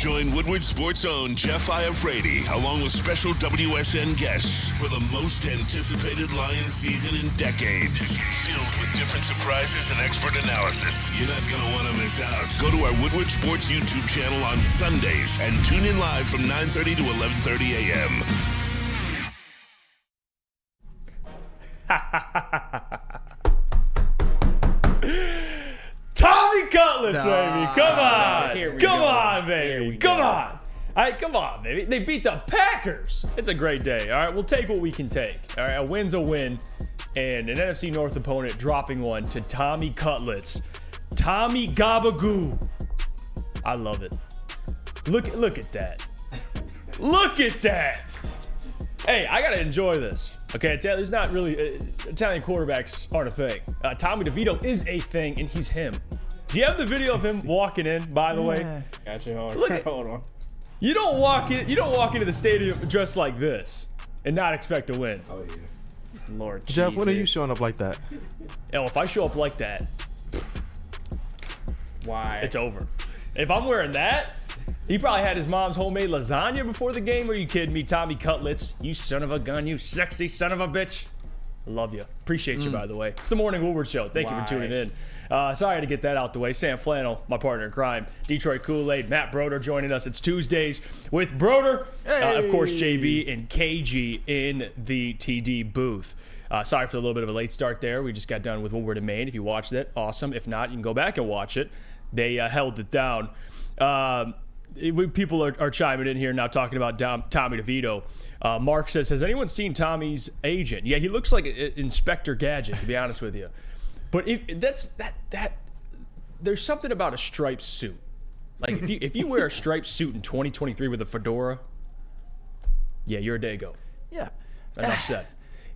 Join Woodward Sports' own Jeff Iafrate, along with special WSN guests for the most anticipated Lions season in decades. Filled with different surprises and expert analysis. You're not going to want to miss out. Go to our Woodward Sports YouTube channel on Sundays and tune in live from 9:30 to 11:30 a.m. Tommy Cutlets, baby. Come on. Come on, baby. Come on. All right, come on, baby. They beat the Packers. It's a great day. All right, we'll take what we can take. All right, a win's a win. And an NFC North opponent dropping one to Tommy Cutlets. Tommy Gabagoo. I love it. Look at that. Look at that. Hey, I got to enjoy this. Okay, there's not really Italian quarterbacks aren't a thing. Tommy DeVito is a thing, and he's him. Do you have the video of him walking in? By the way, Gotcha. Hold on. You don't walk into the stadium dressed like this and not expect to win. Oh yeah. Lord Jeff, Jesus. when are you showing up like that? Oh, if I show up like that, Why? it's over. If I'm wearing that, he probably had his mom's homemade lasagna before the game. Are you kidding me? Tommy Cutlets, you son of a gun, you sexy son of a bitch. I love you. Appreciate you, by the way. It's the Morning Woodward Show. Thank you for tuning in. Sorry to get that out the way. Sam Flannel, my partner in crime. Detroit Kool-Aid. Matt Broder joining us. It's Tuesdays with Broder. Of course, JB and KG in the TD booth. Sorry for a little bit of a late start there. We just got done with Woodward and Maine. If you watched it, awesome. If not, you can go back and watch it. They held it down. People are chiming in here now talking about Tommy DeVito. Mark says, has anyone seen Tommy's agent? Yeah, he looks like Inspector Gadget, to be honest with you. But there's something about a striped suit. Like if you wear a striped suit in 2023 with a fedora, yeah, you're a Dago. Yeah. Enough said.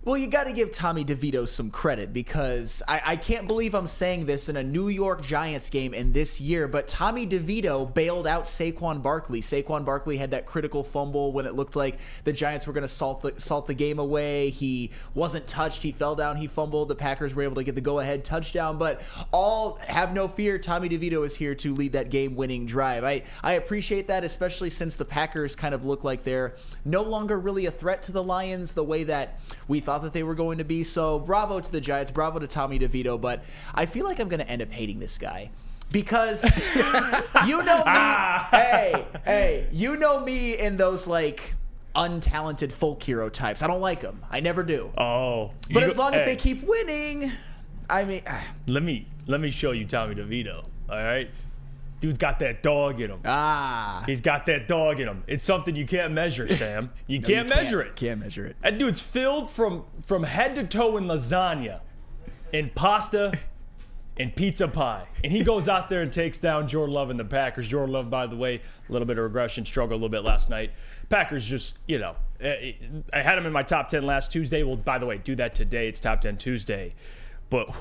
Well, you got to give Tommy DeVito some credit because I can't believe I'm saying this in a New York Giants game in this year, but Tommy DeVito bailed out Saquon Barkley. Saquon Barkley had that critical fumble when it looked like the Giants were going to salt the game away. He wasn't touched. He fell down. He fumbled. The Packers were able to get the go-ahead touchdown, but have no fear. Tommy DeVito is here to lead that game-winning drive. I appreciate that, especially since the Packers kind of look like they're no longer really a threat to the Lions the way that we thought that they were going to be. So bravo to the Giants, bravo to Tommy DeVito, but I feel like I'm going to end up hating this guy because you know me. Hey, you know me in those like untalented folk hero types. I don't like them. I never do. Oh, but as long as they keep winning, I mean, let me show you Tommy DeVito. All right. Dude's got that dog in him. He's got that dog in him. It's something you can't measure, Sam. You can't measure it. Can't measure it. That dude's filled from head to toe in lasagna and pasta and pizza pie. And he goes out there and takes down Jordan Love and the Packers. Jordan Love, by the way, a little bit of regression, struggled a little bit last night. Packers just, I had him in my top 10 last Tuesday. Well, by the way, do that today. It's top 10 Tuesday. But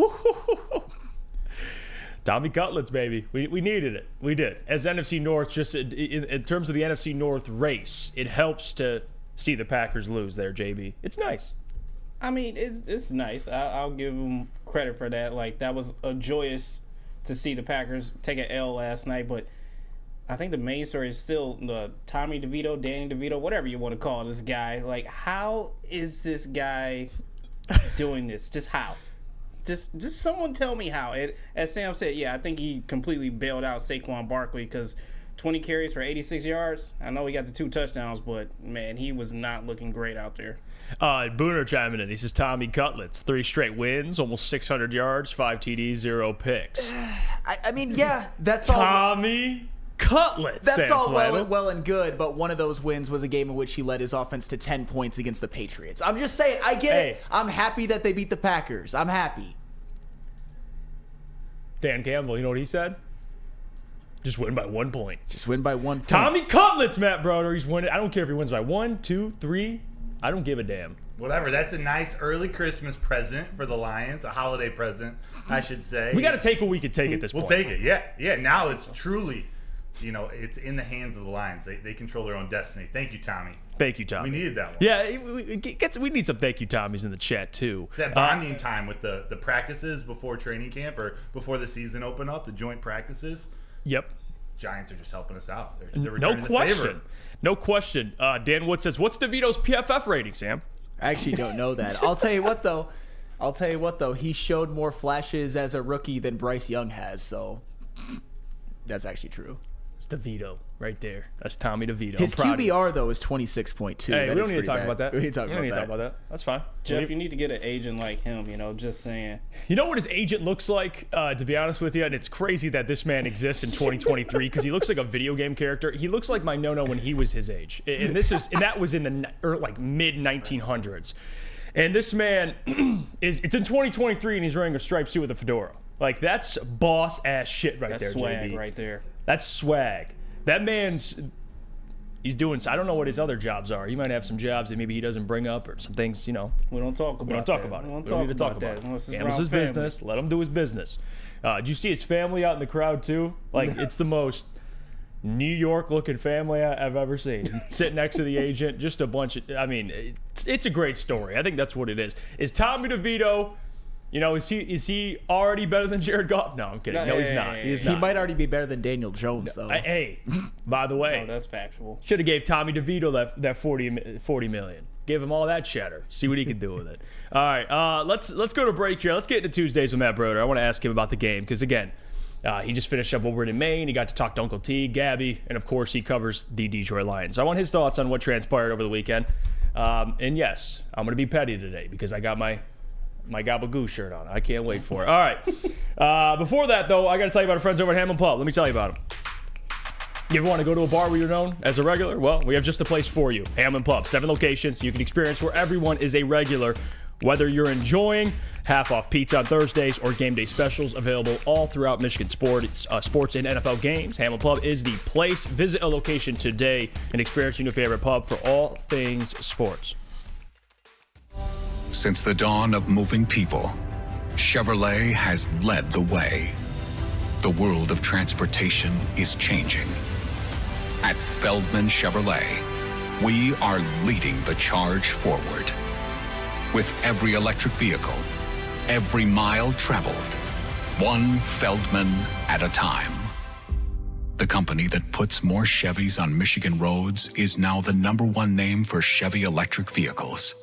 Tommy Cutlets, baby. We needed it. We did. As NFC North, just in terms of the NFC North race, it helps to see the Packers lose there, JB. It's nice. I mean, it's nice. I'll give them credit for that. Like, that was joyous to see the Packers take an L last night. But I think the main story is still the Tommy DeVito, Danny DeVito, whatever you want to call this guy. Like, how is this guy doing this? Just how? Just someone tell me how. As Sam said, yeah, I think he completely bailed out Saquon Barkley because 20 carries for 86 yards. I know he got the 2 touchdowns, but, man, he was not looking great out there. Booner chiming in. He says, Tommy Cutlets, 3 straight wins, almost 600 yards, 5 TDs, 0 picks. I mean, yeah, that's all. Tommy Cutlets. That's Sam all Flannel. well and good, but one of those wins was a game in which he led his offense to 10 points against the Patriots. I'm just saying, I get it. I'm happy that they beat the Packers. I'm happy. Dan Campbell, you know what he said? Just win by 1 point. Just win by 1 point. Tommy Cutlets, Matt Broder. He's winning. I don't care if he wins by 1, 2, 3. I don't give a damn. Whatever. That's a nice early Christmas present for the Lions. A holiday present, I should say. We got to take what we can take at this point. We'll take it. Yeah. Now it's truly, it's in the hands of the Lions. They control their own destiny. Thank you, Tommy. Thank you, Tommy. We needed that one. Yeah, we need some thank you Tommies in the chat, too. It's that bonding time with the practices before training camp or before the season open up, the joint practices. Yep. Giants are just helping us out. They're No returning the question. favor. No question. Dan Wood says, what's DeVito's PFF rating, Sam? I actually don't know that. I'll tell you what, though. He showed more flashes as a rookie than Bryce Young has, so that's actually true. It's DeVito right there. That's Tommy DeVito. His I'm proud of you. QBR, though, is 26.2. Hey, we That don't is need to pretty talk bad. about that. We don't need to talk We don't need to about talk about that. That's fine. Jeff, you need to get an agent like him, just saying. You know what his agent looks like, to be honest with you? And it's crazy that this man exists in 2023 because he looks like a video game character. He looks like my no-no when he was his age. And that was in the mid 1900s. And this man it's in 2023 and he's wearing a striped suit with a fedora. Like, that's boss ass shit right That's there, swag JB. right there. That's swag. That man's he's doing. I don't know what his other jobs are. He might have some jobs that maybe he doesn't bring up, or some things. We don't talk about We don't talk about it. We don't We don't need to talk about about that. it. Unless it's Handles around his family. business. Let him do his business. Did you see his family out in the crowd too? Like, it's the most New York looking family I've ever seen. Sitting next to the agent, just a bunch of. I mean, it's a great story. I think that's what it is. Is Tommy DeVito? Is he already better than Jared Goff? No, I'm kidding. No, he's not. He's He not. might already be better than Daniel Jones, though. Hey, by the way, No, that's factual. should have gave Tommy DeVito that 40 million. Give him all that cheddar. See what he can do with it. All right, let's go to break here. Let's get into Tuesdays with Matt Broder. I want to ask him about the game because, again, he just finished up Woodward in Maine. He got to talk to Uncle T, Gabby, and, of course, he covers the Detroit Lions. So I want his thoughts on what transpired over the weekend. And, yes, I'm going to be petty today because I got my Gabagoo shirt on. I can't wait for it. All right. Before that, though, I got to tell you about our friends over at Hammond Pub. Let me tell you about them. You ever want to go to a bar where you're known as a regular? Well, we have just the place for you. Hammond Pub, 7 locations. You can experience where everyone is a regular. Whether you're enjoying half-off pizza on Thursdays or game day specials available all throughout Michigan sports and NFL games, Hammond Pub is the place. Visit a location today and experience your new favorite pub for all things sports. Since the dawn of moving people, Chevrolet has led the way. The world of transportation is changing. At Feldman Chevrolet, we are leading the charge forward. With every electric vehicle, every mile traveled, one Feldman at a time. The company that puts more Chevys on Michigan roads is now the #1 name for Chevy electric vehicles.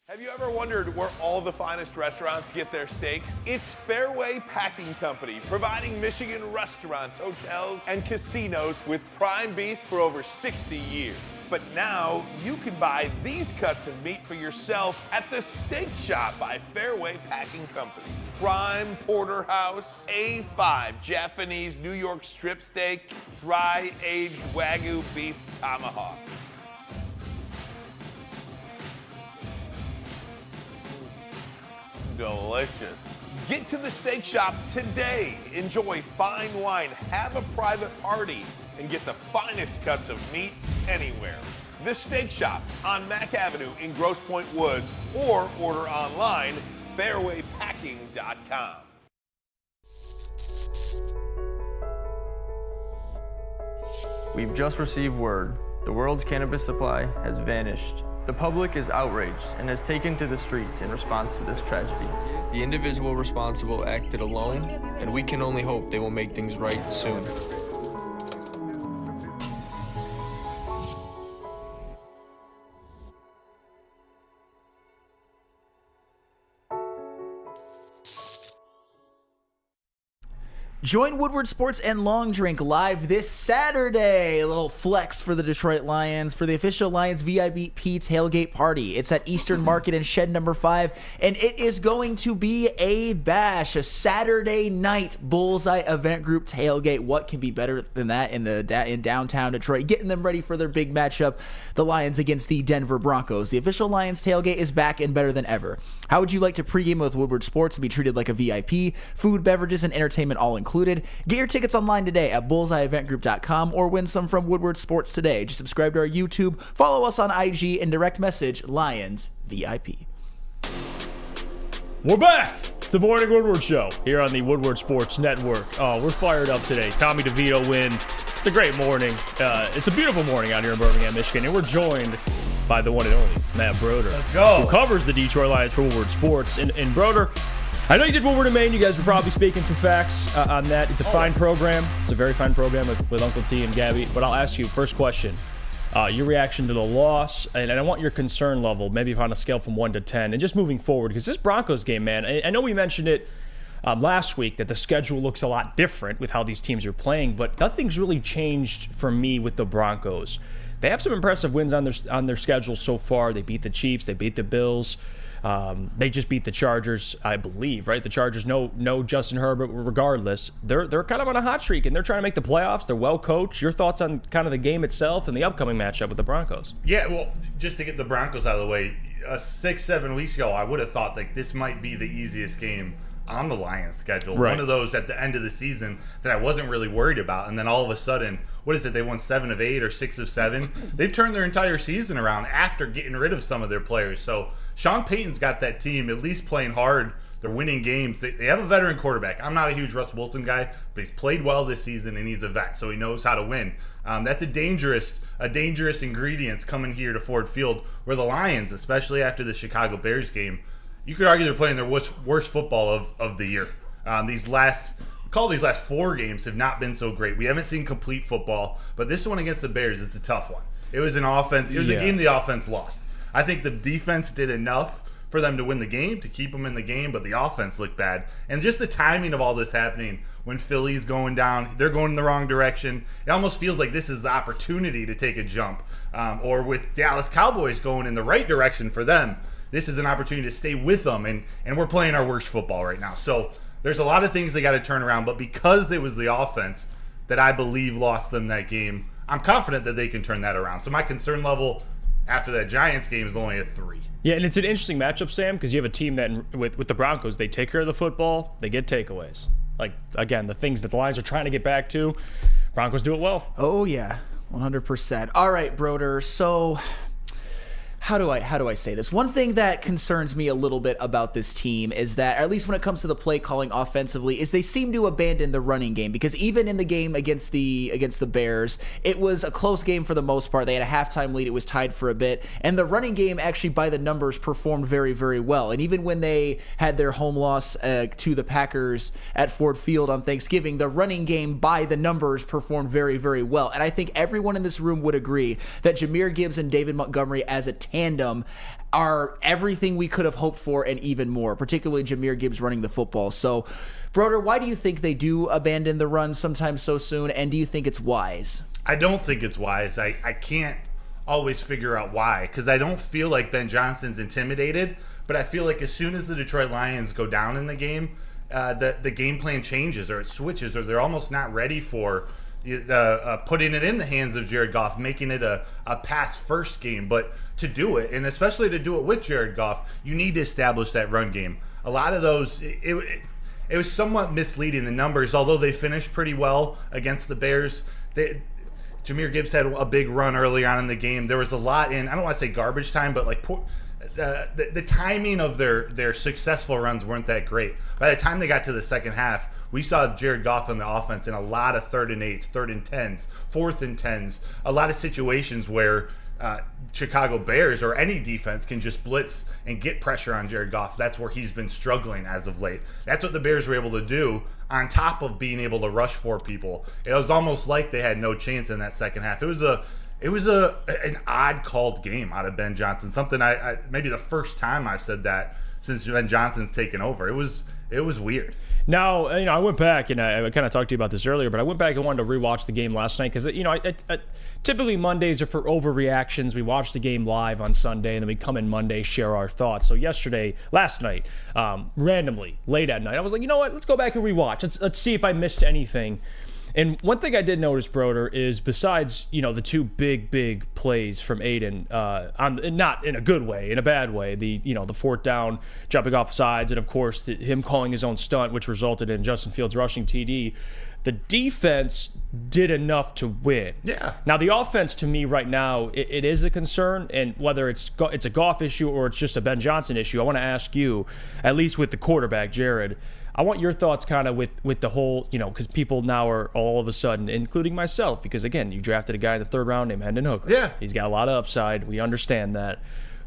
Have you ever wondered where all the finest restaurants get their steaks? It's Fairway Packing Company, providing Michigan restaurants, hotels, and casinos with prime beef for over 60 years. But now you can buy these cuts of meat for yourself at the Steak Shop by Fairway Packing Company. Prime porterhouse, A5 Japanese New York strip steak, dry aged Wagyu beef tomahawk. Delicious. Get to the Steak Shop today. Enjoy fine wine, have a private party, and get the finest cuts of meat anywhere. The Steak Shop on Mack Avenue in Grosse Pointe Woods, or order online, fairwaypacking.com. We've just received word. The world's cannabis supply has vanished. The public is outraged and has taken to the streets in response to this tragedy. The individual responsible acted alone, and we can only hope they will make things right soon. Join Woodward Sports and Long Drink live this Saturday. A little flex for the Detroit Lions for the official Lions VIP tailgate party. It's at Eastern Market and Shed number 5, and it is going to be a bash, a Saturday night Bullseye Event Group tailgate. What can be better than that in downtown Detroit? Getting them ready for their big matchup, the Lions against the Denver Broncos. The official Lions tailgate is back and better than ever. How would you like to pregame with Woodward Sports and be treated like a VIP? Food, beverages, and entertainment all included. Get your tickets online today at bullseyeeventgroup.com or win some from Woodward Sports today. Just subscribe to our YouTube, follow us on IG, and direct message Lions VIP. We're back. It's the Morning Woodward Show here on the Woodward Sports Network. Oh, we're fired up today. Tommy DeVito win. It's a great morning. It's a beautiful morning out here in Birmingham, Michigan, and we're joined by the one and only Matt Broder. Let's go. Who covers the Detroit Lions for Woodward Sports. And Broder, I know you did Woodward and Maine. You guys were probably speaking some facts on that. It's a fine program. It's a very fine program with Uncle T and Gabby. But I'll ask you, first question, your reaction to the loss, and I want your concern level, maybe on a scale from 1 to 10, and just moving forward, because this Broncos game, man, I know we mentioned it last week that the schedule looks a lot different with how these teams are playing, but nothing's really changed for me with the Broncos. They have some impressive wins on their schedule so far. They beat the Chiefs. They beat the Bills. They just beat the Chargers, I believe, right? The Chargers, no Justin Herbert. Regardless, they're kind of on a hot streak, and they're trying to make the playoffs. They're well coached. Your thoughts on kind of the game itself and the upcoming matchup with the Broncos? Yeah, well, just to get the Broncos out of the way, 6-7 weeks ago, I would have thought like this might be the easiest game on the Lions schedule. Right. One of those at the end of the season that I wasn't really worried about. And then all of a sudden, what is it? They won 7 of 8 or 6 of 7. They've turned their entire season around after getting rid of some of their players. So Sean Payton's got that team at least playing hard. They're winning games. They have a veteran quarterback. I'm not a huge Russell Wilson guy, but he's played well this season and he's a vet, so he knows how to win. That's a dangerous ingredient coming here to Ford Field, where the Lions, especially after the Chicago Bears game, you could argue they're playing their worst football of the year. These last 4 games have not been so great. We haven't seen complete football, but this one against the Bears, it's a tough one. It was an offense. It was a game the offense lost. I think the defense did enough for them to win the game, to keep them in the game, but the offense looked bad. And just the timing of all this happening, when Philly's going down, they're going in the wrong direction. It almost feels like this is the opportunity to take a jump. Or with Dallas Cowboys going in the right direction for them, this is an opportunity to stay with them, and we're playing our worst football right now. So there's a lot of things they got to turn around, but because it was the offense that I believe lost them that game, I'm confident that they can turn that around. So my concern level after that Giants game is only a 3. Yeah, and it's an interesting matchup, Sam, because you have a team that, with the Broncos, they take care of the football, they get takeaways. Like, again, the things that the Lions are trying to get back to, Broncos do it well. Oh, yeah, 100%. All right, Broder, so how do I say this? One thing that concerns me a little bit about this team is that, at least when it comes to the play calling offensively, is they seem to abandon the running game, because even in the game against the Bears, it was a close game for the most part. They had a halftime lead. It was tied for a bit, and the running game actually, by the numbers, performed very, very well. And even when they had their home loss to the Packers at Ford Field on Thanksgiving, the running game by the numbers performed very, very well. And I think everyone in this room would agree that Jahmyr Gibbs and David Montgomery as a tandem are everything we could have hoped for and even more, particularly Jahmyr Gibbs running the football. So, Broder, why do you think they do abandon the run sometimes so soon, and do you think it's wise? I don't think it's wise. I can't always figure out why, because I don't feel like Ben Johnson's intimidated, but I feel like as soon as the Detroit Lions go down in the game, the game plan changes, or it switches, or they're almost not ready for putting it in the hands of Jared Goff, making it a pass-first game. But to do it, and especially to do it with Jared Goff, you need to establish that run game. A lot of those, it was somewhat misleading, the numbers, although they finished pretty well against the Bears. Jahmyr Gibbs had a big run early on in the game. There was a lot in, I don't want to say garbage time, but like the timing of their successful runs weren't that great. By the time they got to the second half, we saw Jared Goff on the offense in a lot of 3rd and 8s, 3rd and 10s, 4th and 10s, a lot of situations where Chicago Bears or any defense can just blitz and get pressure on Jared Goff. That's where he's been struggling as of late. That's what the Bears were able to do on top of being able to rush 4 people. It was almost like they had no chance in that second half. It was an odd called game out of Ben Johnson. Something I maybe the first time I've said that since Ben Johnson's taken over. It was weird. Now, I went back, and I kind of talked to you about this earlier, but I went back and wanted to rewatch the game last night because, typically Mondays are for overreactions. We watch the game live on Sunday, and then we come in Monday, share our thoughts. So last night, randomly, late at night, I was like, you know what, let's go back and rewatch. Let's see if I missed anything. And one thing I did notice, Broder, is besides, the 2 big plays from Aiden, not in a good way, in a bad way, the 4th down, jumping off sides, and of course him calling his own stunt, which resulted in Justin Fields rushing TD, the defense did enough to win. Yeah. Now the offense, to me right now, it is a concern, and whether it's a Goff issue or it's just a Ben Johnson issue, I want to ask you, at least with the quarterback, Jared, I want your thoughts kind of with the whole, because people now are all of a sudden, including myself, because again, you drafted a guy in the 3rd round named Hendon Hooker. Yeah. He's got a lot of upside. We understand that.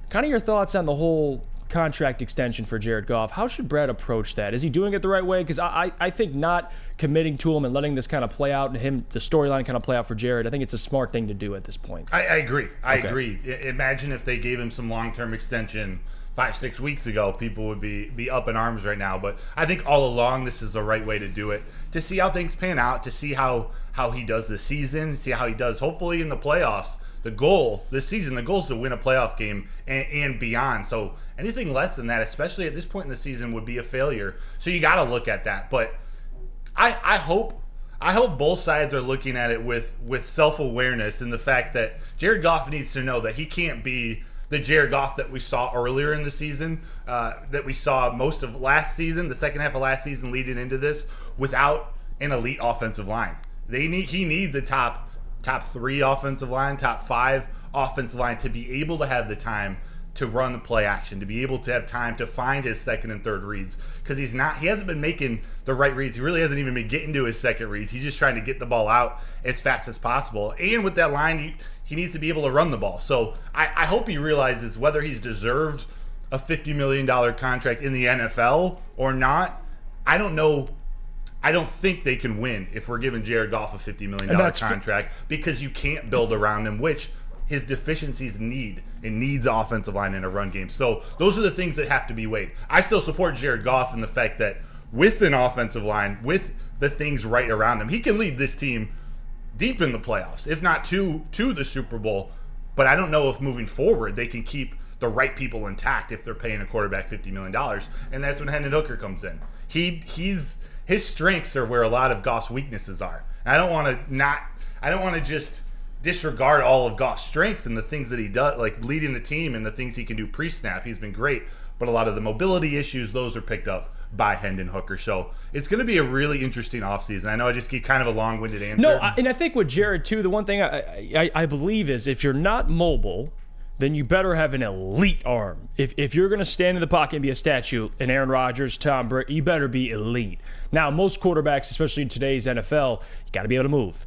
Kind of your thoughts on the whole contract extension for Jared Goff. How should Brad approach that? Is he doing it the right way? Because I think not committing to him and letting this kind of play out and the storyline kind of play out for Jared, I think it's a smart thing to do at this point. I agree. I agree. Imagine if they gave him some long-term extension 5-6 weeks ago, people would be up in arms right now. But I think all along this is the right way to do it, to see how things pan out, to see how he does this season, see how he does hopefully in the playoffs. The goal this season, the goal is to win a playoff game and beyond. So anything less than that, especially at this point in the season, would be a failure. So you got to look at that. But I hope both sides are looking at it with self-awareness and the fact that Jared Goff needs to know that he can't be the Jared Goff that we saw earlier in the season, that we saw most of last season, the second half of last season leading into this, without an elite offensive line. He needs a top 3 offensive line, top 5 offensive line to be able to have the time to run the play action, to be able to have time to find his second and third reads, because he hasn't been making the right reads. He really hasn't even been getting to his second reads. He's just trying to get the ball out as fast as possible. And with that line, he needs to be able to run the ball. So I hope he realizes whether he's deserved a $50 million contract in the NFL or not. I don't know. I don't think they can win if we're giving Jared Goff a $50 million contract because you can't build around him, which his deficiencies need. It needs offensive line in a run game. So those are the things that have to be weighed. I still support Jared Goff in the fact that with an offensive line, with the things right around him, he can lead this team deep in the playoffs, if not to the Super Bowl. But I don't know if moving forward they can keep the right people intact if they're paying a quarterback $50 million. And that's when Hendon Hooker comes in. His strengths are where a lot of Goff's weaknesses are. And I don't want to just disregard all of Goff's strengths and the things that he does, like leading the team and the things he can do pre-snap. He's been great, but a lot of the mobility issues, those are picked up by Hendon Hooker. So it's going to be a really interesting offseason. I know I just keep kind of a long-winded answer. No, and I think with Jared, too, the one thing I believe is if you're not mobile, then you better have an elite arm. If you're going to stand in the pocket and be a statue, and Aaron Rodgers, Tom Brady, you better be elite. Now, most quarterbacks, especially in today's NFL, you got to be able to move.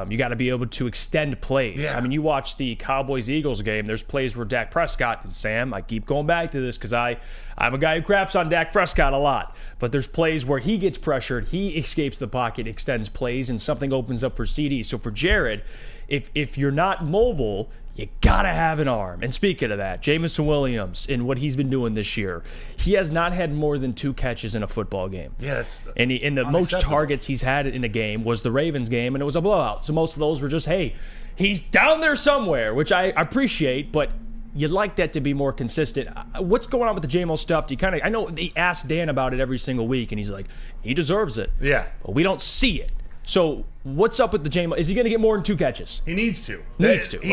You got to be able to extend plays. Yeah. I mean, you watch the Cowboys-Eagles game, there's plays where Dak Prescott, and Sam, I keep going back to this because I'm a guy who craps on Dak Prescott a lot, but there's plays where he gets pressured, he escapes the pocket, extends plays, and something opens up for CD. So for Jared, if you're not mobile, you gotta have an arm. And speaking of that, Jameson Williams, in what he's been doing this year, he has not had more than 2 catches in a football game. Yes. And the most targets he's had in a game was the Ravens game, and it was a blowout. So most of those were just, hey, he's down there somewhere, which I appreciate, but you'd like that to be more consistent. What's going on with the JMO stuff? I know they ask Dan about it every single week, and he's like, he deserves it. Yeah. But we don't see it. So what's up with the JMO? Is he going to get more than 2 catches? He needs to. He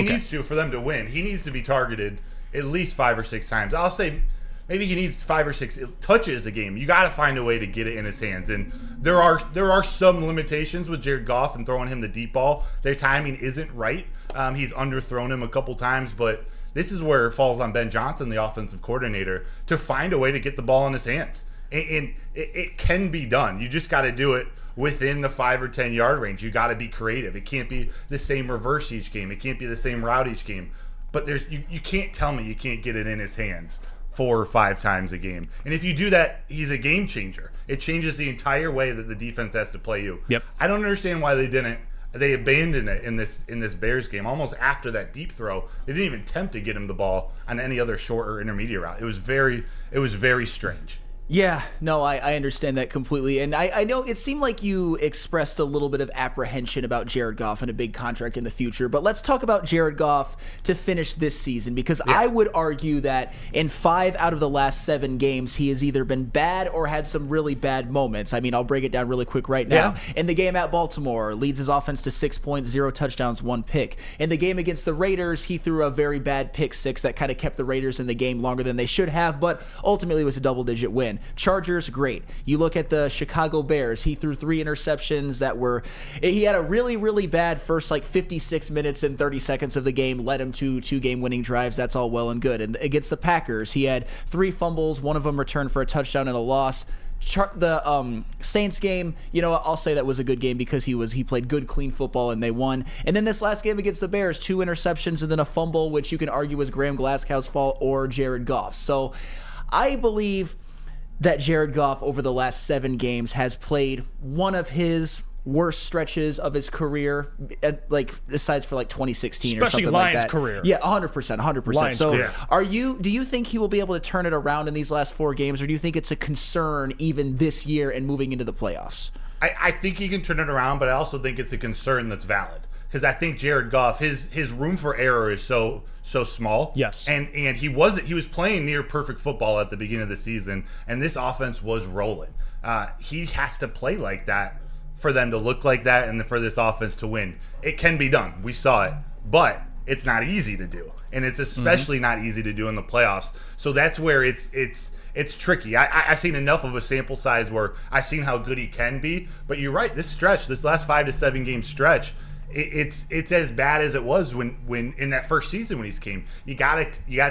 needs to for them to win. He needs to be targeted at least 5 or 6 times. I'll say maybe he needs 5 or 6 touches a game. You got to find a way to get it in his hands. And there are some limitations with Jared Goff and throwing him the deep ball. Their timing isn't right. He's underthrown him a couple times, but this is where it falls on Ben Johnson, the offensive coordinator, to find a way to get the ball in his hands. And it can be done. You just got to do it within the 5 or 10 yard range. You got to be creative. It can't be the same reverse each game. It can't be the same route each game. But you can't tell me you can't get it in his hands 4 or 5 times a game. And if you do that, he's a game changer. It changes the entire way that the defense has to play you. Yep. I don't understand why they abandoned it in this Bears game. Almost after that deep throw, they didn't even attempt to get him the ball on any other short or intermediate route. It was very strange. Yeah, no, I understand that completely. And I know it seemed like you expressed a little bit of apprehension about Jared Goff and a big contract in the future. But let's talk about Jared Goff to finish this season, because I would argue that in 5 out of the last 7 games, he has either been bad or had some really bad moments. I mean, I'll break it down really quick right now. Yeah. In the game at Baltimore, leads his offense to 6 points, 0 touchdowns, 1 pick. In the game against the Raiders, he threw a very bad pick 6 that kind of kept the Raiders in the game longer than they should have, but ultimately was a double-digit win. Chargers, great. You look at the Chicago Bears, he threw 3 interceptions he had a really, really bad first 56 minutes and 30 seconds of the game, led him to 2 game-winning drives. That's all well and good. And against the Packers, he had 3 fumbles, 1 of them returned for a touchdown and a loss. The Saints game, I'll say that was a good game because he played good, clean football and they won. And then this last game against the Bears, 2 interceptions and then a fumble, which you can argue was Graham Glasgow's fault or Jared Goff's. So I believe that Jared Goff over the last 7 games has played one of his worst stretches of his career, like besides for like 2016 or especially something Lions like that. Career. Yeah, 100%. Lions So career. do you think he will be able to turn it around in these last 4 games, or do you think it's a concern even this year and moving into the playoffs? I think he can turn it around, but I also think it's a concern that's valid. Because I think Jared Goff, his room for error is so small. Yes. And he was playing near perfect football at the beginning of the season, and this offense was rolling. He has to play like that for them to look like that and for this offense to win. It can be done. We saw it. But it's not easy to do. And it's especially not easy to do in the playoffs. So that's where it's tricky. I've seen enough of a sample size where I've seen how good he can be. But you're right, this last 5 to 7 game stretch, it's as bad as it was when in that first season when he came. You gotta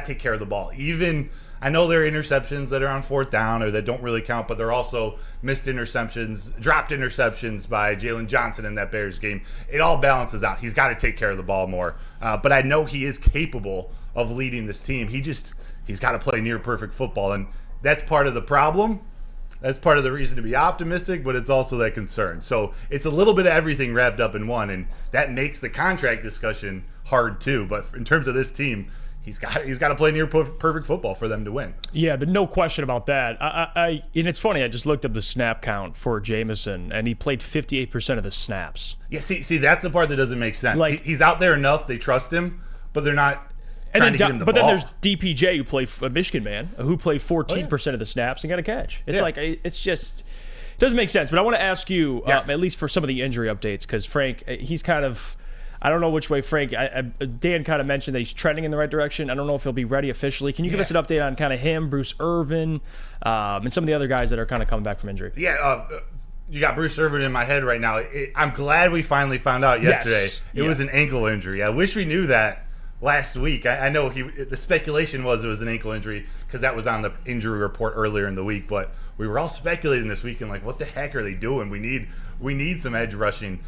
take care of the ball. Even I know there are interceptions that are on 4th down or that don't really count, but they're also missed interceptions, dropped interceptions by Jalen Johnson in that Bears game. It all balances out. He's got to take care of the ball more. But I know he is capable of leading this team. He's got to play near perfect football, and that's part of the problem. That's part of the reason to be optimistic, but it's also that concern. So it's a little bit of everything wrapped up in one, and that makes the contract discussion hard too. But in terms of this team, he's got to play near perfect football for them to win. Yeah, no question about that. And it's funny. I just looked up the snap count for Jameson, and he played 58% of the snaps. Yeah, see, that's the part that doesn't make sense. Like, he's out there enough; they trust him, but they're not. And then, then there's DPJ, who played a Michigan man, who played 14% of the snaps and got a catch. It's it's just it doesn't make sense. But I want to ask you, at least for some of the injury updates, because Frank, he's kind of, I don't know which way Frank. Dan kind of mentioned that he's trending in the right direction. I don't know if he'll be ready officially. Can you give us an update on kind of him, Bruce Irvin, and some of the other guys that are kind of coming back from injury? Yeah. You got Bruce Irvin in my head right now. I'm glad we finally found out yesterday. It was an ankle injury. I wish we knew that last week. I know the speculation was it was an ankle injury because that was on the injury report earlier in the week, but we were all speculating this weekend, like, what the heck are they doing? We need some edge rushing.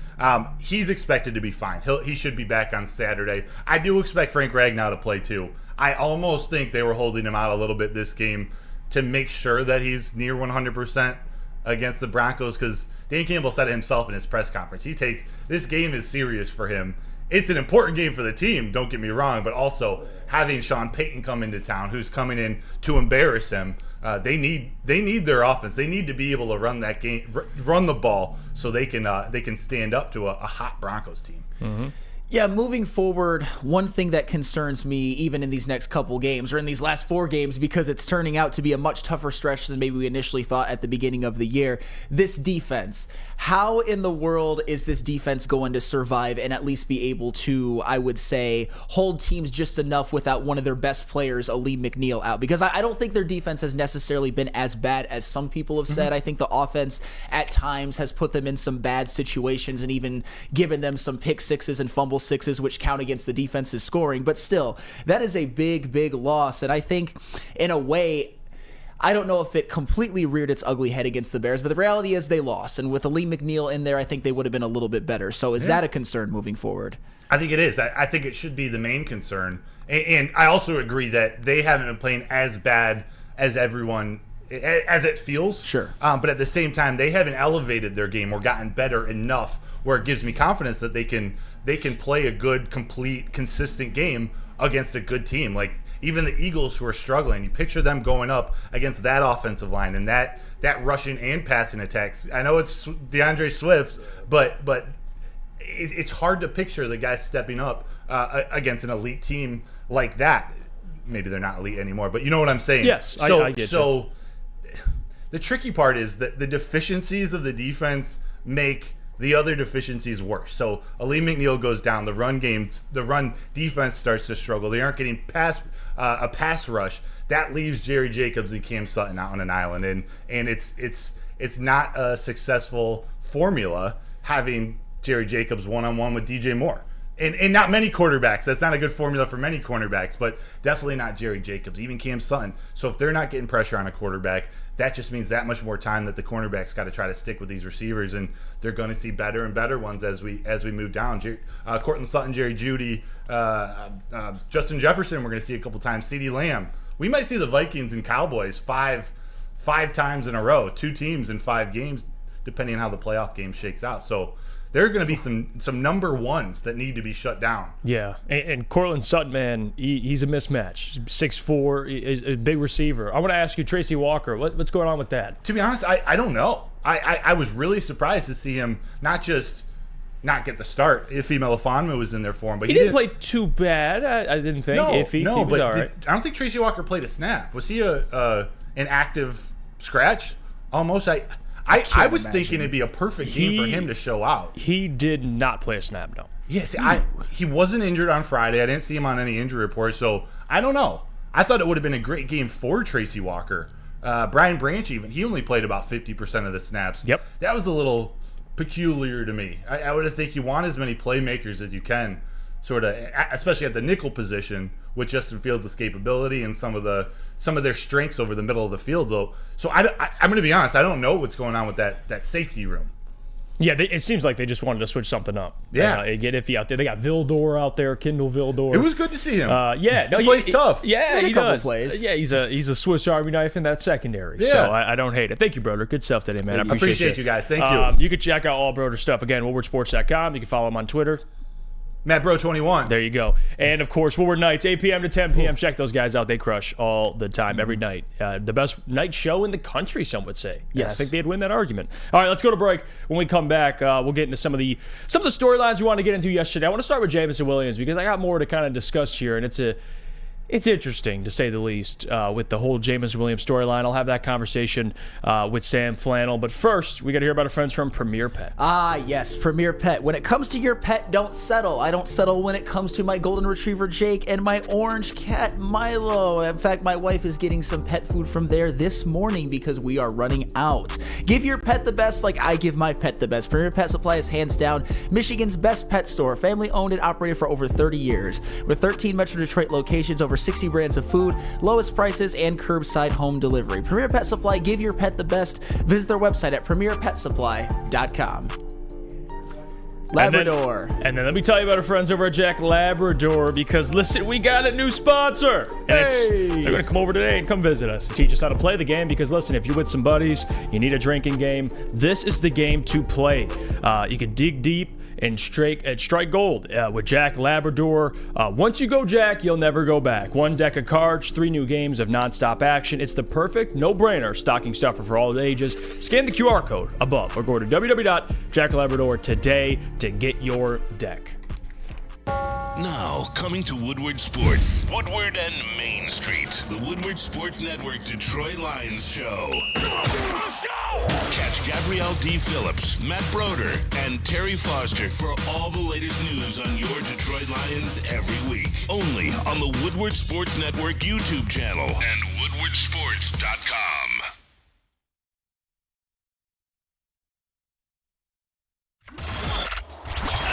He's expected to be fine. He should be back on Saturday. I do expect Frank Ragnow to play too. I almost think they were holding him out a little bit this game to make sure that he's near 100% against the Broncos, because Dan Campbell said it himself in his press conference. This game is serious for him. It's an important game for the team, don't get me wrong, but also having Sean Payton come into town, who's coming in to embarrass him. They need their offense. They need to be able to run that game, run the ball, so they can stand up to a hot Broncos team. Mm-hmm. Yeah, moving forward, one thing that concerns me even in these next couple games, or in these last 4 games, because it's turning out to be a much tougher stretch than maybe we initially thought at the beginning of the year, this defense. How in the world is this defense going to survive and at least be able to, I would say, hold teams just enough without one of their best players, Ali McNeil, out? Because I don't think their defense has necessarily been as bad as some people have said. I think the offense at times has put them in some bad situations and even given them some pick sixes and fumble sixes, which count against the defense's scoring. But still, that is a big loss. And I think, in a way, I don't know if it completely reared its ugly head against the Bears, but the reality is they lost. And with Ali McNeil in there, I think they would have been a little bit better. So is that a concern moving forward? I think it is. I think it should be the main concern. And I also agree that they haven't been playing as bad as everyone, as it feels. Sure. But at the same time, they haven't elevated their game or gotten better enough where it gives me confidence that they can play a good, complete, consistent game against a good team. Like, even the Eagles, who are struggling, you picture them going up against that offensive line and that rushing and passing attacks. I know it's DeAndre Swift, but it's hard to picture the guys stepping up against an elite team like that. Maybe they're not elite anymore, but you know what I'm saying. Yes, I get you. The tricky part is that the deficiencies of the defense make the other deficiencies worse. So Ali McNeil goes down. The run defense starts to struggle. They aren't getting a pass rush. That leaves Jerry Jacobs and Cam Sutton out on an island, and it's not a successful formula having Jerry Jacobs one-on-one with DJ Moore. And not many quarterbacks. That's not a good formula for many cornerbacks, but definitely not Jerry Jacobs, even Cam Sutton. So if they're not getting pressure on a quarterback, that just means that much more time that the cornerbacks got to try to stick with these receivers, and they're going to see better and better ones as we move down. Cortland Sutton, Jerry Jeudy, Justin Jefferson, we're going to see a couple times. CeeDee Lamb, we might see the Vikings and Cowboys five times in a row, 2 teams in 5 games, depending on how the playoff game shakes out. So there are going to be some number ones that need to be shut down. Yeah, and Cortland Sutton, man, he's a mismatch. 6'4", he's a big receiver. I want to ask you, Tracy Walker, what's going on with that? To be honest, I don't know. I was really surprised to see him not get the start. Ife Melifonwu was in there for him, but he didn't play too bad. I didn't think. He was but all right. I don't think Tracy Walker played a snap. Was he an active scratch? Almost. I was thinking it'd be a perfect game for him to show out. He did not play a snap, no. Yes, he wasn't injured on Friday. I didn't see him on any injury report, so I don't know. I thought it would have been a great game for Tracy Walker. Brian Branch, even, he only played about 50% of the snaps. Yep. That was a little peculiar to me. I would have think you want as many playmakers as you can, sort of, especially at the nickel position with Justin Fields' escapability and some of their strengths over the middle of the field. Though, so I'm going to be honest, I don't know what's going on with that safety room. Yeah, it seems like they just wanted to switch something up. Yeah, get Iffy out there. They got Vildor out there, Kendall Vildor. It was good to see him. Yeah, no, he plays tough. Yeah, he couple does. plays. Yeah, he's a Swiss Army knife in that secondary. Yeah. So I don't hate it. Thank you, Broder. Good stuff today, man. I appreciate you guys. Thank you. You can check out all Broder stuff again. WoodwardSports.com. You can follow him on Twitter. MattBro21. There you go. And, of course, Woodward Nights, 8 p.m. to 10 p.m. Check those guys out. They crush all the time, every night. The best night show in the country, some would say. Yes. I think they'd win that argument. All right, let's go to break. When we come back, we'll get into some of the storylines we wanted to get into yesterday. I want to start with Jameson Williams because I got more to kind of discuss here, and it's interesting, to say the least, with the whole Jameson Williams storyline. I'll have that conversation with Sam Flannel. But first, we got to hear about our friends from Premier Pet. Ah, yes, Premier Pet. When it comes to your pet, don't settle. I don't settle when it comes to my golden retriever, Jake, and my orange cat, Milo. In fact, my wife is getting some pet food from there this morning because we are running out. Give your pet the best like I give my pet the best. Premier Pet Supply is hands down Michigan's best pet store, family owned and operated for over 30 years. With 13 Metro Detroit locations, over 60 brands of food, lowest prices, and curbside home delivery. Premier Pet Supply, give your pet the best. Visit their website at premierpetsupply.com. Labrador. And then let me tell you about our friends over at Jack Labrador, because listen, we got a new sponsor. And they're going to come over today and come visit us and teach us how to play the game, because listen, if you're with some buddies, you need a drinking game, this is the game to play. You can dig deep and strike gold with Jack Labrador. Once you go Jack, you'll never go back. 1 deck of cards, 3 new games of nonstop action. It's the perfect no-brainer stocking stuffer for all ages. Scan the QR code above or go to www.jacklabrador today to get your deck. Now, coming to Woodward Sports, Woodward and Main Street, the Woodward Sports Network Detroit Lions show. Let's go! Catch Gabrielle D. Phillips, Matt Broder, and Terry Foster for all the latest news on your Detroit Lions every week. Only on the Woodward Sports Network YouTube channel and woodwardsports.com.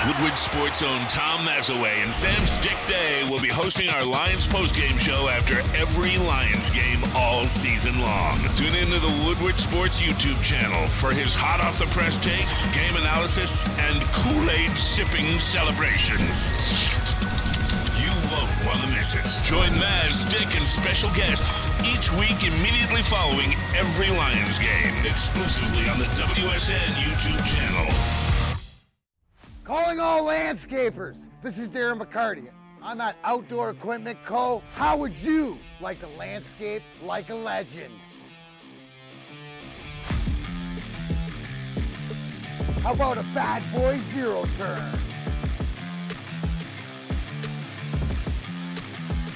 Woodward Sports' own Tom Mazaway and Sam Stick Day will be hosting our Lions postgame show after every Lions game all season long. Tune into the Woodward Sports YouTube channel for his hot-off-the-press takes, game analysis, and Kool-Aid sipping celebrations. You won't want to miss it. Join Maz, Stick, and special guests each week immediately following every Lions game, exclusively on the WSN YouTube channel. Calling all landscapers, this is Darren McCarty. I'm at Outdoor Equipment Co. How would you like to landscape like a legend? How about a bad boy zero turn?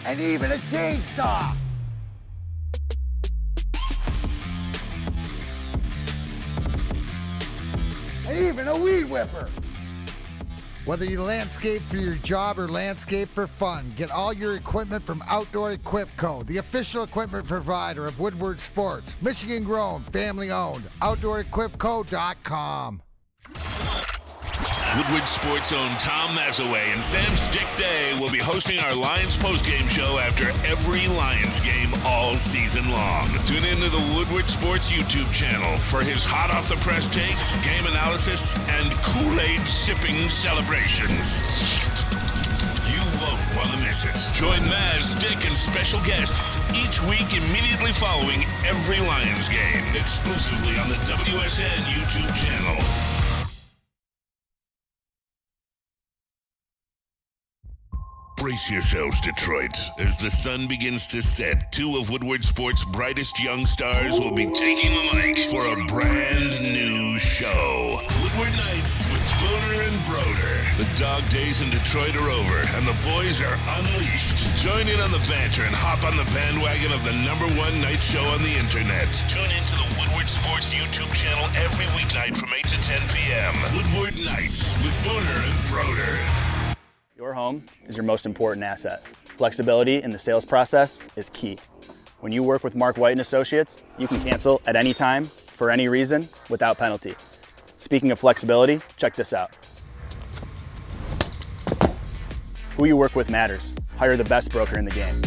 And even a chainsaw. And even a weed whipper. Whether you landscape for your job or landscape for fun, get all your equipment from Outdoor Equip Co., the official equipment provider of Woodward Sports. Michigan grown, family owned. OutdoorEquipCo.com. Woodward Sports' own Tom Mazaway and Sam Stick Day will be hosting our Lions postgame show after every Lions game all season long. Tune into the Woodward Sports YouTube channel for his hot-off-the-press takes, game analysis, and Kool-Aid sipping celebrations. You won't want to miss it. Join Maz, Dick, and special guests each week immediately following every Lions game, exclusively on the WSN YouTube channel. Brace yourselves, Detroit. As the sun begins to set, two of Woodward Sports' brightest young stars will be taking the mic for a brand new show. Woodward Nights with Booner and Broder. The dog days in Detroit are over, and the boys are unleashed. Join in on the banter and hop on the bandwagon of the #1 night show on the internet. Tune into the Woodward Sports YouTube channel every weeknight from 8 to 10 p.m. Woodward Nights with Booner and Broder. Your home is your most important asset. Flexibility in the sales process is key. When you work with Mark White & Associates, you can cancel at any time, for any reason, without penalty. Speaking of flexibility, check this out. Who you work with matters. Hire the best broker in the game.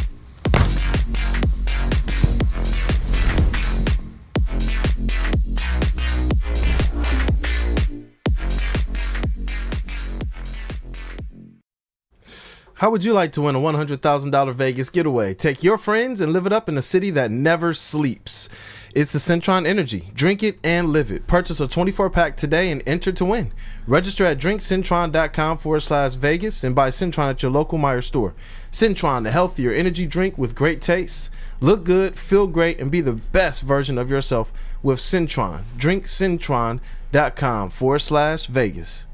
How would you like to win a $100,000 Vegas getaway? Take your friends and live it up in a city that never sleeps. It's the Centron Energy. Drink it and live it. Purchase a 24-pack today and enter to win. Register at drinkcentron.com/Vegas and buy Centron at your local Meijer store. Centron, the healthier energy drink with great taste. Look good, feel great, and be the best version of yourself with Centron. drinkcentron.com/Vegas.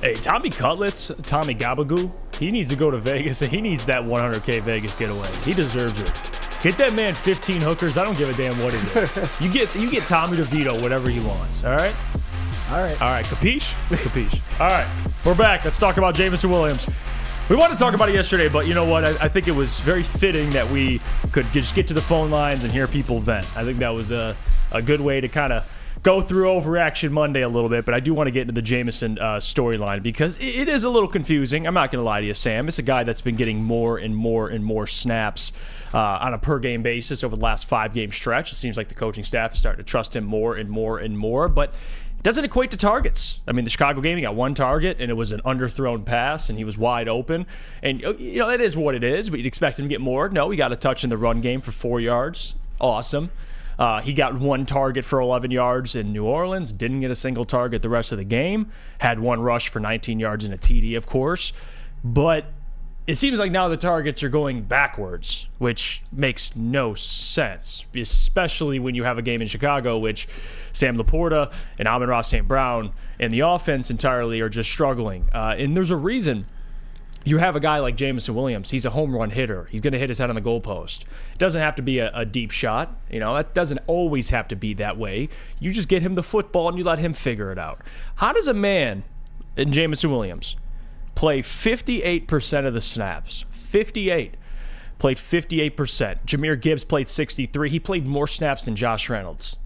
Hey, Tommy Cutlets, Tommy Gabagoo, he needs to go to Vegas, and he needs that $100K Vegas getaway. He deserves it. Get that man 15 hookers. I don't give a damn what it is. You get Tommy DeVito whatever he wants, all right? All right. All right, capiche? Capiche. All right, we're back. Let's talk about Jameson Williams. We wanted to talk about it yesterday, but you know what? I think it was very fitting that we could just get to the phone lines and hear people vent. I think that was a good way to kind of go through Overreaction Monday a little bit, but I do want to get into the Jameson storyline because it is a little confusing. I'm not going to lie to you, Sam. It's a guy that's been getting more and more and more snaps on a per-game basis over the last 5-game stretch. It seems like the coaching staff is starting to trust him more and more and more, but it doesn't equate to targets. I mean, the Chicago game, he got one target, and it was an underthrown pass, and he was wide open. And, you know, it is what it is, but you'd expect him to get more. No, he got a touch in the run game for 4 yards. Awesome. He got one target for 11 yards in New Orleans, didn't get a single target the rest of the game, had one rush for 19 yards and a TD, of course. But it seems like now the targets are going backwards, which makes no sense, especially when you have a game in Chicago, which Sam Laporta and Amon-Ra St. Brown and the offense entirely are just struggling. And there's a reason. You have a guy like Jameson Williams. He's a home run hitter. He's going to hit his head on the goalpost. It doesn't have to be a deep shot. You know, that doesn't always have to be that way. You just get him the football and you let him figure it out. How does a man in Jameson Williams play 58% of the snaps? 58. Played 58%. Jahmyr Gibbs played 63. He played more snaps than Josh Reynolds.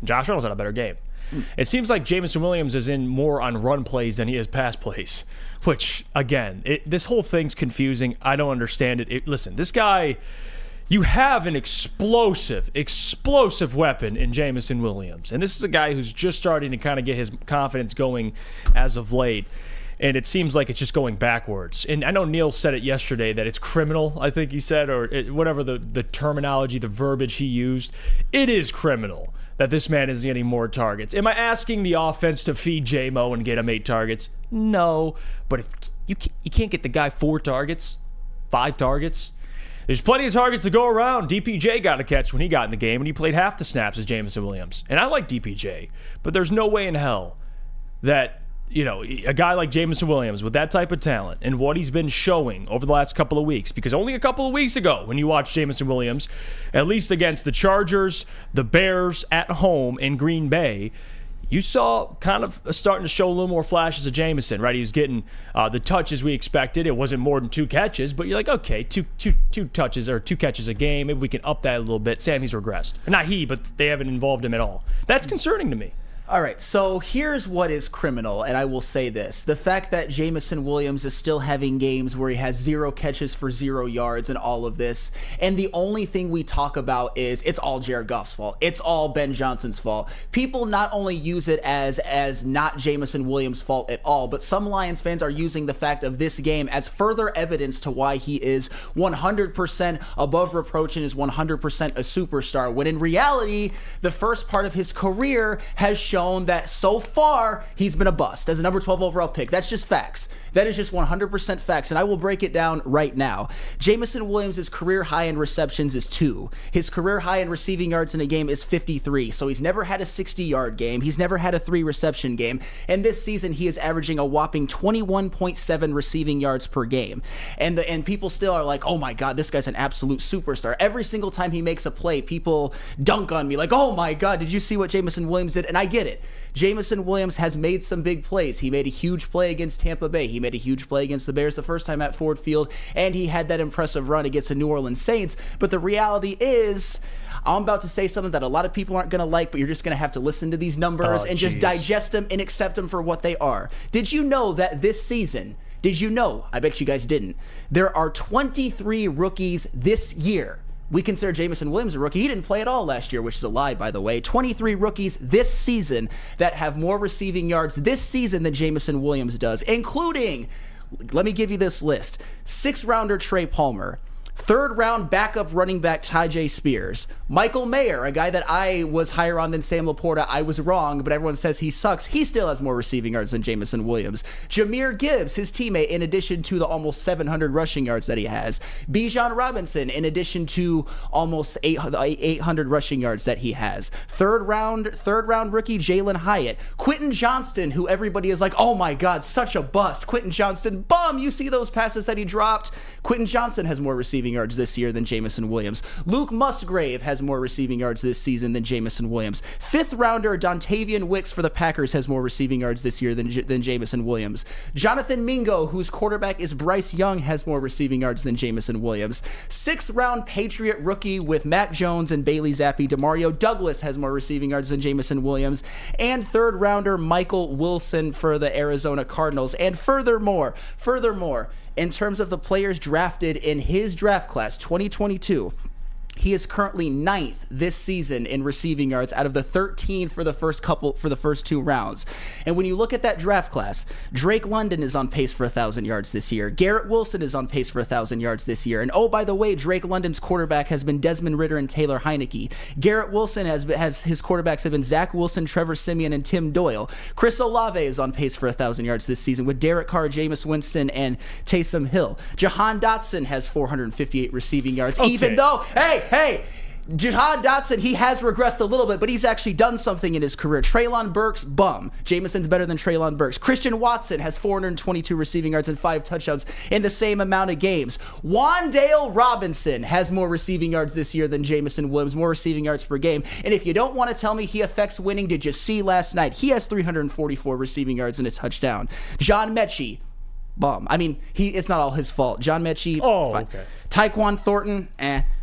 Josh Reynolds had a better game. It seems like Jameson Williams is in more on run plays than he is pass plays, which, again, this whole thing's confusing. I don't understand it. Listen, this guy, you have an explosive weapon in Jameson Williams. And this is a guy who's just starting to kind of get his confidence going as of late. And it seems like it's just going backwards. And I know Neil said it yesterday that it's criminal, I think he said, or whatever the terminology, the verbiage he used. It is criminal that this man is getting more targets. Am I asking the offense to feed J-Mo and get him 8 targets? No. But if you can't get the guy 4 targets, 5 targets, there's plenty of targets to go around. DPJ got a catch when he got in the game, and he played half the snaps as Jameson Williams. And I like DPJ, but there's no way in hell that, you know, a guy like Jameson Williams with that type of talent and what he's been showing over the last couple of weeks, because only a couple of weeks ago when you watched Jameson Williams, at least against the Chargers, the Bears at home in Green Bay, you saw kind of starting to show a little more flashes of Jameson, right? He was getting the touches we expected. It wasn't more than 2 catches, but you're like, okay, two touches or 2 catches a game. Maybe we can up that a little bit. Sam, he's regressed. Not he, but they haven't involved him at all. That's concerning to me. All right, so here's what is criminal, and I will say this. The fact that Jameson Williams is still having games where he has 0 catches for 0 yards and all of this, and the only thing we talk about is it's all Jared Goff's fault. It's all Ben Johnson's fault. People not only use it as not Jameson Williams' fault at all, but some Lions fans are using the fact of this game as further evidence to why he is 100% above reproach and is 100% a superstar, when in reality, the first part of his career has shown that so far he's been a bust as a number 12 overall pick. That's just facts. That is just 100% facts, and I will break it down right now. Jameson Williams' career high in receptions is 2. His career high in receiving yards in a game is 53, so he's never had a 60-yard game. He's never had a 3-reception game, and this season he is averaging a whopping 21.7 receiving yards per game. And people still are like, oh my God, this guy's an absolute superstar. Every single time he makes a play, people dunk on me like, oh my God, did you see what Jameson Williams did? And I get it. Jameson Williams has made some big plays. He made a huge play against Tampa Bay. He made a huge play against the Bears the first time at Ford Field, and he had that impressive run against the New Orleans Saints. But the reality is, I'm about to say something that a lot of people aren't going to like, but you're just going to have to listen to these numbers and just digest them and accept them for what they are. Did you know that this season, I bet you guys didn't, there are 23 rookies this year. We consider Jameson Williams a rookie. He didn't play at all last year, which is a lie, by the way. 23 rookies this season that have more receiving yards this season than Jameson Williams does, including, let me give you this list, 6th-rounder Trey Palmer, 3rd-round backup running back Tyjae Spears, Michael Mayer, a guy that I was higher on than Sam Laporta. I was wrong, but everyone says he sucks. He still has more receiving yards than Jameson Williams. Jahmyr Gibbs, his teammate, in addition to the almost 700 rushing yards that he has. Bijan Robinson, in addition to almost 800 rushing yards that he has. Third round rookie Jalen Hyatt. Quentin Johnston, who everybody is like, oh my God, such a bust. Quentin Johnston, bum, you see those passes that he dropped? Quentin Johnston has more receiving yards this year than Jameson Williams. Luke Musgrave has more receiving yards this season than Jameson Williams. 5th-rounder Dontavian Wicks for the Packers has more receiving yards this year than Jameson Williams. Jonathan Mingo, whose quarterback is Bryce Young, has more receiving yards than Jameson Williams. 6th-round Patriot rookie with Matt Jones and Bailey Zappi, Demario Douglas has more receiving yards than Jameson Williams. And 3rd-rounder Michael Wilson for the Arizona Cardinals. And furthermore, in terms of the players drafted in his draft class, 2022, he is currently 9th this season in receiving yards out of the 13 for the first 2 rounds. And when you look at that draft class, Drake London is on pace for 1,000 yards this year. Garrett Wilson is on pace for 1,000 yards this year. And oh, by the way, Drake London's quarterback has been Desmond Ridder and Taylor Heineke. Garrett Wilson has his quarterbacks have been Zach Wilson, Trevor Siemian, and Tim Doyle. Chris Olave is on pace for 1,000 yards this season with Derek Carr, Jameis Winston, and Taysom Hill. Jahan Dotson has 458 receiving yards, even though, hey, Jahan Dotson, he has regressed a little bit, but he's actually done something in his career. Treylon Burks, bum. Jameson's better than Treylon Burks. Christian Watson has 422 receiving yards and 5 touchdowns in the same amount of games. Wan'Dale Robinson has more receiving yards this year than Jameson Williams, more receiving yards per game. And if you don't want to tell me he affects winning, did you see last night? He has 344 receiving yards and a touchdown. John Mechie, bum. I mean, it's not all his fault. John Mechie, fine. Okay. Tyquan Thornton,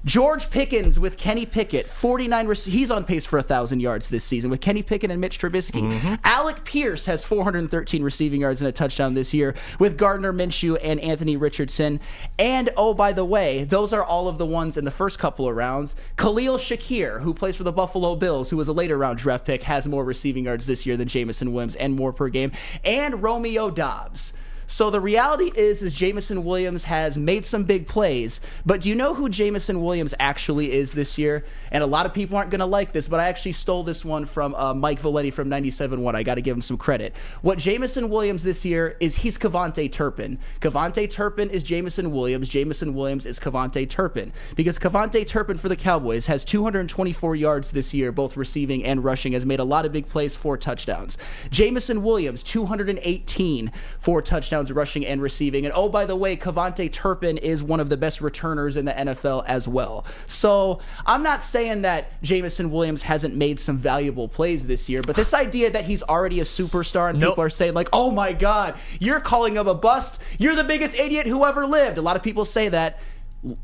George Pickens with Kenny Pickett, 49. He's on pace for 1,000 yards this season with Kenny Pickett and Mitch Trubisky. Alec Pierce has 413 receiving yards and a touchdown this year with Gardner Minshew and Anthony Richardson. And oh, by the way, those are all of the ones in the first couple of rounds. Khalil Shakir, who plays for the Buffalo Bills, who was a later round draft pick, has more receiving yards this year than Jameson Williams and more per game. And Romeo Doubs. So the reality is Jameson Williams has made some big plays, but do you know who Jameson Williams actually is this year? And a lot of people aren't going to like this, but I actually stole this one from Mike Valletti from 97.1. I got to give him some credit. What Jameson Williams this year is, he's Kevontae Turpin. Kevontae Turpin is Jameson Williams. Jameson Williams is Kevontae Turpin. Because Kevontae Turpin for the Cowboys has 224 yards this year, both receiving and rushing, has made a lot of big plays, 4 touchdowns. Jameson Williams, 218, 4 touchdowns rushing and receiving. And oh, by the way, Kevontae Turpin is one of the best returners in the NFL as well. So I'm not saying that Jameson Williams hasn't made some valuable plays this year, but this idea that he's already a superstar and people are saying like, oh my God, you're calling him a bust. You're the biggest idiot who ever lived. A lot of people say that.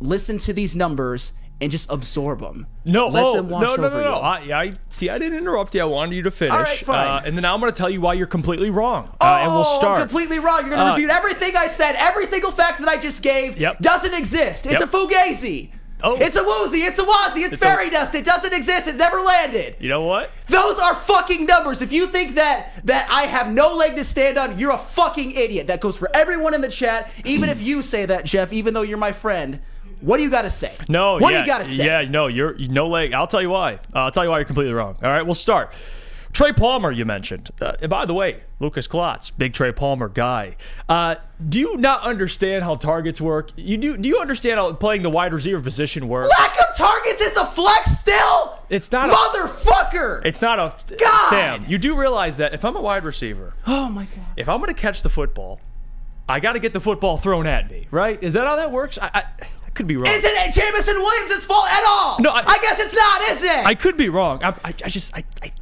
Listen to these numbers and just absorb them. No, Let them wash no. over you. I see. I didn't interrupt you. I wanted you to finish. All right, fine. And then now I'm going to tell you why you're completely wrong. Oh, and we'll start. I'm completely wrong. You're going to refute everything I said. Every single fact that I just gave doesn't exist. It's a fugazi. Oh. It's a woozy. It's a wazi. It's fairy dust. It doesn't exist. It's never landed. You know what? Those are fucking numbers. If you think that I have no leg to stand on, you're a fucking idiot. That goes for everyone in the chat. Even if you say that, Jeff, even though you're my friend, what do you got to say? No, what do you got to say? Yeah, no, you're no leg. I'll tell you why. I'll tell you why you're completely wrong. All right, we'll start. Trey Palmer, you mentioned. And by the way, Lucas Klotz, big Trey Palmer guy. Do you not understand how targets work? Do you understand how playing the wide receiver position works? Lack of targets is a flex still? It's not motherfucker! It's not a... God! Sam, you do realize that if I'm a wide receiver... Oh, my God. If I'm going to catch the football, I got to get the football thrown at me, right? Is that how that works? I could be wrong. Isn't it Jamison Williams' fault at all? No, I guess it's not, is it? I could be wrong. I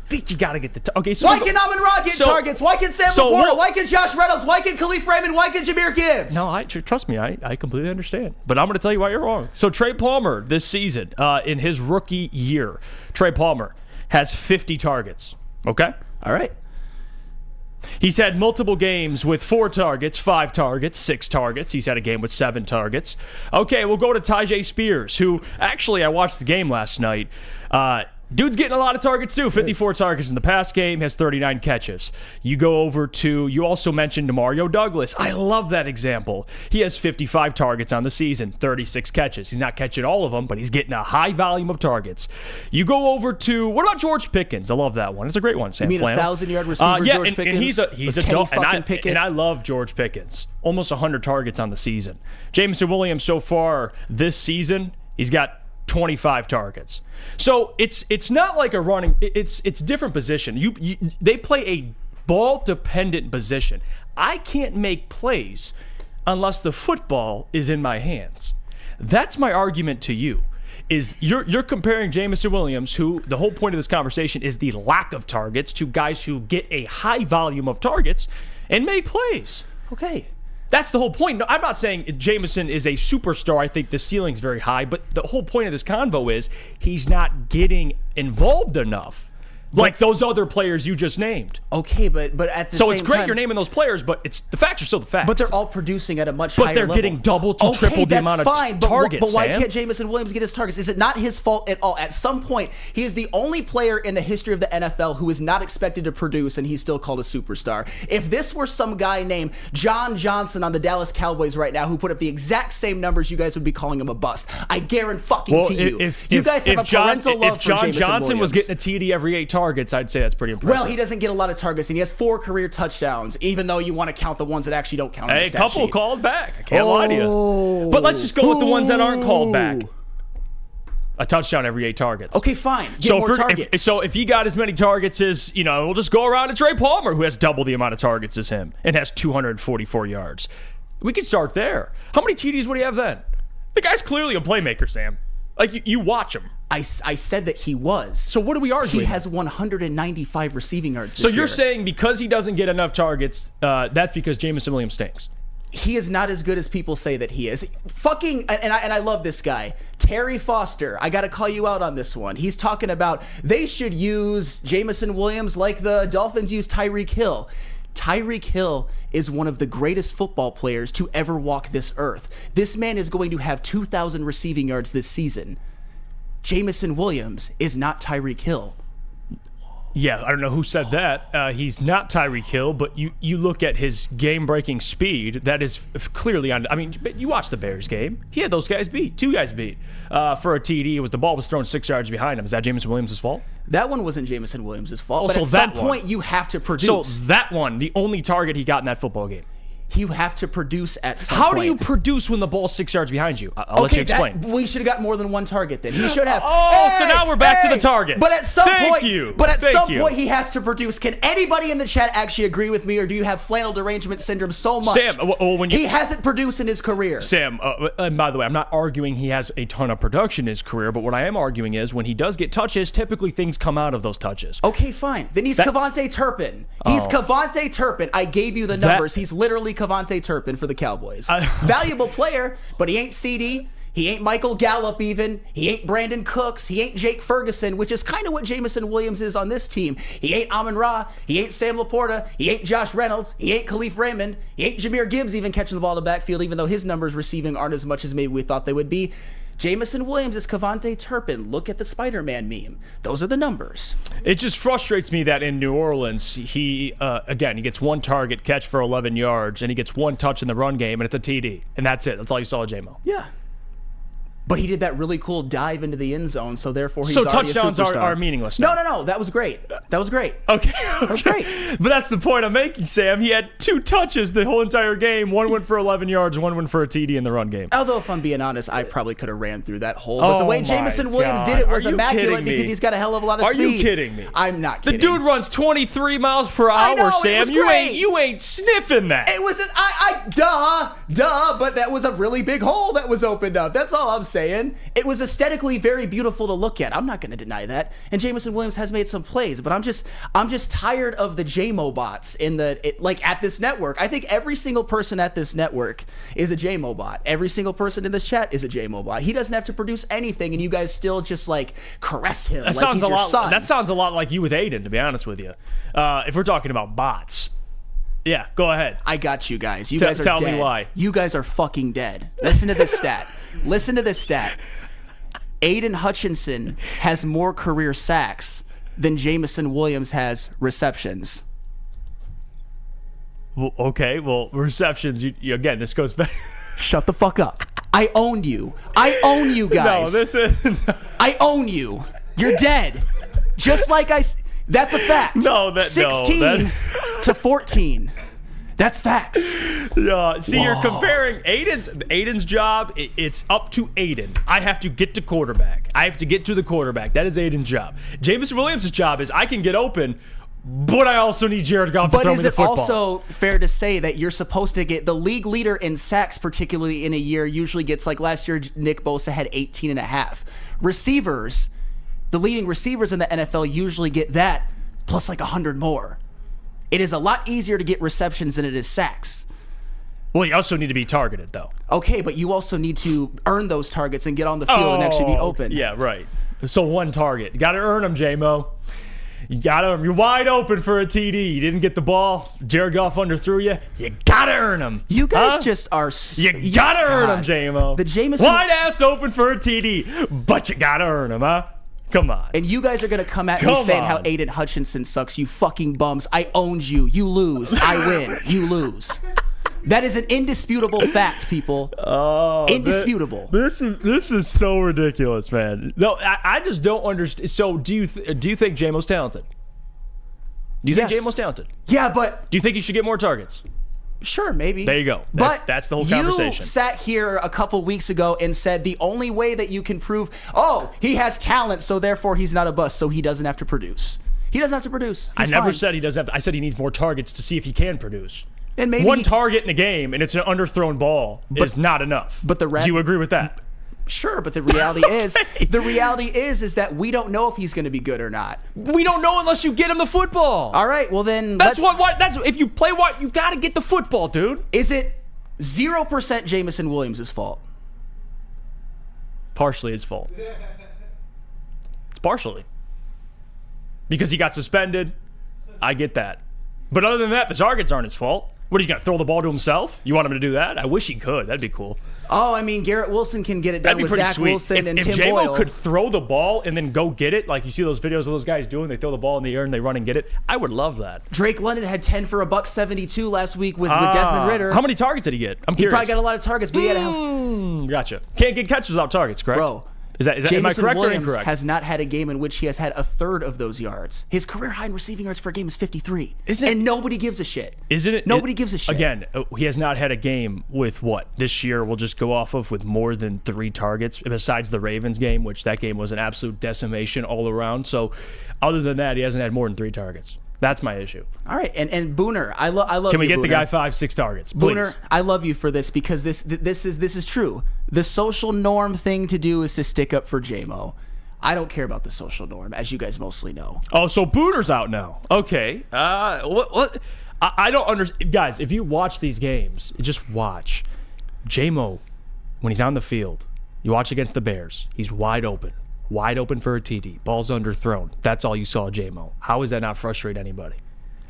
think you got to get the... Okay, so... Why can Amon Ra get targets? Why can Sam Laporta? Why can Josh Reynolds? Why can Khalif Raymond? Why can Jahmyr Gibbs? No, trust me, I completely understand. But I'm going to tell you why you're wrong. So Trey Palmer this season, in his rookie year, Trey Palmer has 50 targets. Okay? All right. He's had multiple games with 4 targets, 5 targets, 6 targets. He's had a game with 7 targets. Okay, we'll go to Tyjae Spears, who actually I watched the game last night. Dude's getting a lot of targets too. 54 targets in the past game, has 39 catches. You go over to, you also mentioned Demario Douglas. I love that example. He has 55 targets on the season, 36 catches. He's not catching all of them, but he's getting a high volume of targets. You go over to, what about George Pickens? I love that one. It's a great one, Sam. You mean Flannel. 1,000-yard receiver George Pickens? And he's a dog, and I love George Pickens. Almost 100 targets on the season. Jameson Williams so far this season, he's got 25 targets. So it's not like a running, it's different position. They play a ball dependent position. I can't make plays unless the football is in my hands. That's my argument to you. Is you're comparing Jameson Williams, who the whole point of this conversation is the lack of targets, to guys who get a high volume of targets and make plays. Okay. That's the whole point. No, I'm not saying Jameson is a superstar. I think the ceiling's very high, but the whole point of this convo is he's not getting involved enough. Like those other players you just named. Okay, but at the same time... So it's great you're naming those players, but the facts are still the facts. But they're all producing at a much higher level. But they're getting double to triple the amount of targets, but why Sam? can't Jameson Williams get his targets? Is it not his fault at all? At some point, he is the only player in the history of the NFL who is not expected to produce, and he's still called a superstar. If this were some guy named John Johnson on the Dallas Cowboys right now who put up the exact same numbers, you guys would be calling him a bust. I guarantee you. You guys have a parental love for Jameson Williams. If John Johnson was getting a TD every 8 targets, I'd say that's pretty impressive. Well, he doesn't get a lot of targets, and he has 4 career touchdowns, even though you want to count the ones that actually don't count. Hey, a couple called back. I can't lie to you. But let's just go with the ones that aren't called back. A touchdown every 8 targets. Okay, fine. Get more targets. So if he got as many targets as, we'll just go around to Trey Palmer, who has double the amount of targets as him and has 244 yards. We could start there. How many TDs would he have then? The guy's clearly a playmaker, Sam. Like, you watch him. I said that he was. So what are we arguing? He has 195 receiving yards this year. So you're year. saying because he doesn't get enough targets, that's because Jameson Williams stinks? He is not as good as people say that he is. And I love this guy. Terry Foster, I got to call you out on this one. He's talking about they should use Jameson Williams like the Dolphins use Tyreek Hill. Tyreek Hill is one of the greatest football players to ever walk this earth. This man is going to have 2,000 receiving yards this season. Jameson Williams is not Tyreek Hill. Yeah, I don't know who said that. He's not Tyreek Hill, but you look at his game-breaking speed. That is clearly on. I mean, you watch the Bears game. He had those guys beat. 2 guys beat for a TD. It was the ball was thrown 6 yards behind him. Is that Jameson Williams' fault? That one wasn't Jameson Williams' fault. Also, but at some point, you have to produce. So that one, the only target he got in that football game. You have to produce at some point. How do you produce when the ball's 6 yards behind you? I'll let you explain. We should have got more than 1 target then. He should have. So now we're back to the targets. But at some point, he has to produce. Can anybody in the chat actually agree with me, or do you have flannel derangement syndrome so much? Sam, he hasn't produced in his career. Sam, and by the way, I'm not arguing he has a ton of production in his career, but what I am arguing is when he does get touches, typically things come out of those touches. Okay, fine. Then he's Kevontae Turpin. He's Kevontae Turpin. I gave you the numbers. He's literally Kevontae Turpin for the Cowboys. Valuable player, but he ain't CD. He ain't Michael Gallup even. He ain't Brandon Cooks. He ain't Jake Ferguson, which is kind of what Jameson Williams is on this team. He ain't Amon-Ra. He ain't Sam Laporta. He ain't Josh Reynolds. He ain't Khalif Raymond. He ain't Jahmyr Gibbs even catching the ball in the backfield, even though his numbers receiving aren't as much as maybe we thought they would be. Jameson Williams is Kevontae Turpin. Look at the Spider-Man meme. Those are the numbers. It just frustrates me that in New Orleans, he gets one target catch for 11 yards, and he gets one touch in the run game, and it's a TD. And that's it. That's all you saw of J-Mo. Yeah. But he did that really cool dive into the end zone, so therefore he's so already touchdowns a superstar. are meaningless now. No. That was great. That was great. Okay. That was great. But that's the point I'm making, Sam. He had 2 touches the whole entire game. One went for 11 yards, one went for a TD in the run game. Although, if I'm being honest, I probably could have ran through that hole. But the way Jameson Williams did it was Are you immaculate kidding me? because he's got a hell of a lot of speed. Are you kidding me? I'm not kidding. The dude runs 23 miles per hour, I know, Sam. it was You great. ain't sniffing that. It was duh, but that was a really big hole that was opened up. That's all I'm saying. It was aesthetically very beautiful to look at. I'm not going to deny that. And Jameson Williams has made some plays, but I'm just tired of the JMO bots at this network. I think every single person at this network is a JMO bot. Every single person in this chat is a JMO bot. He doesn't have to produce anything, and you guys still just caress him like he's your son. That sounds a lot like you with Aiden, to be honest with you. If we're talking about bots. Yeah, go ahead. I got you guys. You guys are tell dead. me why. You guys are fucking dead. Listen to this stat. Listen to this stat. Aiden Hutchinson has more career sacks than Jameson Williams has receptions. Well, okay, receptions, you again, this goes back. Shut the fuck up. I own you. I own you guys. No, this is... I own you. You're dead. Just like that's a fact. 16 to 14. That's facts. Yeah. See, you're comparing Aiden's job. It's up to Aiden. I have to get to quarterback. I have to get to the quarterback. That is Aiden's job. Jameson Williams' job is I can get open, but I also need Jared Goff to throw me the football. But is it also fair to say that you're supposed to get the league leader in sacks, particularly in a year, usually gets last year, Nick Bosa had 18 and a half. Receivers, the leading receivers in the NFL usually get that plus 100 more. It is a lot easier to get receptions than it is sacks. Well, you also need to be targeted, though. Okay, but you also need to earn those targets and get on the field and actually be open. Yeah, right. So one target. You got to earn them, J-Mo. You got to. You're wide open for a TD. You didn't get the ball. Jared Goff underthrew you. You got to earn them. You guys just are... You got to earn them, J-Mo. The Jameson... Wide ass open for a TD, but you got to earn them, huh? Come on. And you guys are going to come at me saying how Aiden Hutchinson sucks, you fucking bums. I owned you. You lose. I win. You lose. That is an indisputable fact, people. Indisputable. This is so ridiculous, man. No, I just don't understand. So do you think J-Mo's talented? Do you think J-Mo's talented? Yeah, but... Do you think he should get more targets? Sure, maybe. There you go. That's the whole conversation. You sat here a couple weeks ago and said the only way that you can prove, he has talent, so therefore he's not a bust, so he doesn't have to produce. He doesn't have to produce. I never said he doesn't have to. I said he needs more targets to see if he can produce. And maybe one target in a game, and it's an underthrown ball, is not enough. But do you agree with that? Sure, but the reality is that we don't know if he's going to be good or not. We don't know unless you get him the football. All right, well then that's if you play you got to get the football, dude. Is it 0% Jameson Williams' fault? Partially his fault. It's partially. Because he got suspended. I get that. But other than that, the targets aren't his fault. What, are you going to throw the ball to himself? You want him to do that? I wish he could. That'd be cool. Oh, I mean, Garrett Wilson can get it done with Zach sweet. Wilson and Tim If J-Mo Boyle. could throw the ball and then go get it, like you see those videos of those guys doing, they throw the ball in the air and they run and get it, I would love that. Drake London had 10 for $172 last week with Desmond Ridder. How many targets did he get? I'm curious. He probably got a lot of targets, but he had a... Gotcha. Can't get catches without targets, correct? Bro. Is that am I correct or incorrect? Has not had a game in which he has had a third of those yards. His career high in receiving yards for a game is 53. And nobody gives a shit. Isn't it? Nobody gives a shit. Again, he has not had a game with what? This year we'll just go off of with more than 3 targets, besides the Ravens game, which that game was an absolute decimation all around. So other than that, he hasn't had more than 3 targets. That's my issue. All right, and Booner, I love. Can we get Booner. the guy 5-6 targets, please? Booner, I love you for this because this is true. The social norm thing to do is to stick up for J-Mo. I don't care about the social norm, as you guys mostly know. Oh, so Booner's out now. Okay. What? I don't understand. Guys, if you watch these games, just watch. J-Mo, when he's on the field, You watch against the Bears. He's wide open. Wide open for a TD. Ball's underthrown. That's all you saw, J-Mo. How does that not frustrate anybody?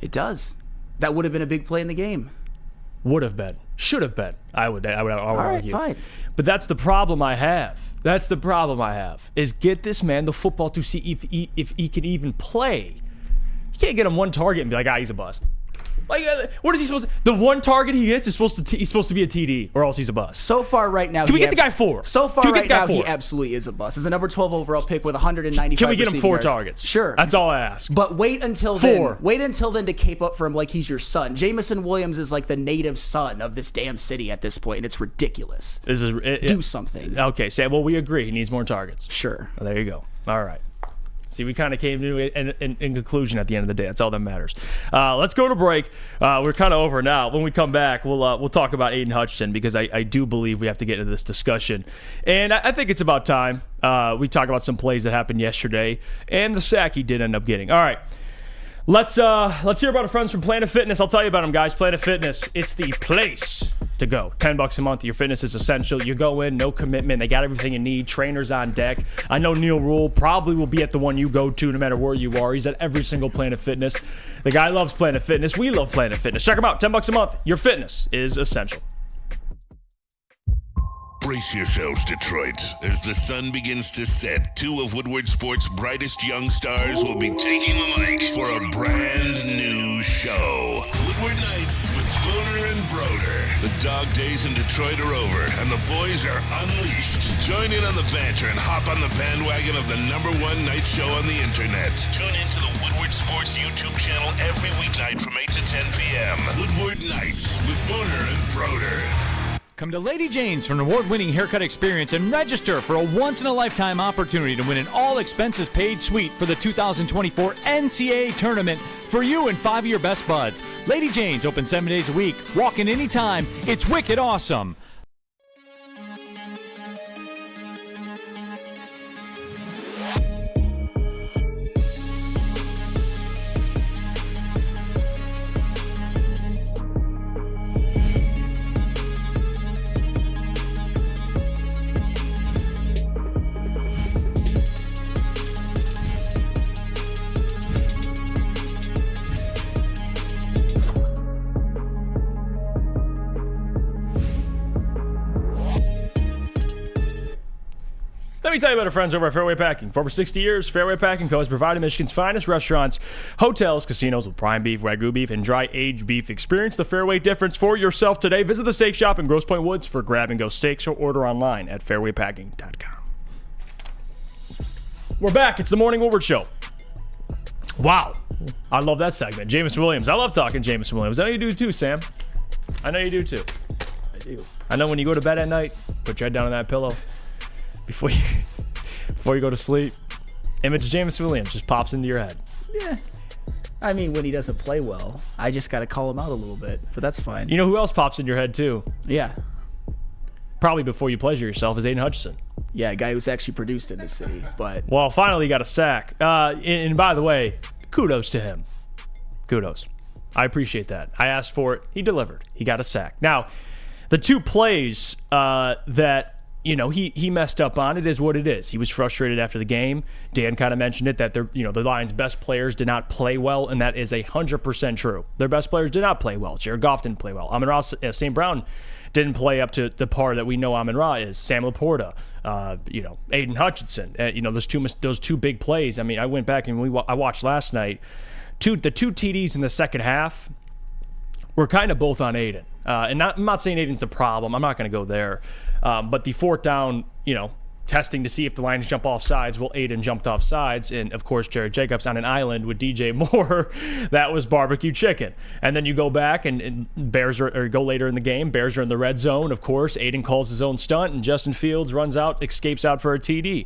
It does. That would have been a big play in the game. Would have been. Should have been. I would All right, argue. fine. But that's the problem I have. Is get this man the football to see if he can even play. You can't get him one target and be like, he's a bust. Like, what is he supposed to? The one target he gets is supposed to be a TD, or else he's a bust. So far, right now, can we get the guy 4? So far, right now, he absolutely is a bust. As a number 12 overall pick with 195. Can we get him 4 yards. targets? Sure. That's all I ask. But wait until 4. then. Wait until then to cape up for him like he's your son. Jamison Williams is like the native son of this damn city at this point, and it's ridiculous. Do something. Okay, Sam. Well, we agree. He needs more targets. Sure. Well, there you go. All right. See, we kind of came to it in conclusion at the end of the day. That's all that matters. Let's go to break. We're kind of over now. When we come back, we'll talk about Aiden Hutchinson because I do believe we have to get into this discussion. And I think it's about time we talk about some plays that happened yesterday and the sack he did end up getting. All right. Let's hear about our friends from Planet Fitness. I'll tell you about them, guys. Planet Fitness, it's the place to go. $10 a month. Your fitness is essential. You go in, no commitment. They got everything you need. Trainers on deck. I know Neil Rule probably will be at the one you go to no matter where you are. He's at every single Planet Fitness. The guy loves Planet Fitness. We love Planet Fitness. Check him out. $10 a month. Your fitness is essential. Brace yourselves, Detroit. As the sun begins to set, 2 of Woodward Sports' brightest young stars will be taking the mic for a brand new show. Woodward Nights with Booner and Broder. The dog days in Detroit are over, and the boys are unleashed. Join in on the banter and hop on the bandwagon of the #1 night show on the internet. Tune into the Woodward Sports YouTube channel every weeknight from 8 to 10 p.m. Woodward Nights with Booner and Broder. Come to Lady Jane's for an award-winning haircut experience and register for a once-in-a-lifetime opportunity to win an all-expenses-paid suite for the 2024 NCAA tournament for you and 5 of your best buds. Lady Jane's open 7 days a week. Walk in anytime. It's wicked awesome. Let me tell you about our friends over at Fairway Packing. For over 60 years, Fairway Packing Co. has provided Michigan's finest restaurants, hotels, casinos with prime beef, Wagyu beef, and dry aged beef. Experience the Fairway difference for yourself today. Visit the steak shop in Grosse Pointe Woods for grab-and-go steaks or order online at fairwaypacking.com. We're back. It's the Morning Woodward Show. Wow. I love that segment. Jameson Williams. I love talking Jameson Williams. I know you do too, Sam. I know you do too. I do. I know when you go to bed at night, put your head down on that pillow. Before you go to sleep, image of Jameson Williams just pops into your head. Yeah. I mean, when he doesn't play well, I just got to call him out a little bit, but that's fine. You know who else pops in your head too? Yeah. Probably before you pleasure yourself is Aiden Hutchinson. Yeah, a guy who's actually produced in this city, but... Well, finally he got a sack. And by the way, kudos to him. Kudos. I appreciate that. I asked for it. He delivered. He got a sack. Now, the 2 plays that... he messed up on, it is what it is. He was frustrated after the game. Dan kind of mentioned it, that the Lions' best players did not play well, and that is 100% true. Their best players did not play well. Jared Goff didn't play well. Amon-Ra St. Brown didn't play up to the par that we know Amon-Ra is. Sam Laporta, Aiden Hutchinson. Those 2 big plays. I mean, I went back and I watched last night. The 2 TDs in the second half were kind of both on Aiden. And I'm not saying Aiden's a problem. I'm not going to go there. But the 4th down, testing to see if the Lions jump off sides. Well, Aiden jumped off sides. And, of course, Jared Jacobs on an island with DJ Moore. That was barbecue chicken. And then you go back and Bears go later in the game. Bears are in the red zone, of course. Aiden calls his own stunt, and Justin Fields escapes out for a TD.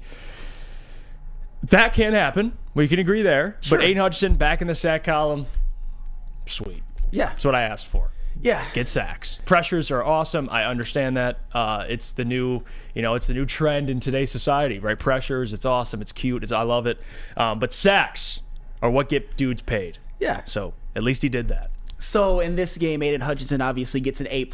That can happen. We can agree there. Sure. But Aiden Hutchinson back in the sack column, sweet. Yeah. That's what I asked for. Yeah. Get sacks. Pressures are awesome. I understand that. It's the new, it's the new trend in today's society, right? Pressures, it's awesome. It's cute. I love it. But sacks are what get dudes paid. Yeah. So at least he did that. So in this game, Aiden Hutchinson obviously gets an A+.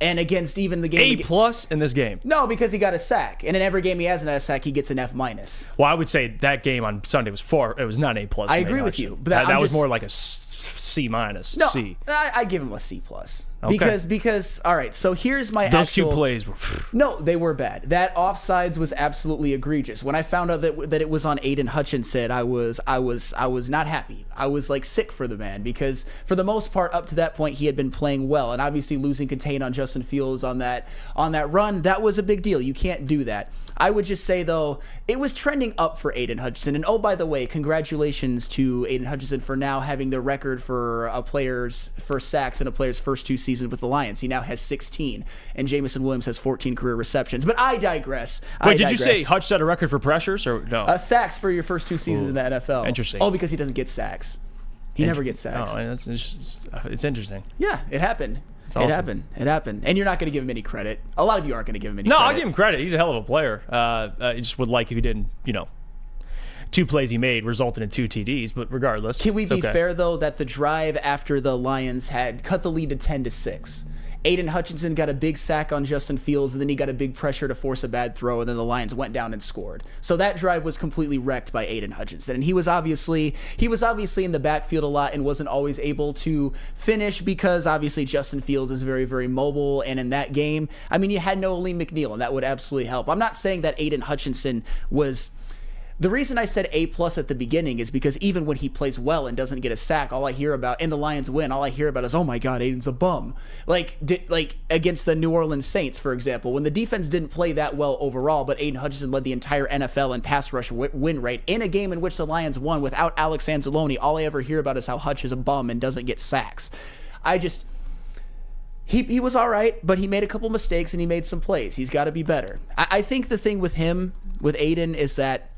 And against even the game... A+ in this game? No, because he got a sack. And in every game he hasn't had a sack, he gets an F-. Well, I would say that game on Sunday was 4. It was not an A+. I agree with you. But that was more like a C-. No, C. I give him a C+. Okay. Because all right, so here's my Those actual... two plays were... No, they were bad. That offsides was absolutely egregious. When I found out that it was on Aiden Hutchinson, I was not happy. I was like sick for the man because for the most part up to that point he had been playing well, and obviously losing contain on Justin Fields on that run, that was a big deal. You can't do that. I would just say, though, it was trending up for Aiden Hutchinson. And, oh, by the way, congratulations to Aiden Hutchinson for now having the record for a player's first sacks in a player's first 2 seasons with the Lions. He now has 16, and Jamison Williams has 14 career receptions. But I digress. Wait, did you say Hutch set a record for pressures or no? Sacks for your first 2 seasons in the NFL. Interesting. Oh, because he doesn't get sacks. He never gets sacks. Oh, it's interesting. Yeah, it happened. Awesome. It happened. And you're not going to give him any credit. A lot of you aren't going to give him any credit. No, I'll give him credit. He's a hell of a player. I just would like if he didn't, 2 plays he made resulted in 2 TDs, but regardless. Can we be fair, though, that the drive after the Lions had cut the lead to 10-6, Aiden Hutchinson got a big sack on Justin Fields, and then he got a big pressure to force a bad throw, and then the Lions went down and scored. So that drive was completely wrecked by Aiden Hutchinson, and he was obviously in the backfield a lot and wasn't always able to finish because obviously Justin Fields is very, very mobile, and in that game, I mean, you had no Lee McNeil, and that would absolutely help. I'm not saying that Aiden Hutchinson was... The reason I said A+ at the beginning is because even when he plays well and doesn't get a sack, all I hear about, and the Lions win, all I hear about is, oh my God, Aiden's a bum. Like against the New Orleans Saints, for example, when the defense didn't play that well overall, but Aiden Hutchinson led the entire NFL in pass rush win rate in a game in which the Lions won without Alex Anzalone, all I ever hear about is how Hutch is a bum and doesn't get sacks. He was all right, but he made a couple mistakes and he made some plays. He's got to be better. I think the thing with him, with Aiden, is that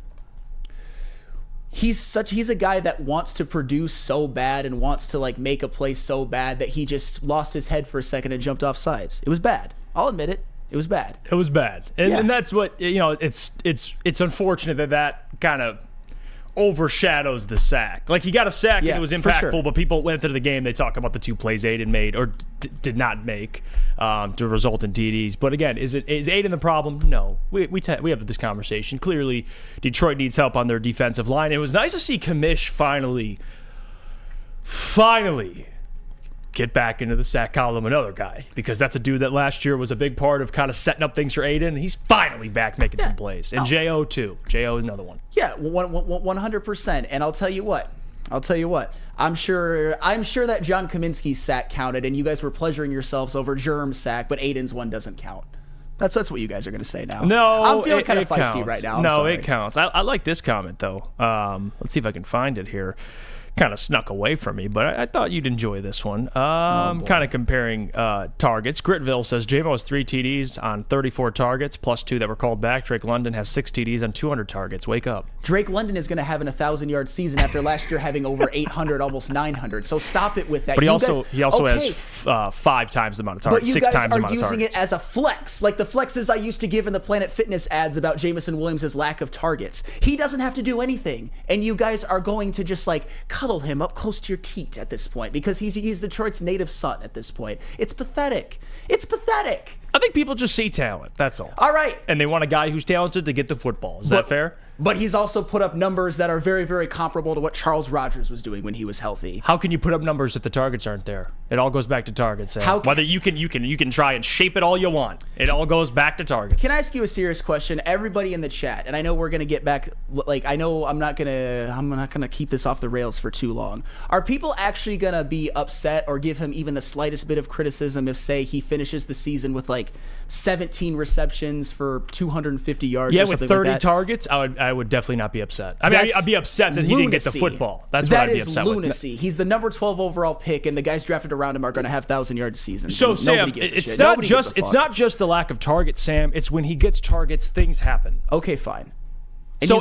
he's a guy that wants to produce so bad and wants to like make a play so bad that he just lost his head for a second and jumped off sides. It was bad. I'll admit it. It was bad. It was bad. And that's what, it's unfortunate that kind of overshadows the sack. Like, he got a sack and it was impactful, but people went into the game, they talk about the 2 plays Aiden made or did not make to result in TDs. But again, is Aiden the problem? No. We have this conversation. Clearly, Detroit needs help on their defensive line. It was nice to see Kamish finally get back into the sack column, another guy, because that's a dude that last year was a big part of kind of setting up things for Aiden. He's finally back making some plays. And J.O. too. J.O. is another one. Yeah, 100%. And I'll tell you what. I'm sure that John Kaminsky's sack counted, and you guys were pleasuring yourselves over Jerm's sack, but Aiden's one doesn't count. That's what you guys are going to say now. No, I'm feeling kind of feisty counts right now. It counts. I like this comment, though. Let's see if I can find it here. Kind of snuck away from me, but I thought you'd enjoy this one. Kind of comparing targets. Gritville says J-Mo has 3 TDs on 34 targets, plus 2 that were called back. Drake London has 6 TDs on 200 targets. Wake up. Drake London is going to have an 1,000-yard season after last year having over 800, almost 900. So stop it with that. But he also has 5 times the amount of targets, 6 times the amount of targets. But you guys are using it as a flex, like the flexes I used to give in the Planet Fitness ads about Jamison Williams' lack of targets. He doesn't have to do anything, and you guys are going to just like cuddle him up close to your teat at this point because he's Detroit's native son at this point. It's pathetic. I think people just see talent. That's all. All right. And they want a guy who's talented to get the football. Is that fair? But he's also put up numbers that are very, very comparable to what Charles Rogers was doing when he was healthy. How can you put up numbers if the targets aren't there? It all goes back to targets. Whether you can try and shape it all you want. It all goes back to targets. Can I ask you a serious question? Everybody in the chat, and I know we're gonna get back. Like, I know I'm not gonna keep this off the rails for too long. Are people actually gonna be upset or give him even the slightest bit of criticism if, say, he finishes the season with like 17 receptions for 250 yards? Yeah, or something with 30 like that? Targets, I would definitely not be upset. I mean, I'd be upset that he didn't get the football. That's what I'd be upset with. That is lunacy. He's the number 12 overall pick, and the guys drafted around him are going to have 1,000-yard seasons. So, Sam, it's not just the lack of targets, Sam. It's when he gets targets, things happen. Okay, fine. And so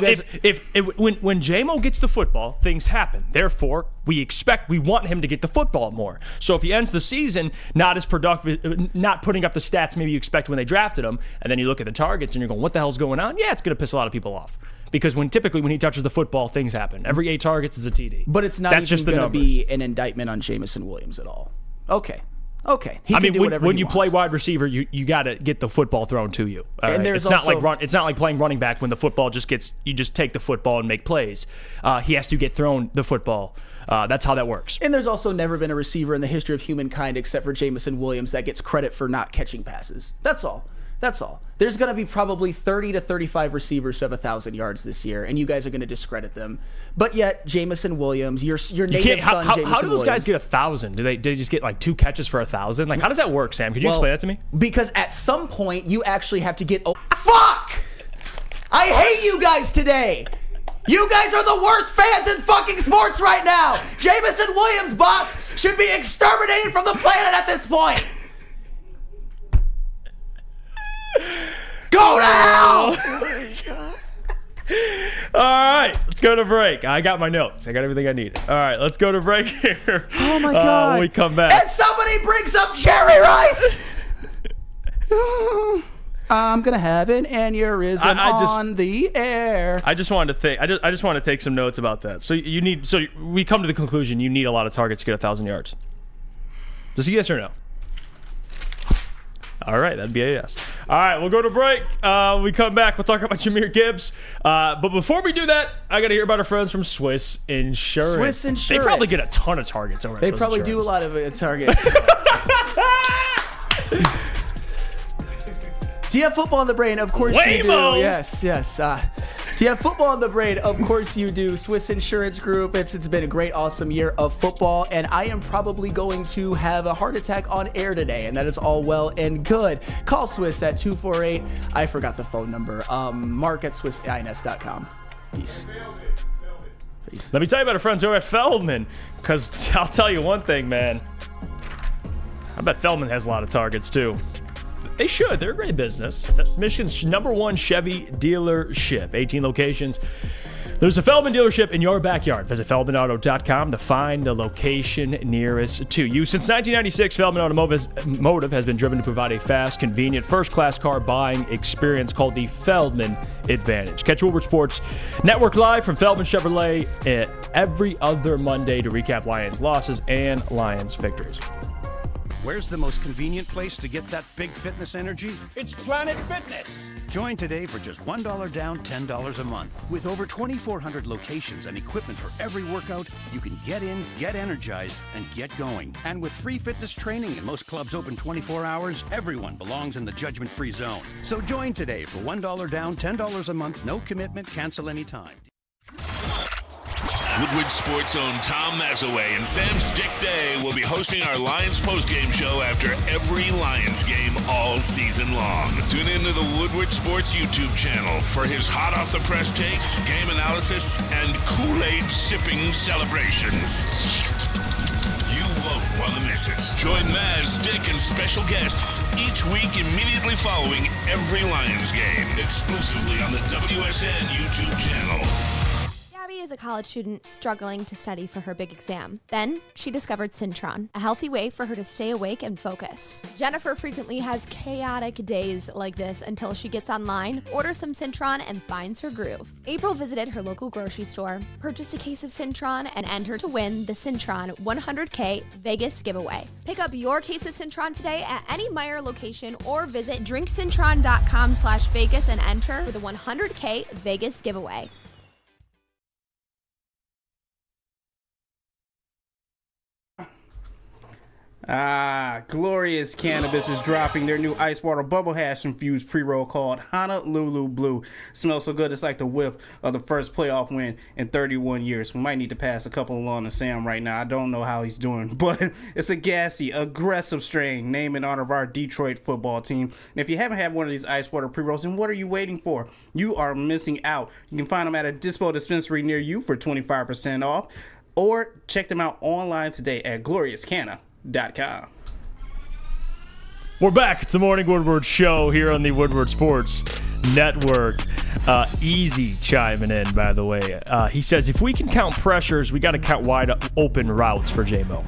when J-Mo gets the football, things happen. Therefore, we want him to get the football more. So if he ends the season not as productive, not putting up the stats maybe you expect when they drafted him, and then you look at the targets and you're going, what the hell's going on? Yeah, it's going to piss a lot of people off. because typically when he touches the football, things happen. Every 8 targets is a TD. But it's not That's even just the going to numbers. be an indictment on Jamison Williams at all. Okay. He I can mean, do whatever when he you wants. play wide receiver, you got to get the football thrown to you. All And right? there's It's not also- like it's not like playing running back when the football you just take the football and make plays. He has to get thrown the football. That's how that works. And there's also never been a receiver in the history of humankind except for Jamison Williams that gets credit for not catching passes. That's all. There's going to be probably 30 to 35 receivers who have 1,000 yards this year, and you guys are going to discredit them. But yet, Jamison Williams, your native son, Jamison Williams. How do those guys get 1,000? Do they just get like 2 catches for 1,000? Like, how does that work, Sam? Could you explain that to me? Because at some point, you actually have to get... Fuck! I hate you guys today! You guys are the worst fans in fucking sports right now! Jamison Williams bots should be exterminated from the planet at this point! Go to hell! All right, let's go to break. I got my notes. I got everything I need. All right, let's go to break here. Oh my God. When we come back. And somebody brings up cherry rice! I'm gonna have an aneurysm on the air. I just wanted to think. I just want to take some notes about that. So we come to the conclusion you need a lot of targets to get 1,000 yards. Just a yes or no? All right, that'd be a yes. All right, we'll go to break. We come back. We'll talk about Jahmyr Gibbs. But before we do that, I got to hear about our friends from Swiss Insurance. Swiss Insurance. They probably get a ton of targets over at They Swiss probably Insurance. do a lot of targets. Do you have football on the brain? Of course you do. Yes. Do you have football on the brain? Of course you do. Swiss Insurance Group. It's been a great, awesome year of football, and I am probably going to have a heart attack on air today, and that is all well and good. Call Swiss at 248. I forgot the phone number. Mark at SwissINS.com. Peace. Let me tell you about our friends over at Feldman, because I'll tell you one thing, man. I bet Feldman has a lot of targets, too. They should. They're a great business. Michigan's #1 Chevy dealership. 18 locations. There's a Feldman dealership in your backyard. Visit FeldmanAuto.com to find the location nearest to you. Since 1996, Feldman Automotive has been driven to provide a fast, convenient, first-class car buying experience called the Feldman Advantage. Catch Woodward Sports Network live from Feldman Chevrolet every other Monday to recap Lions losses and Lions victories. Where's the most convenient place to get that big fitness energy? It's Planet Fitness. Join today for just $1 down, $10 a month. With over 2,400 locations and equipment for every workout, you can get in, get energized, and get going. And with free fitness training and most clubs open 24 hours, everyone belongs in the judgment-free zone. So join today for $1 down, $10 a month, no commitment, cancel anytime. Woodward Sports' own Tom Mazaway and Sam Stick Day will be hosting our Lions postgame show after every Lions game all season long. Tune into the Woodward Sports YouTube channel for his hot-off-the-press takes, game analysis, and Kool-Aid sipping celebrations. You won't want to miss it. Join Maz, Stick, and special guests each week immediately following every Lions game, exclusively on the WSN YouTube channel. Gabby is a college student struggling to study for her big exam. Then she discovered Syntron, a healthy way for her to stay awake and focus. Jennifer frequently has chaotic days like this until she gets online, orders some Syntron, and finds her groove. April visited her local grocery store, purchased a case of Syntron, and entered to win the Syntron 100K Vegas giveaway. Pick up your case of Syntron today at any Meijer location or visit drinksyntron.com/Vegas and enter for the 100K Vegas giveaway. Glorious Cannabis is dropping their new ice water bubble hash infused pre-roll called Honolulu Blue. Smells so good it's like the whiff of the first playoff win in 31 years. We might need to pass a couple along to Sam right now. I don't know how he's doing, but it's a gassy, aggressive strain named in honor of our Detroit football team. And if you haven't had one of these ice water pre-rolls, then what are you waiting for? You are missing out. You can find them at a Dispo dispensary near you for 25% off, or check them out online today at gloriouscanna.com. We're back. It's the Morning Woodward Show here on the Woodward Sports Network. Easy chiming in, by the way. He says, if we can count pressures, we got to count wide open routes for J-Mo.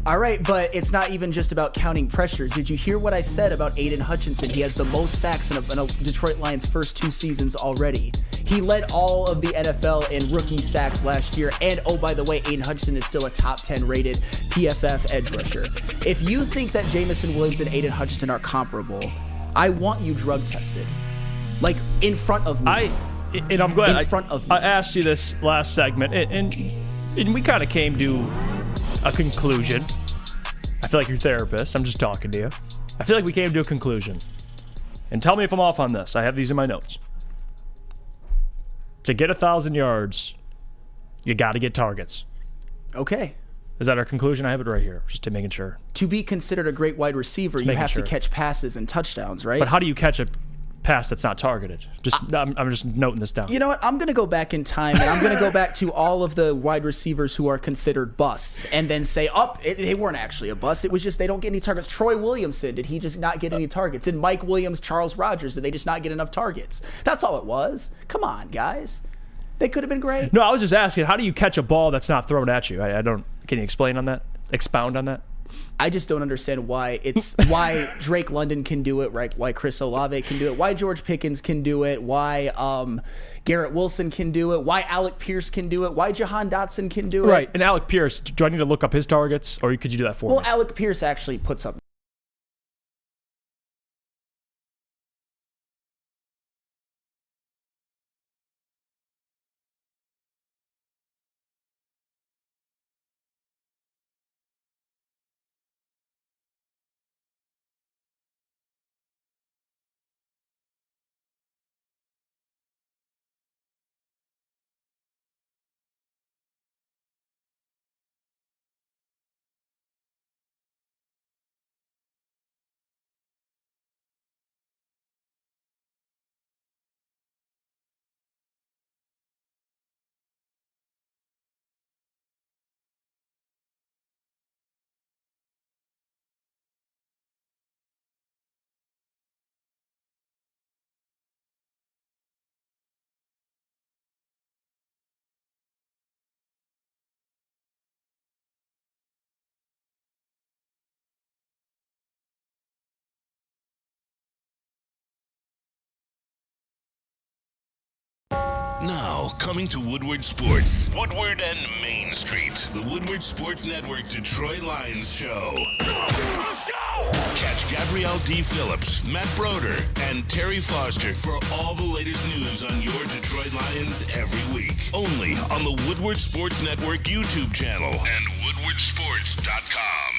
All right, but it's not even just about counting pressures. Did you hear what I said about Aiden Hutchinson? He has the most sacks in a Detroit Lions' first 2 seasons already. He led all of the NFL in rookie sacks last year. And, oh, by the way, Aiden Hutchinson is still a top 10 rated PFF edge rusher. If you think that Jamison Williams and Aiden Hutchinson are comparable, I want you drug tested. Like, in front of me. And I'm glad in front of me. I asked you this last segment, and we kind of came to a conclusion. I feel like your therapist. I'm just talking to you. I feel like we came to a conclusion. And tell me if I'm off on this. I have these in my notes. To get 1,000 yards, you got to get targets. Okay. Is that our conclusion? I have it right here, just to making sure. To be considered a great wide receiver, you have to catch passes and touchdowns, right? But how do you catch a pass that's not targeted? I'm just noting this down. You know what? I'm going to go back in time, and I'm going to go back to all of the wide receivers who are considered busts, and then say, they weren't actually a bust. It was just they don't get any targets. Troy Williamson, did he just not get any targets? And Mike Williams, Charles Rogers, did they just not get enough targets? That's all it was. Come on, guys. They could have been great. No, I was just asking, how do you catch a ball that's not thrown at you? I don't. Can you explain on that? Expound on that? I just don't understand why Drake London can do it, right? Why Chris Olave can do it, why George Pickens can do it, why Garrett Wilson can do it, why Alec Pierce can do it, why Jahan Dotson can do it. Right, and Alec Pierce, do I need to look up his targets, or could you do that for me? Well, Alec Pierce actually puts up. Now, coming to Woodward Sports, Woodward and Main Street, the Woodward Sports Network Detroit Lions show. Let's go! Catch Gabrielle D. Phillips, Matt Broder, and Terry Foster for all the latest news on your Detroit Lions every week. Only on the Woodward Sports Network YouTube channel and woodwardsports.com.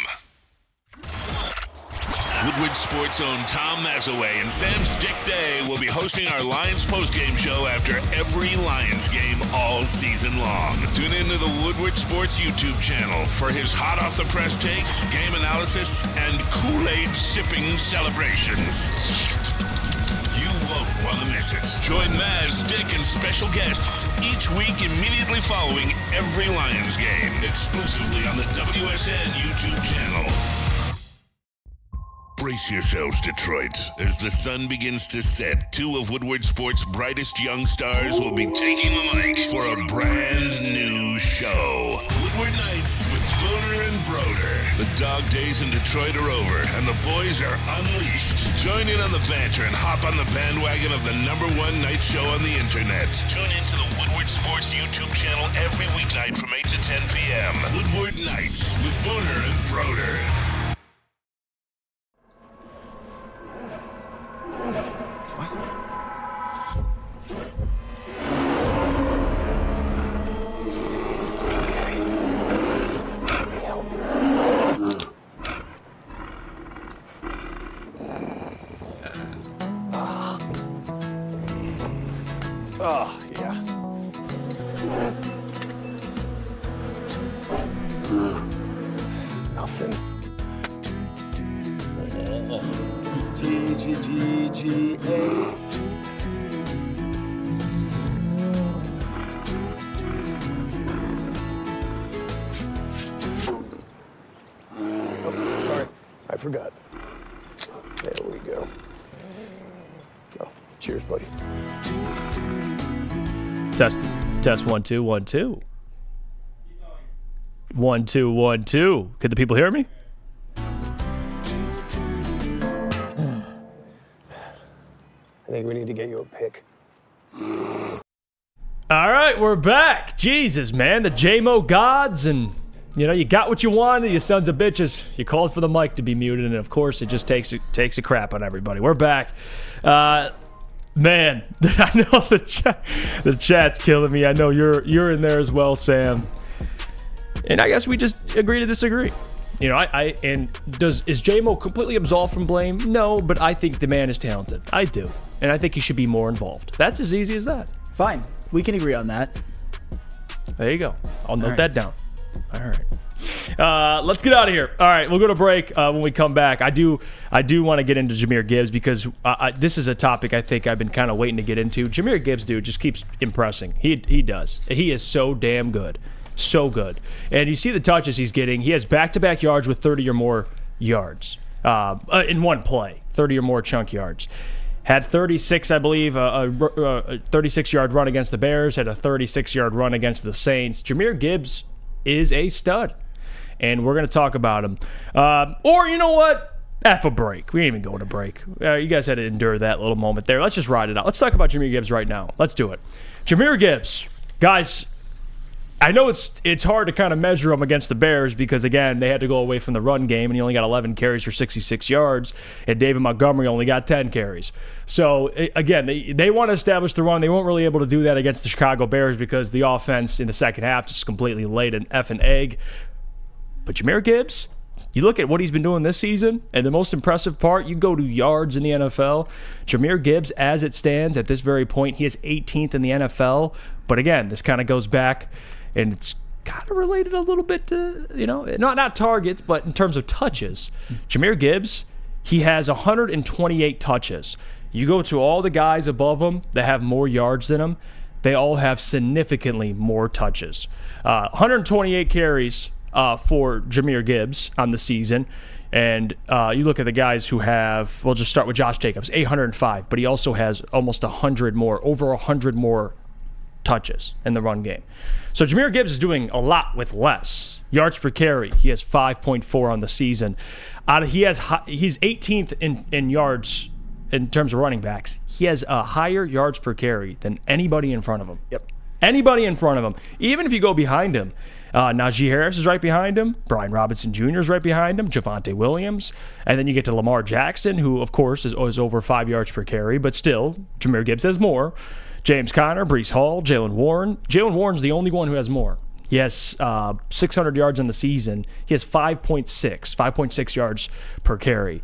Woodward Sports' own Tom Mazaway and Sam Stick Day will be hosting our Lions postgame show after every Lions game all season long. Tune into the Woodward Sports YouTube channel for his hot-off-the-press takes, game analysis, and Kool-Aid sipping celebrations. You won't want to miss it. Join Maz, Stick, and special guests each week immediately following every Lions game, exclusively on the WSN YouTube channel. Brace yourselves, Detroit. As the sun begins to set, 2 of Woodward Sports' brightest young stars will be taking the mic for a brand new show. Woodward Nights with Booner and Broder. The dog days in Detroit are over, and the boys are unleashed. Join in on the banter and hop on the bandwagon of the #1 night show on the internet. Tune into the Woodward Sports YouTube channel every weeknight from 8 to 10 p.m. Woodward Nights with Booner and Broder. Oh, yeah. Nothing. G-G-G-G-A. Oh, sorry. I forgot. There we go. Oh, cheers, buddy. Test 1 2 1 2. 1 2 1 2. Could the people hear me? I think we need to get you a pick. All right, we're back. Jesus, man, the JMO gods, and you got what you wanted, you sons of bitches. You called for the mic to be muted, and of course, it just takes a crap on everybody. We're back. Man, I know the chat's killing me. I know you're in there as well, Sam. And I guess we just agree to disagree. Is JMO completely absolved from blame? No, but I think the man is talented. I do. And I think he should be more involved. That's as easy as that. Fine. We can agree on that. There you go. I'll note that down. All right. Let's get out of here. All right, we'll go to break. When we come back, I do want to get into Jahmyr Gibbs because this is a topic I think I've been kind of waiting to get into. Jahmyr Gibbs, dude, just keeps impressing. He does. He is so damn good. So good. And you see the touches he's getting. He has back-to-back yards with 30 or more yards in one play, 30 or more chunk yards. Had 36, I believe, a 36-yard run against the Bears, had a 36-yard run against the Saints. Jahmyr Gibbs is a stud, and we're going to talk about him. Or you know what? F a break. We ain't even going to break. You guys had to endure that little moment there. Let's just ride it out. Let's talk about Jahmyr Gibbs right now. Let's do it. Jahmyr Gibbs. Guys, I know it's hard to kind of measure him against the Bears because, again, they had to go away from the run game, and he only got 11 carries for 66 yards, and David Montgomery only got 10 carries. So, again, they want to establish the run. They weren't really able to do that against the Chicago Bears because the offense in the second half just completely laid an effing egg. But Jahmyr Gibbs, you look at what he's been doing this season, and the most impressive part, you go to yards in the NFL. Jahmyr Gibbs, as it stands at this very point, he is 18th in the NFL. But, again, this kind of goes back, and it's kind of related a little bit to, not targets, but in terms of touches. Jahmyr Gibbs, he has 128 touches. You go to all the guys above him that have more yards than him, they all have significantly more touches. 128 carries for Jahmyr Gibbs on the season. And you look at the guys who have, we'll just start with Josh Jacobs, 805, but he also has almost 100 more, over 100 more touches in the run game. So Jahmyr Gibbs is doing a lot with less. Yards per carry, he has 5.4 on the season. He's 18th in yards in terms of running backs. He has a higher yards per carry than anybody in front of him. Yep. Anybody in front of him. Even if you go behind him, Najee Harris is right behind him. Brian Robinson Jr. is right behind him. Javonte Williams. And then you get to Lamar Jackson, who, of course, is over 5 yards per carry. But still, Jahmyr Gibbs has more. James Conner, Breece Hall, Jaylen Warren. Jaylen Warren's the only one who has more. He has 600 yards in the season. He has 5.6 yards per carry.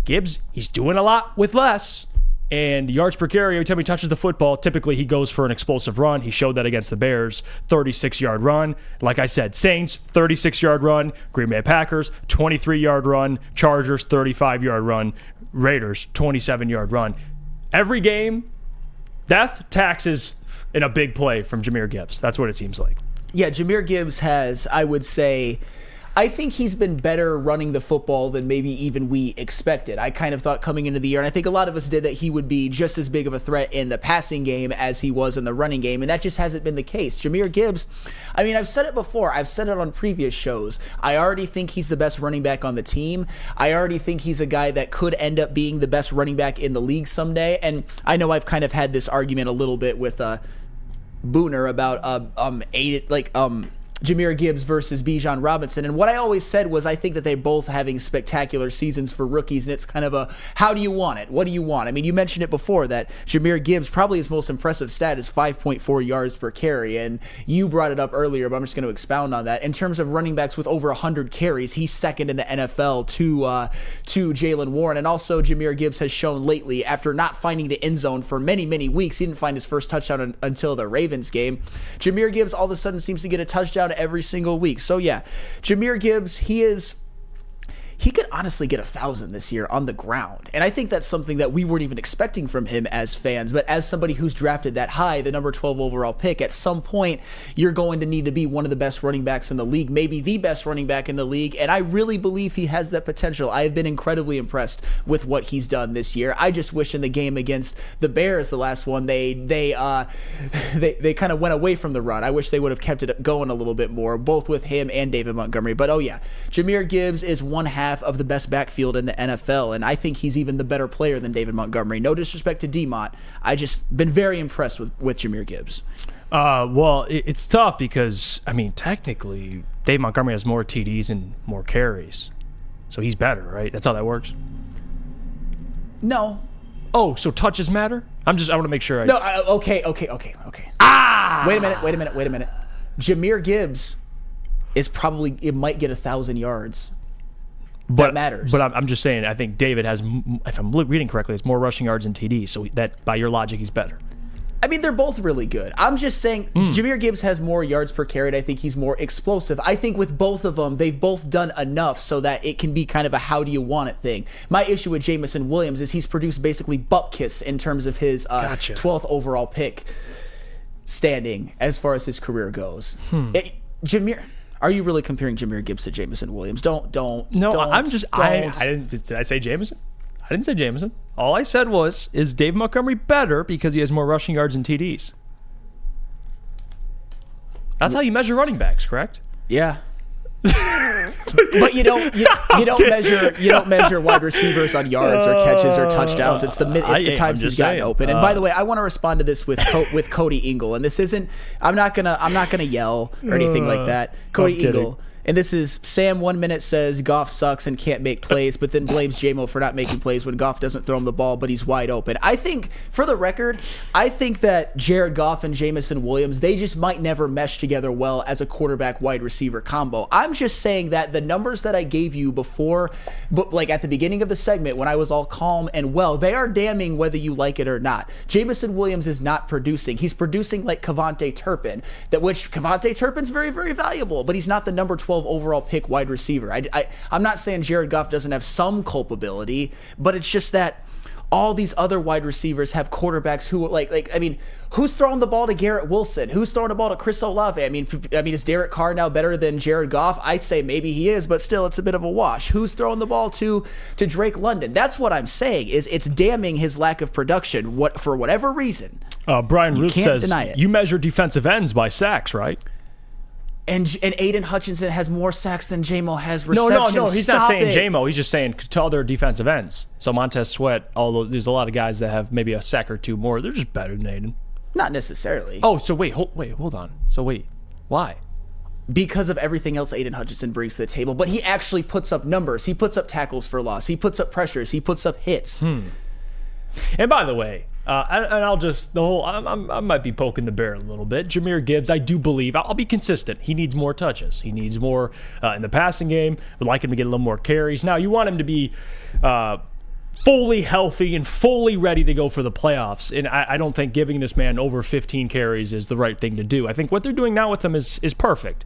Gibbs, he's doing a lot with less. And yards per carry, every time he touches the football, typically he goes for an explosive run. He showed that against the Bears, 36-yard run. Like I said, Saints, 36-yard run. Green Bay Packers, 23-yard run. Chargers, 35-yard run. Raiders, 27-yard run. Every game, death, taxes, and a big play from Jahmyr Gibbs. That's what it seems like. Yeah, Jahmyr Gibbs has, I would say, I think he's been better running the football than maybe even we expected. I kind of thought coming into the year, and I think a lot of us did, that he would be just as big of a threat in the passing game as he was in the running game, and that just hasn't been the case. Jahmyr Gibbs, I mean, I've said it before. I've said it on previous shows. I already think he's the best running back on the team. I already think he's a guy that could end up being the best running back in the league someday, and I know I've kind of had this argument a little bit with Booner about Jahmyr Gibbs versus Bijan Robinson. And what I always said was I think that they're both having spectacular seasons for rookies, and it's kind of a, how do you want it? What do you want? I mean, you mentioned it before that Jahmyr Gibbs, probably his most impressive stat is 5.4 yards per carry, and you brought it up earlier, but I'm just going to expound on that. In terms of running backs with over 100 carries, he's second in the NFL to Jaylen Warren. And also Jahmyr Gibbs has shown lately, after not finding the end zone for many, many weeks, he didn't find his first touchdown until the Ravens game. Jahmyr Gibbs all of a sudden seems to get a touchdown every single week. So yeah, Jahmyr Gibbs, he he could honestly get 1,000 this year on the ground. And I think that's something that we weren't even expecting from him as fans. But as somebody who's drafted that high, the number 12 overall pick, at some point, you're going to need to be one of the best running backs in the league, maybe the best running back in the league. And I really believe he has that potential. I have been incredibly impressed with what he's done this year. I just wish in the game against the Bears, the last one, they kind of went away from the run. I wish they would have kept it going a little bit more, both with him and David Montgomery. But Jahmyr Gibbs is one half of the best backfield in the NFL, and I think he's even the better player than David Montgomery. No disrespect to D-Mont. I just been very impressed with Jahmyr Gibbs. Well, it's tough because, I mean, technically, Dave Montgomery has more TDs and more carries. So he's better, right? That's how that works? No. Oh, so touches matter? I want to make sure. Okay. Wait a minute. Jahmyr Gibbs it might get 1,000 yards. That matters. But I'm just saying, I think David has, if I'm reading correctly, has more rushing yards and TDs. So that, by your logic, he's better. I mean, they're both really good. I'm just saying Jahmyr Gibbs has more yards per carry, and I think he's more explosive. I think with both of them, they've both done enough so that it can be kind of a how do you want it thing. My issue with Jameson Williams is he's produced basically bupkis in terms of his 12th overall pick standing as far as his career goes. Are you really comparing Jahmyr Gibbs to Jameson Williams? Don't. No, I'm just. I didn't. Did I say Jameson? I didn't say Jameson. All I said is Dave Montgomery better because he has more rushing yards and TDs. That's how you measure running backs, correct? Yeah. But you don't measure wide receivers on yards or catches or touchdowns. It's the times he's gotten open. And by the way, I want to respond to this with Cody Ingle. And this isn't. I'm not gonna yell or anything like that. Cody Ingle. And this is Sam 1 minute says Goff sucks and can't make plays, but then blames J-Mo for not making plays when Goff doesn't throw him the ball, but he's wide open. I think, for the record, that Jared Goff and Jameson Williams, they just might never mesh together well as a quarterback wide receiver combo. I'm just saying that the numbers that I gave you before, like at the beginning of the segment when I was all calm and well, they are damning whether you like it or not. Jameson Williams is not producing. He's producing like Kevontae Turpin, which Kevontae Turpin's very, very valuable, but he's not the number 12 overall pick wide receiver. I'm not saying Jared Goff doesn't have some culpability, but it's just that all these other wide receivers have quarterbacks who who's throwing the ball to Garrett Wilson? Who's throwing the ball to Chris Olave? I mean, is Derek Carr now better than Jared Goff? I'd say maybe he is, but still it's a bit of a wash. Who's throwing the ball to Drake London? That's what I'm saying, is it's damning his lack of production for whatever reason. Brian Ruth says, deny it. You measure defensive ends by sacks, right? And Aiden Hutchinson has more sacks than J-Mo has receptions. No, he's not saying J-Mo. He's just saying to other defensive ends. So Montez Sweat, although there's a lot of guys that have maybe a sack or two more. They're just better than Aiden. Not necessarily. Oh, so hold on. So why? Because of everything else Aiden Hutchinson brings to the table. But he actually puts up numbers. He puts up tackles for loss. He puts up pressures. He puts up hits. And by the way, I might be poking the bear a little bit. Jahmyr Gibbs, I do believe, I'll be consistent. He needs more touches. He needs more in the passing game. Would like him to get a little more carries. Now, you want him to be fully healthy and fully ready to go for the playoffs. And I don't think giving this man over 15 carries is the right thing to do. I think what they're doing now with him is perfect.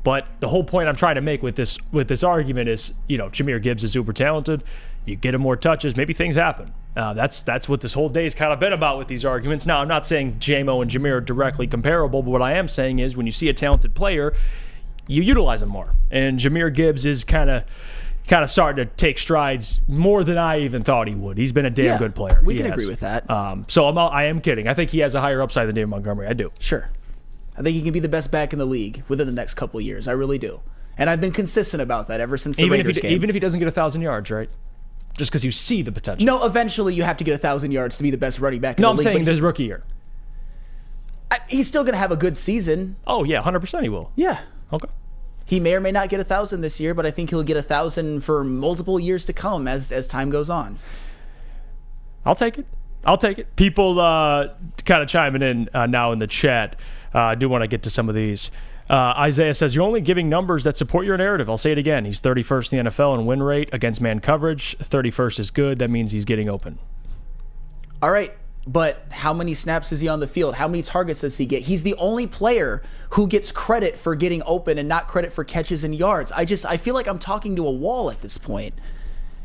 But the whole point I'm trying to make with this argument is, Jahmyr Gibbs is super talented. You get him more touches, maybe things happen. That's what this whole day has kind of been about with these arguments. Now, I'm not saying J-Mo and Jahmyr are directly comparable, but what I am saying is when you see a talented player, you utilize him more. And Jahmyr Gibbs is kind of starting to take strides more than I even thought he would. He's been a damn good player. We can agree with that. So I am kidding. I think he has a higher upside than David Montgomery. I do. Sure. I think he can be the best back in the league within the next couple of years. I really do. And I've been consistent about that ever since the Raiders game. Even if he doesn't get 1,000 yards, right? Just because you see the potential. No, eventually you have to get 1,000 yards to be the best running back in the league. No, I'm saying this rookie year. He's still going to have a good season. Oh, yeah, 100% he will. Yeah. Okay. He may or may not get 1,000 this year, but I think he'll get 1,000 for multiple years to come as time goes on. I'll take it. People kind of chiming in now in the chat. I do want to get to some of these. Isaiah says, you're only giving numbers that support your narrative. I'll say it again. He's 31st in the NFL in win rate against man coverage. 31st is good. That means he's getting open. All right. but how many snaps is he on the field? How many targets does he get? He's the only player who gets credit for getting open and not credit for catches and yards. I feel like I'm talking to a wall at this point.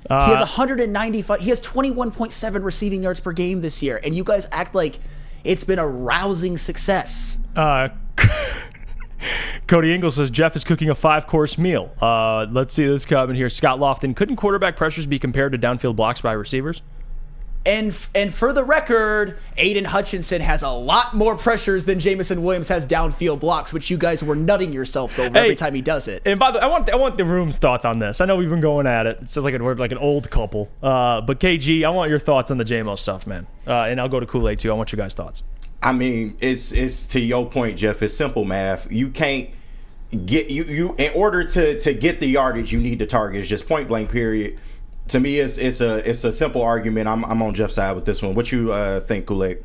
He has 195. He has 21.7 receiving yards per game this year, and you guys act like it's been a rousing success. Cody Ingle says Jeff is cooking a 5-course meal. Let's see this comment here. Scott Lofton, couldn't quarterback pressures be compared to downfield blocks by receivers? And for the record, Aiden Hutchinson has a lot more pressures than Jamison Williams has downfield blocks, which you guys were nutting yourselves over every time he does it. And by the way, I want the room's thoughts on this. I know we've been going at it. It's just like we're like an old couple. But KG, I want your thoughts on the JMO stuff, man. And I'll go to Kool-Aid too. I want your guys' thoughts. I mean, it's to your point, Jeff. It's simple math. You can't get you in order to get the yardage, you need the targets. Just point blank. Period. To me, it's a simple argument. I'm on Jeff's side with this one. What you think, Kool-Aid?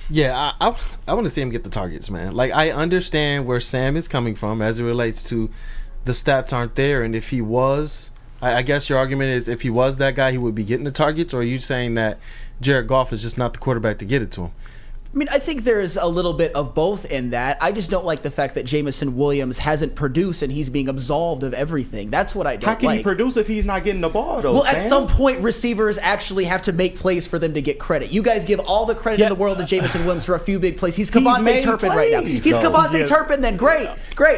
Yeah, I want to see him get the targets, man. Like, I understand where Sam is coming from as it relates to the stats aren't there, and if he was, I guess your argument is if he was that guy, he would be getting the targets, or are you saying that Jared Goff is just not the quarterback to get it to him? I mean, I think there's a little bit of both in that. I just don't like the fact that Jamison Williams hasn't produced and he's being absolved of everything. That's what I don't like. How can he produce if he's not getting the ball, though, Well, Sam? at some point, receivers actually have to make plays for them to get credit. You guys give all the credit in the world to Jamison Williams for a few big plays. He's Kevontae Turpin right now. He's Kevontae Turpin then. Great.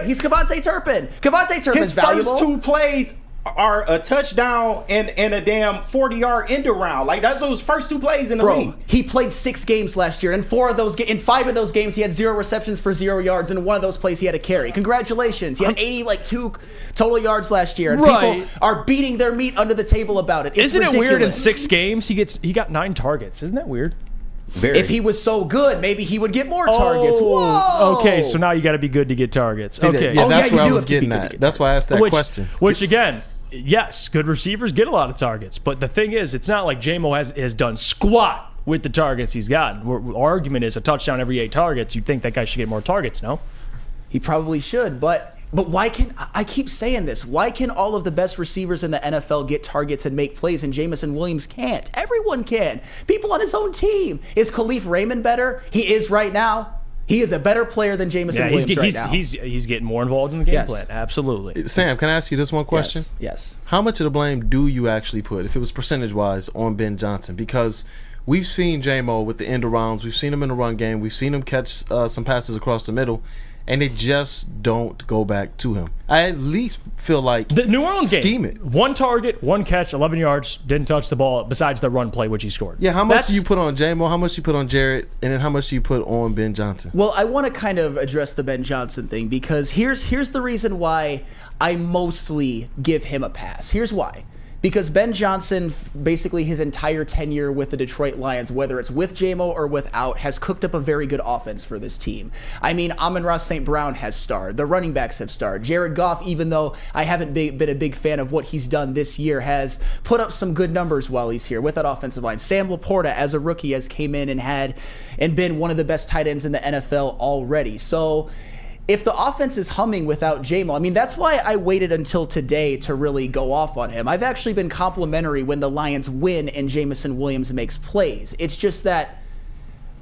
He's Kevontae Turpin. Kevontae Turpin's valuable. His first 2 plays are a touchdown and a damn 40-yard end around. Like, that's those first 2 plays in the league. He played 6 games last year, and in 5 of those games, he had 0 receptions for 0 yards, and in one of those plays, he had a carry. Congratulations. He had 82 total yards last year, and people are beating their meat under the table about it. It's Isn't ridiculous. it weird in 6 games he got 9 targets? Isn't that weird? If he was so good, maybe he would get more targets. Whoa! Okay, so now you got to be good to get targets. Okay. Yeah, that's where I was getting at. That's why I asked that question. Which again, yes, good receivers get a lot of targets, but the thing is, it's not like JMO has done squat with the targets he's gotten. Our argument is a touchdown every 8 targets. You'd think that guy should get more targets, no? He probably should, but why can I keep saying this? Why can all of the best receivers in the NFL get targets and make plays and Jamison Williams can't? Everyone can. People on his own team. Is Khalif Raymond better? He is right now. He is a better player than Jamison Williams right now. He's getting more involved in the game plan. Absolutely. Sam, can I ask you this one question? Yes. How much of the blame do you actually put, if it was percentage-wise, on Ben Johnson? Because we've seen J-Mo with the end arounds. We've seen him in the run game. We've seen him catch some passes across the middle, and they just don't go back to him. I at least feel like the New Orleans scheme game, it. 1 target, 1 catch, 11 yards, didn't touch the ball besides the run play, which he scored. Yeah, how much do you put on J-Mo, how much do you put on Jarrett, and then how much do you put on Ben Johnson? Well, I want to kind of address the Ben Johnson thing because here's the reason why I mostly give him a pass. Here's why. Because Ben Johnson, basically his entire tenure with the Detroit Lions, whether it's with J-Mo or without, has cooked up a very good offense for this team. I mean, Amon-Ra St. Brown has starred. The running backs have starred. Jared Goff, even though I haven't been a big fan of what he's done this year, has put up some good numbers while he's here with that offensive line. Sam Laporta, as a rookie, has came in and been one of the best tight ends in the NFL already. So if the offense is humming without J-Mo, I mean, that's why I waited until today to really go off on him. I've actually been complimentary when the Lions win and Jamison Williams makes plays. It's just that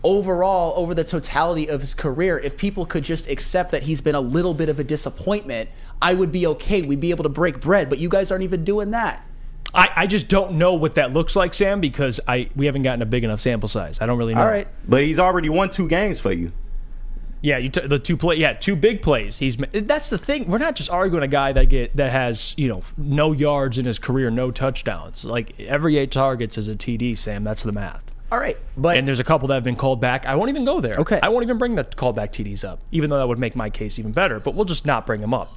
overall, over the totality of his career, if people could just accept that he's been a little bit of a disappointment, I would be okay. We'd be able to break bread, but you guys aren't even doing that. I just don't know what that looks like, Sam, because we haven't gotten a big enough sample size. I don't really know. All right. But he's already won 2 games for you. Yeah, the 2 big plays. That's the thing. We're not just arguing a guy that has no yards in his career, no touchdowns. Like every 8 targets is a TD, Sam. That's the math. All right, and there's a couple that have been called back. I won't even go there. Okay, I won't even bring the called back TDs up, even though that would make my case even better. But we'll just not bring them up.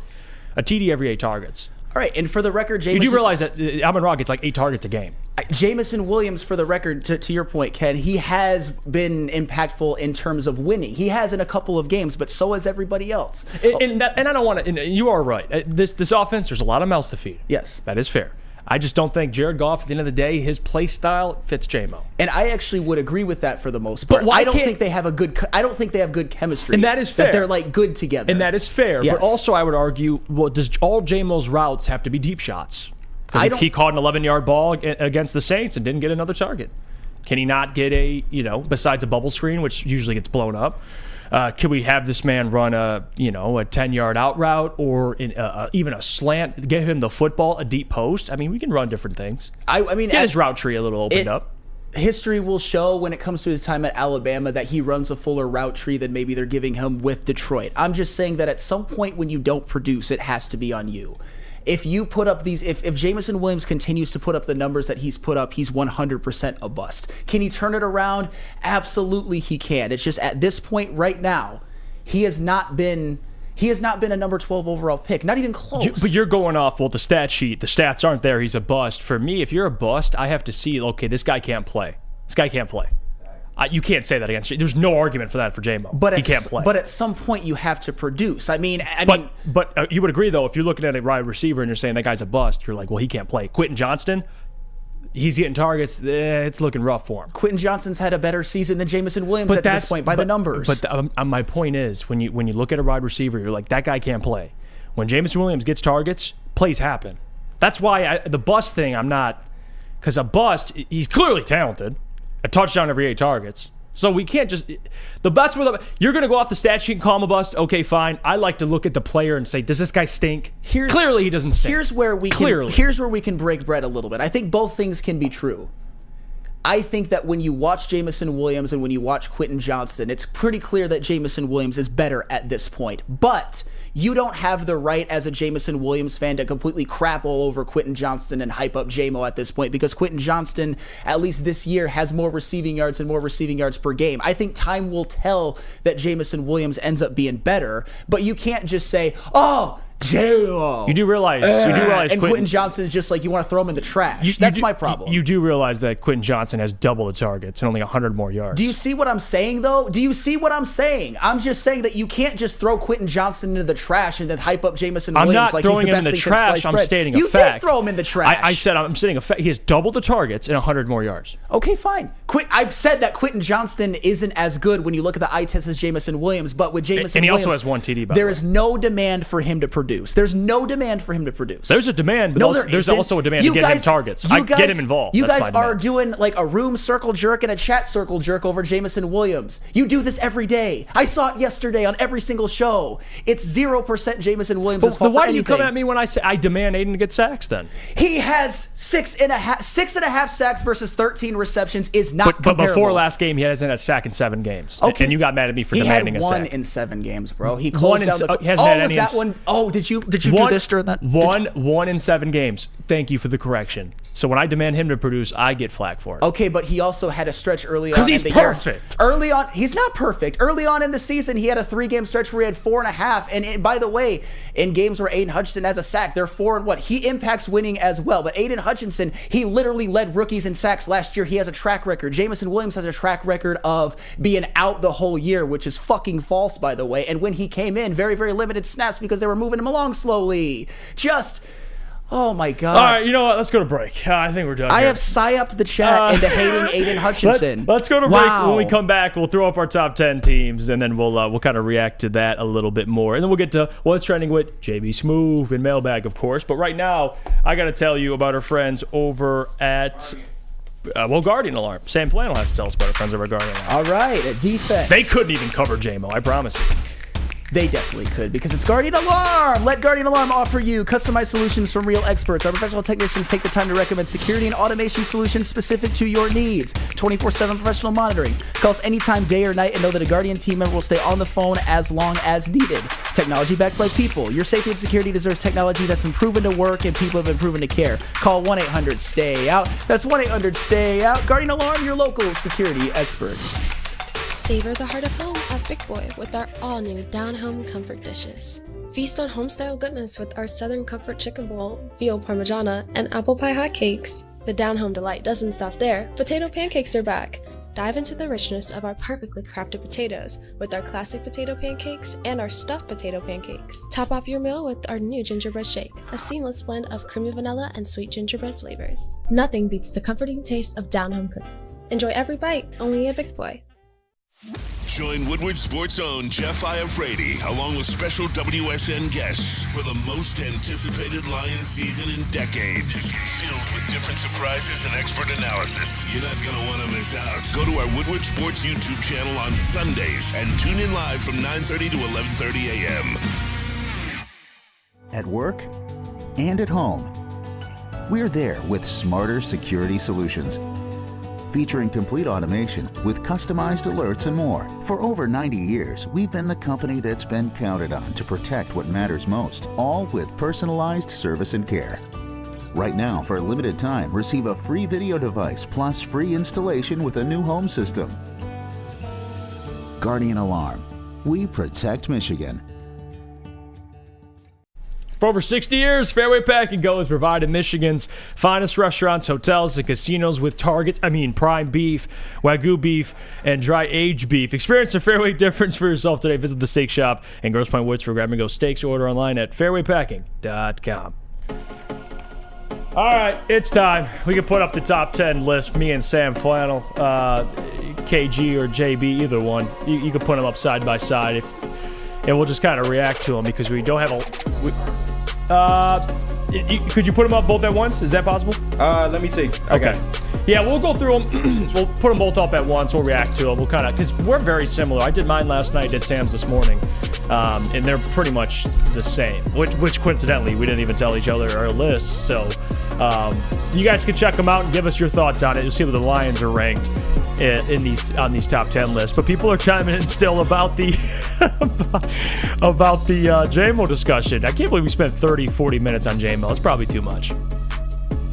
A TD every 8 targets. All right, and for the record, you do realize that Amon-Ra gets like 8 targets a game. Jamison Williams, for the record, to your point, Ken, he has been impactful in terms of winning. He has in a couple of games, but so has everybody else. And I don't want to. You are right. This offense, there's a lot of mouths to feed. Yes, that is fair. I just don't think Jared Goff, at the end of the day, his play style fits J-Mo. And I actually would agree with that for the most part. But I don't think they have good chemistry. And that is fair. That they're like good together. And that is fair. Yes. But also I would argue, well, does all J-Mo's routes have to be deep shots? Because he caught an 11-yard ball against the Saints and didn't get another target. Can he not get besides a bubble screen, which usually gets blown up? Can we have this man run a 10-yard out route or even a slant, get him the football, a deep post? I mean, we can run different things. I mean, get his route tree a little opened up. History will show when it comes to his time at Alabama that he runs a fuller route tree than maybe they're giving him with Detroit. I'm just saying that at some point when you don't produce, it has to be on you. If you put up these, if Jameson Williams continues to put up the numbers that he's put up, he's 100% a bust. Can he turn it around? Absolutely he can. It's just at this point right now, he has not been a number 12 overall pick, not even close. But you're going off, the stat sheet. The stats aren't there. He's a bust. For me, if you're a bust, I have to see, okay, this guy can't play. This guy can't play. You can't say that against you. There's no argument for that for J-Mo. He can't play. But at some point, you have to produce. But you would agree, though, if you're looking at a wide receiver and you're saying that guy's a bust, you're like, well, he can't play. Quentin Johnston, he's getting targets. It's looking rough for him. Quentin Johnston's had a better season than Jameson Williams at this point by the numbers. But my point is, when you look at a wide receiver, you're like, that guy can't play. When Jameson Williams gets targets, plays happen. That's why the bust thing, I'm not, because a bust, he's clearly talented. A touchdown every 8 targets. So we can't just you're going to go off the stat sheet and call him a bust. Okay, fine. I like to look at the player and say, does this guy stink? Clearly he doesn't stink. Here's where we can break bread a little bit. I think both things can be true. I think that when you watch Jameson Williams and when you watch Quentin Johnston, it's pretty clear that Jameson Williams is better at this point. But you don't have the right as a Jameson Williams fan to completely crap all over Quentin Johnston and hype up J-Mo at this point, because Quentin Johnston, at least this year, has more receiving yards and more receiving yards per game. I think time will tell that Jameson Williams ends up being better, but you can't just say, oh, J-Mo. You do realize and Quentin Johnston is just like, you want to throw him in the trash. That's my problem. You do realize that Quentin Johnston has double the targets and only 100 more yards. Do you see what I'm saying, though? Do you see what I'm saying? I'm just saying that you can't just throw Quentin Johnston into the trash and then hype up Jameson Williams like he's the best thing since sliced bread. I'm stating a fact. You did throw him in the trash. I said I'm stating a fact. He has double the targets and 100 more yards. Okay, fine. I've said that Quentin Johnston isn't as good when you look at the eye test as Jameson Williams, but with Jameson Williams, also has 1 TD, by there is no demand for him to produce. There's no demand for him to produce. There's a demand, but there's also a demand to get him targets. Get him involved. You guys are doing like a room circle jerk and a chat circle jerk over Jameson Williams. You do this every day. I saw it yesterday on every single show. It's 0% Jameson Williams' fault. Why do you come at me when I say I demand Aiden to get sacks then? He has 6.5 sacks versus 13 receptions is not comparable. But before last game, he hasn't had a sack in 7 games. Okay. And you got mad at me for demanding a sack. He had 1 in 7 games, bro. He closed down the... He hasn't had any was that one? Oh, did you do this during that? 1 in 7 games. Thank you for the correction. So when I demand him to produce, I get flack for it. Okay, but he also had a stretch early on. Because he's perfect. Early on, he's not perfect. Early on in the season, he had a 3-game stretch where he had 4.5. And by the way, in games where Aiden Hutchinson has a sack, they're 4 and what? He impacts winning as well. But Aiden Hutchinson, he literally led rookies in sacks last year. He has a track record. Jameson Williams has a track record of being out the whole year, which is fucking false, by the way. And when he came in, very, very limited snaps because they were moving him along slowly. Oh my God. All right, you know what? Let's go to break. I think we're done. I have psyoped the chat into hating Aiden Hutchinson. Let's go to break. When we come back, we'll throw up our top 10 teams, and then we'll kind of react to that a little bit more. And then we'll get to what's trending with JB Smoove and Mailbag, of course. But right now, I got to tell you about our friends over at... Guardian Alarm. Sam Flannel has to tell us about our friends over at Guardian Alarm. All right, at defense. They couldn't even cover J-Mo, I promise you. They definitely could, because it's Guardian Alarm. Let Guardian Alarm offer you customized solutions from real experts. Our professional technicians take the time to recommend security and automation solutions specific to your needs. 24/7 professional monitoring. Call us anytime, day or night, and know that a Guardian team member will stay on the phone as long as needed. Technology backed by people. Your safety and security deserves technology that's been proven to work and people have been proven to care. Call 1-800-STAY-OUT. That's 1-800-STAY-OUT. Guardian Alarm, your local security experts. Savor the heart of home at Big Boy with our all-new down-home comfort dishes. Feast on home-style goodness with our Southern Comfort Chicken Bowl, veal parmigiana, and apple pie hotcakes. The down-home delight doesn't stop there. Potato pancakes are back. Dive into the richness of our perfectly crafted potatoes with our classic potato pancakes and our stuffed potato pancakes. Top off your meal with our new gingerbread shake, a seamless blend of creamy vanilla and sweet gingerbread flavors. Nothing beats the comforting taste of down-home cooking. Enjoy every bite, only at Big Boy. Join Woodward Sports' own Jeff Iafrate, along with special WSN guests for the most anticipated Lions season in decades. Filled with different surprises and expert analysis. You're not going to want to miss out. Go to our Woodward Sports YouTube channel on Sundays and tune in live from 9:30 to 11:30 a.m. At work and at home, we're there with smarter security solutions. Featuring complete automation with customized alerts and more. For over 90 years, we've been the company that's been counted on to protect what matters most, all with personalized service and care. Right now, for a limited time, receive a free video device plus free installation with a new home system. Guardian Alarm. We protect Michigan. For over 60 years, Fairway Pack and Go has provided Michigan's finest restaurants, hotels, and casinos with prime beef, Wagyu beef, and dry aged beef. Experience the Fairway difference for yourself today. Visit the steak shop in Grosse Pointe Woods for grab-and-go steaks. Order online at fairwaypacking.com. All right, it's time. We can put up the top 10 list. Me and Sam Flannel, KG or JB, either one. You can put them up side by side, and we'll just kind of react to them because we don't have could you put them up both at once? Is that possible? Let me see. Okay. Yeah, we'll go through them. We'll put them both up at once. We'll react to them. We'll kind of, because we're very similar. I did mine last night, did Sam's this morning, and they're pretty much the same. Which coincidentally, we didn't even tell each other our lists. So you guys can check them out and give us your thoughts on it. You'll see where the Lions are ranked on these top 10 lists. But people are chiming in still about the about the JMO discussion. I can't believe we spent 30-40 minutes on JMO. It's probably too much.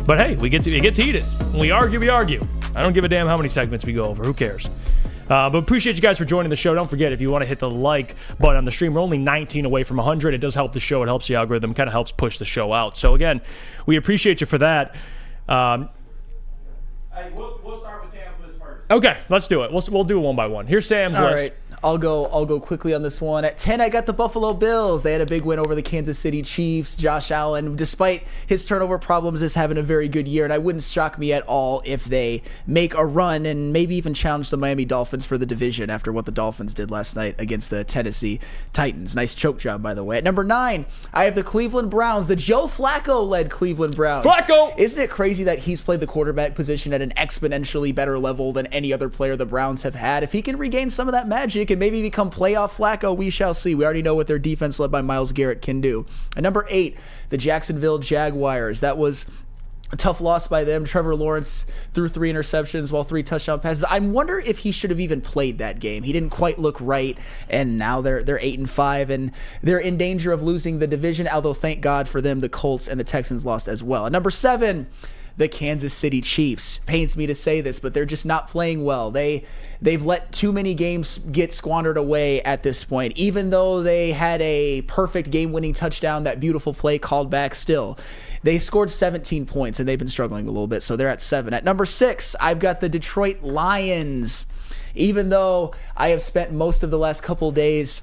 But hey, it gets heated. When we argue, we argue. I don't give a damn how many segments we go over. Who cares? But appreciate you guys for joining the show. Don't forget, if you want to hit the like button on the stream, we're only 19 away from 100. It does help the show. It helps the algorithm. Kind of helps push the show out. So again, we appreciate you for that. We'll start with Sam's list first. Okay, let's do it. We'll do it one by one. Here's Sam's list. All right. I'll go quickly on this one. At 10, I got the Buffalo Bills. They had a big win over the Kansas City Chiefs. Josh Allen, despite his turnover problems, is having a very good year, and it wouldn't shock me at all if they make a run and maybe even challenge the Miami Dolphins for the division after what the Dolphins did last night against the Tennessee Titans. Nice choke job, by the way. At number 9, I have the Cleveland Browns, the Joe Flacco-led Cleveland Browns. Flacco! Isn't it crazy that he's played the quarterback position at an exponentially better level than any other player the Browns have had? If he can regain some of that magic and maybe become playoff Flacco, we shall see. We already know what their defense led by Myles Garrett can do. At number 8, the Jacksonville Jaguars. That was a tough loss by them. Trevor Lawrence threw 3 interceptions while 3 touchdown passes. I wonder if he should have even played that game. He didn't quite look right, and now they're 8-5, and they're in danger of losing the division, although thank God for them, the Colts and the Texans lost as well. At number 7, the Kansas City Chiefs. Pains me to say this, but they're just not playing well. They've let too many games get squandered away at this point. Even though they had a perfect game-winning touchdown, that beautiful play called back still. They scored 17 points, and they've been struggling a little bit, so they're at 7. At number 6, I've got the Detroit Lions. Even though I have spent most of the last couple days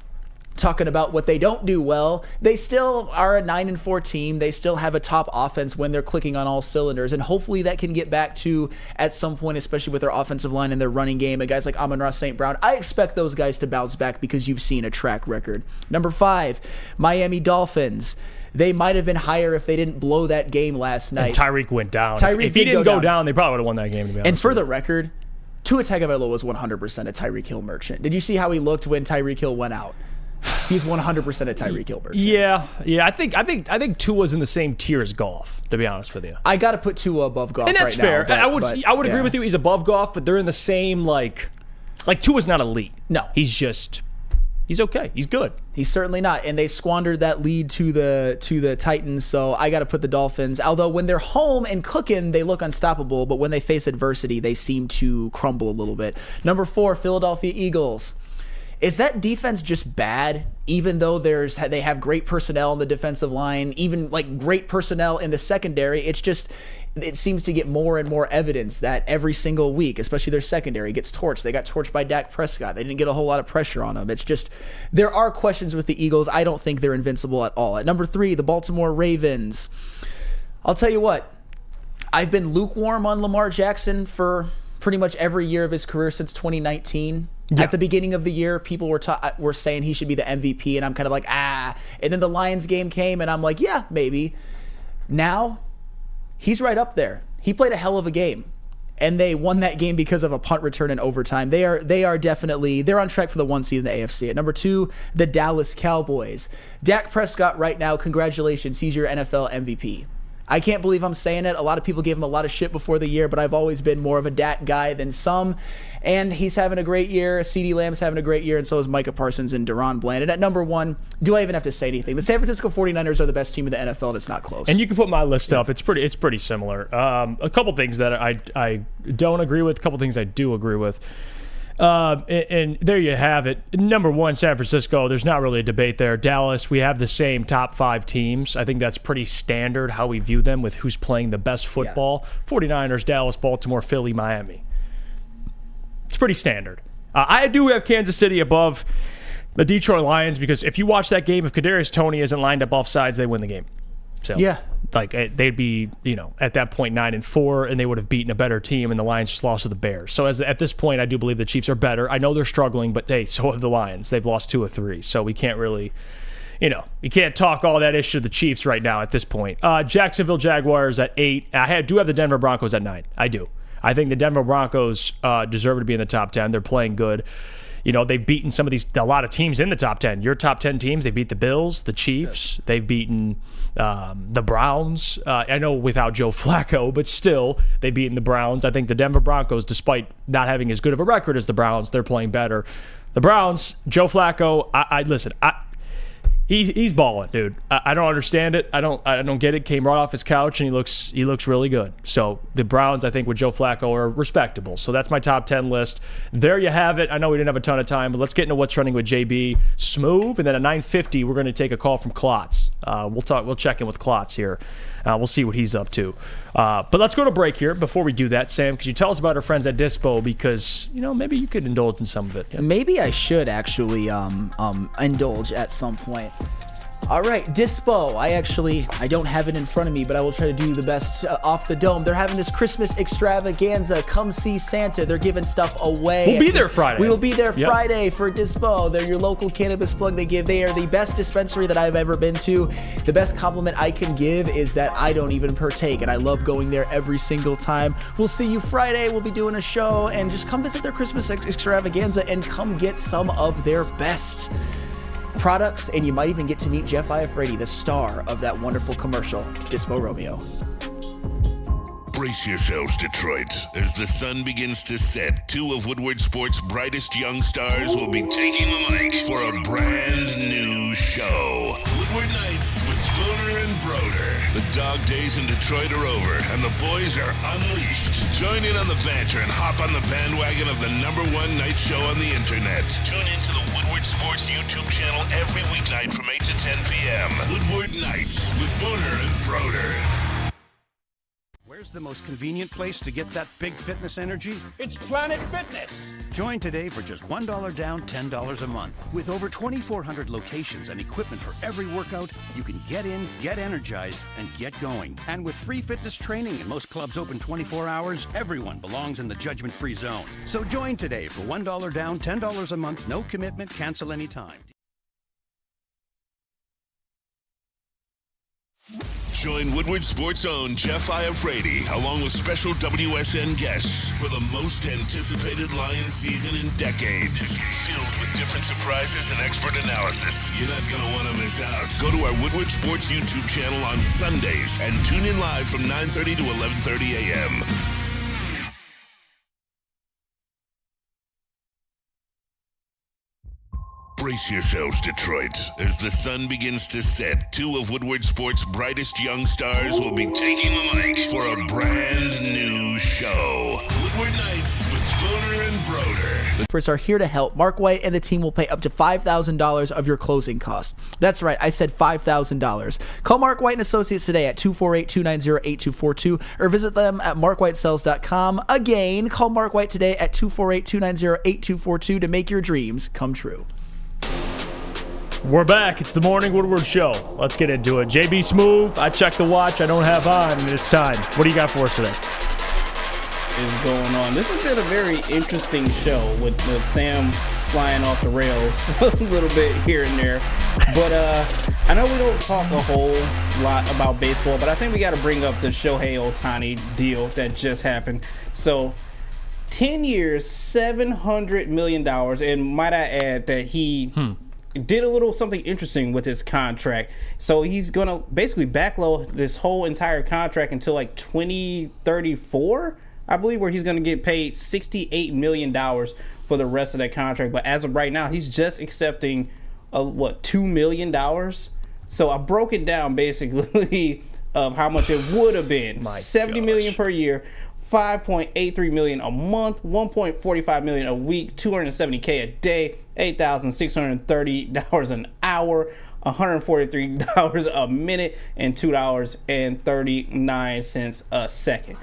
talking about what they don't do well, they still are a 9-4 team. They still have a top offense when they're clicking on all cylinders, and hopefully that can get back to at some point, especially with their offensive line and their running game, and guys like Amon-Ra St. Brown. I expect those guys to bounce back because you've seen a track record. Number 5, Miami Dolphins. They might have been higher if they didn't blow that game last night. And Tyreek went down. Tyreek if he didn't go down, they probably would have won that game, to be honest. And for the record, Tua Tagovailoa was 100% a Tyreek Hill merchant. Did you see how he looked when Tyreek Hill went out? He's 100% a Tyreek Hill merchant. Yeah. I think Tua's in the same tier as Goff, to be honest with you. I got to put Tua above Goff, and that's right fair. now. I would agree with you. He's above Goff, but they're in the same like Tua's not elite. No, he's okay. He's good. He's certainly not. And they squandered that lead to the Titans, so I got to put the Dolphins. Although when they're home and cooking, they look unstoppable, but when they face adversity, they seem to crumble a little bit. Number 4, Philadelphia Eagles. Is that defense just bad, even though they have great personnel in the defensive line, even like great personnel in the secondary? It seems to get more and more evidence that every single week, especially their secondary, gets torched. They got torched by Dak Prescott. They didn't get a whole lot of pressure on them. It's just, there are questions with the Eagles. I don't think they're invincible at all. At number 3, the Baltimore Ravens. I'll tell you what, I've been lukewarm on Lamar Jackson for pretty much every year of his career since 2019. At the beginning of the year, people were saying he should be the MVP, and I'm kind of like, And then the Lions game came, and I'm like, yeah, maybe. Now, he's right up there. He played a hell of a game, and they won that game because of a punt return in overtime. They are definitely, they're on track for the 1 seed in the AFC. At number 2, the Dallas Cowboys. Dak Prescott right now, congratulations, he's your NFL MVP. I can't believe I'm saying it. A lot of people gave him a lot of shit before the year, but I've always been more of a Dak guy than some. And he's having a great year. CeeDee Lamb's having a great year, and so is Micah Parsons and Deron Bland. And at number 1, do I even have to say anything? The San Francisco 49ers are the best team in the NFL, and it's not close. And you can put my list up. It's pretty similar. A couple things that I don't agree with, a couple things I do agree with. And there you have it. Number 1, San Francisco. There's not really a debate there. Dallas, we have the same top 5 teams. I think that's pretty standard how we view them with who's playing the best football. 49ers, Dallas, Baltimore, Philly, Miami. It's pretty standard. I do have Kansas City above the Detroit Lions because if you watch that game, if Kadarius Toney isn't lined up off sides, they win the game. So yeah, like they'd be, at that point 9-4, and they would have beaten a better team, and the Lions just lost to the Bears. So at this point, I do believe the Chiefs are better. I know they're struggling, but hey, so have the Lions. They've lost 2 of 3, so we can't really, you can't talk all that issue to the Chiefs right now at this point. Jacksonville Jaguars at 8. I do have the Denver Broncos at 9. I do. I think the Denver Broncos deserve to be in the top 10. They're playing good. They've beaten a lot of teams in the top 10. Your top 10 teams, they beat the Bills, the Chiefs. They've beaten the Browns. I know without Joe Flacco, but still, they've beaten the Browns. I think the Denver Broncos, despite not having as good of a record as the Browns, they're playing better. The Browns, Joe Flacco, listen, he's balling, dude. I don't understand it. I don't get it. Came right off his couch, and he looks really good. So the Browns, I think, with Joe Flacco are respectable. So that's my top 10 list. There you have it. I know we didn't have a ton of time, but let's get into what's trending with JB Smooth, and then at 9:50 we're going to take a call from Klotz. We'll check in with Klotz here. We'll see what he's up to. But let's go to break here. Before we do that, Sam, could you tell us about our friends at Dispo? Because maybe you could indulge in some of it. Yeah. Maybe I should actually indulge at some point. All right, Dispo. I don't have it in front of me, but I will try to do the best off the dome. They're having this Christmas extravaganza. Come see Santa. They're giving stuff away. We'll be there Friday. We will be there Friday for Dispo. They're your local cannabis plug. They are the best dispensary that I've ever been to. The best compliment I can give is that I don't even partake, and I love going there every single time. We'll see you Friday. We'll be doing a show, and just come visit their Christmas extravaganza and come get some of their best products, and you might even get to meet Jeff Iafrate, the star of that wonderful commercial, Dispo Romeo. Brace yourselves, Detroit. As the sun begins to set, 2 of Woodward Sports' brightest young stars will be taking the mic for a brand new show. Woodward Nights with Booner and Broder. The dog days in Detroit are over, and the boys are unleashed. Join in on the banter and hop on the bandwagon of the #1 night show on the internet. Tune into the Woodward Sports YouTube channel every weeknight from 8 to 10 p.m. Woodward Nights with Booner and Broder. Where's the most convenient place to get that big fitness energy? It's Planet Fitness. Join today for just $1 down, $10 a month. With over 2,400 locations and equipment for every workout, you can get in, get energized, and get going. And with free fitness training and most clubs open 24 hours, everyone belongs in the judgment-free zone. So join today for $1 down, $10 a month, no commitment, cancel anytime. Join Woodward Sports' own Jeff Iafrate, along with special WSN guests for the most anticipated Lions season in decades. Filled with different surprises and expert analysis. You're not going to want to miss out. Go to our Woodward Sports YouTube channel on Sundays and tune in live from 9:30 to 11:30 a.m. Brace yourselves, Detroit. As the sun begins to set, 2 of Woodward Sports' brightest young stars will be taking the mic for a brand new show. Woodward Nights with Booner and Broder. The experts are here to help. Mark White and the team will pay up to $5,000 of your closing costs. That's right, I said $5,000. Call Mark White and Associates today at 248-290-8242 or visit them at markwhitesells.com. Again, call Mark White today at 248-290-8242 to make your dreams come true. We're back. It's the Morning Woodward Show. Let's get into it. JB Smooth, I checked the watch I don't have on, and it's time. What do you got for us today? is going on? This has been a very interesting show with Sam flying off the rails a little bit here and there. But I know we don't talk a whole lot about baseball, but I think we got to bring up the Shohei Ohtani deal that just happened. So 10 years, $700 million. And might I add that he did a little something interesting with his contract. So he's going to basically backload this whole entire contract until like 2034, I believe, where he's going to get paid $68 million for the rest of that contract. But as of right now, he's just accepting, $2 million? So I broke it down basically of how much it would have been. $70 million per year. $5.83 million a month, $1.45 million a week, $270K a day, $8,630 an hour, $143 a minute, and $2.39 a second.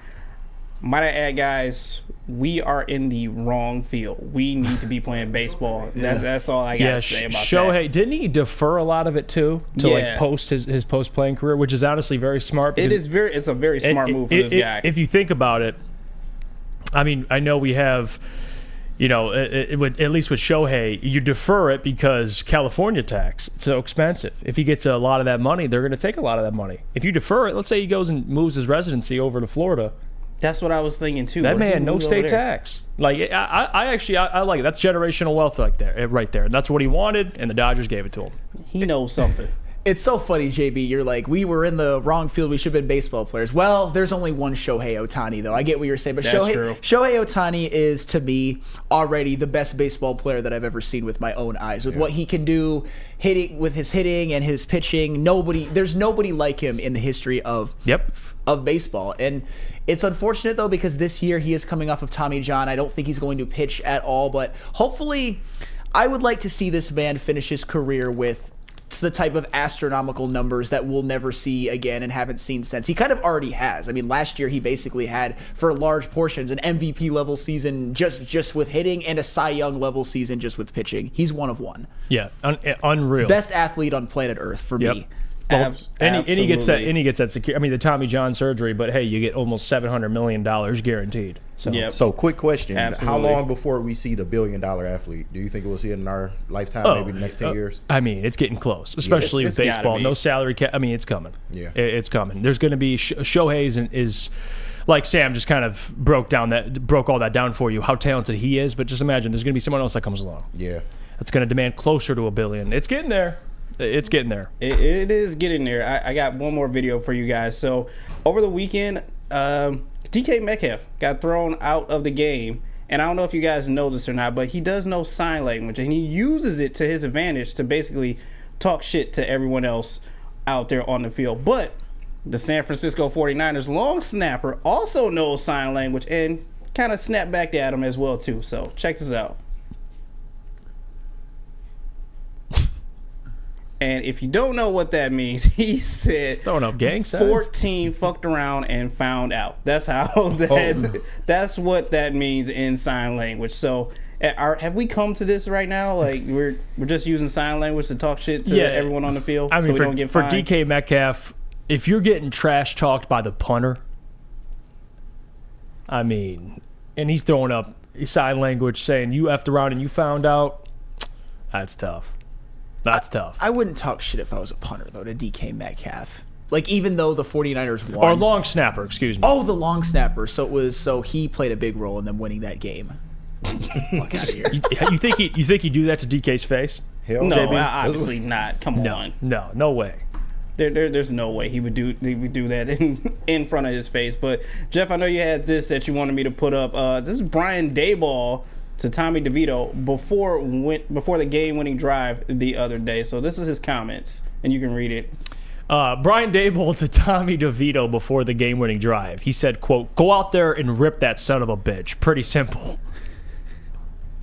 Might I add, guys, we are in the wrong field. We need to be playing baseball. That's all I got to say about Shohei, that. didn't he defer a lot of it too to like post his post playing career, which is honestly very smart. It's a very smart move for this guy. If you think about it, I mean, I know we have, at least with Shohei, you defer it because California tax, it's so expensive. If he gets a lot of that money, they're going to take a lot of that money. If you defer it, let's say he goes and moves his residency over to Florida. That's what I was thinking too. That man, no state tax. Like I like it. That's generational wealth right there. And that's what he wanted, and the Dodgers gave it to him. He knows something. It's so funny, JB. You're like, we were in the wrong field. We should have been baseball players. Well, there's only one Shohei Ohtani, though. I get what you're saying. But Shohei Ohtani is, to me, already the best baseball player that I've ever seen with my own eyes. With what he can do, with his hitting and his pitching, there's nobody like him in the history of baseball. And it's unfortunate, though, because this year he is coming off of Tommy John. I don't think he's going to pitch at all. But hopefully, I would like to see this man finish his career with the type of astronomical numbers that we'll never see again and haven't seen since. He kind of already has. I mean, last year he basically had, for large portions, an MVP level season just with hitting and a Cy Young level season just with pitching. He's one of one. Yeah, unreal. Best athlete on planet Earth for me. Well, and he gets that secure. I mean, the Tommy John surgery, but hey, you get almost $700 million guaranteed. So quick question: Absolutely. How long before we see the billion-dollar athlete? Do you think we'll see it in our lifetime? Maybe the next 10 years. I mean, it's getting close, especially with baseball. No salary cap. I mean, it's coming. Yeah, it's coming. There's going to be Shohei's is like Sam just kind of broke all that down for you. How talented he is, but just imagine there's going to be someone else that comes along. Yeah, that's going to demand closer to $1 billion. It's getting there. It's getting there. It is getting there. I got one more video for you guys. So over the weekend, DK Metcalf got thrown out of the game. And I don't know if you guys know this or not, but he does know sign language. And he uses it to his advantage to basically talk shit to everyone else out there on the field. But the San Francisco 49ers long snapper also knows sign language and kind of snapped back at him as well, too. So check this out. And if you don't know what that means, he said throwing up gang signs. 14 fucked around and found out. That's how that's what that means in sign language. So have we come to this right now? Like we're just using sign language to talk shit to everyone on the field? I mean, so we don't get for fined? DK Metcalf, if you're getting trash talked by the punter, I mean, and he's throwing up sign language saying you effed around and you found out, that's tough. That's tough. I wouldn't talk shit if I was a punter, though, to DK Metcalf. Like, even though the 49ers won. Or long snapper, excuse me. Oh, the long snapper. So he played a big role in them winning that game. Fuck out of here. You think he'd do that to DK's face? Hell no, obviously not. Come on. No way. There's no way he would do that in front of his face. But Jeff, I know you had this that you wanted me to put up. This is Brian Daboll to Tommy DeVito before the game-winning drive the other day. So this is his comments, and you can read it. Brian Daboll to Tommy DeVito before the game-winning drive. He said, quote, "Go out there and rip that son of a bitch." Pretty simple.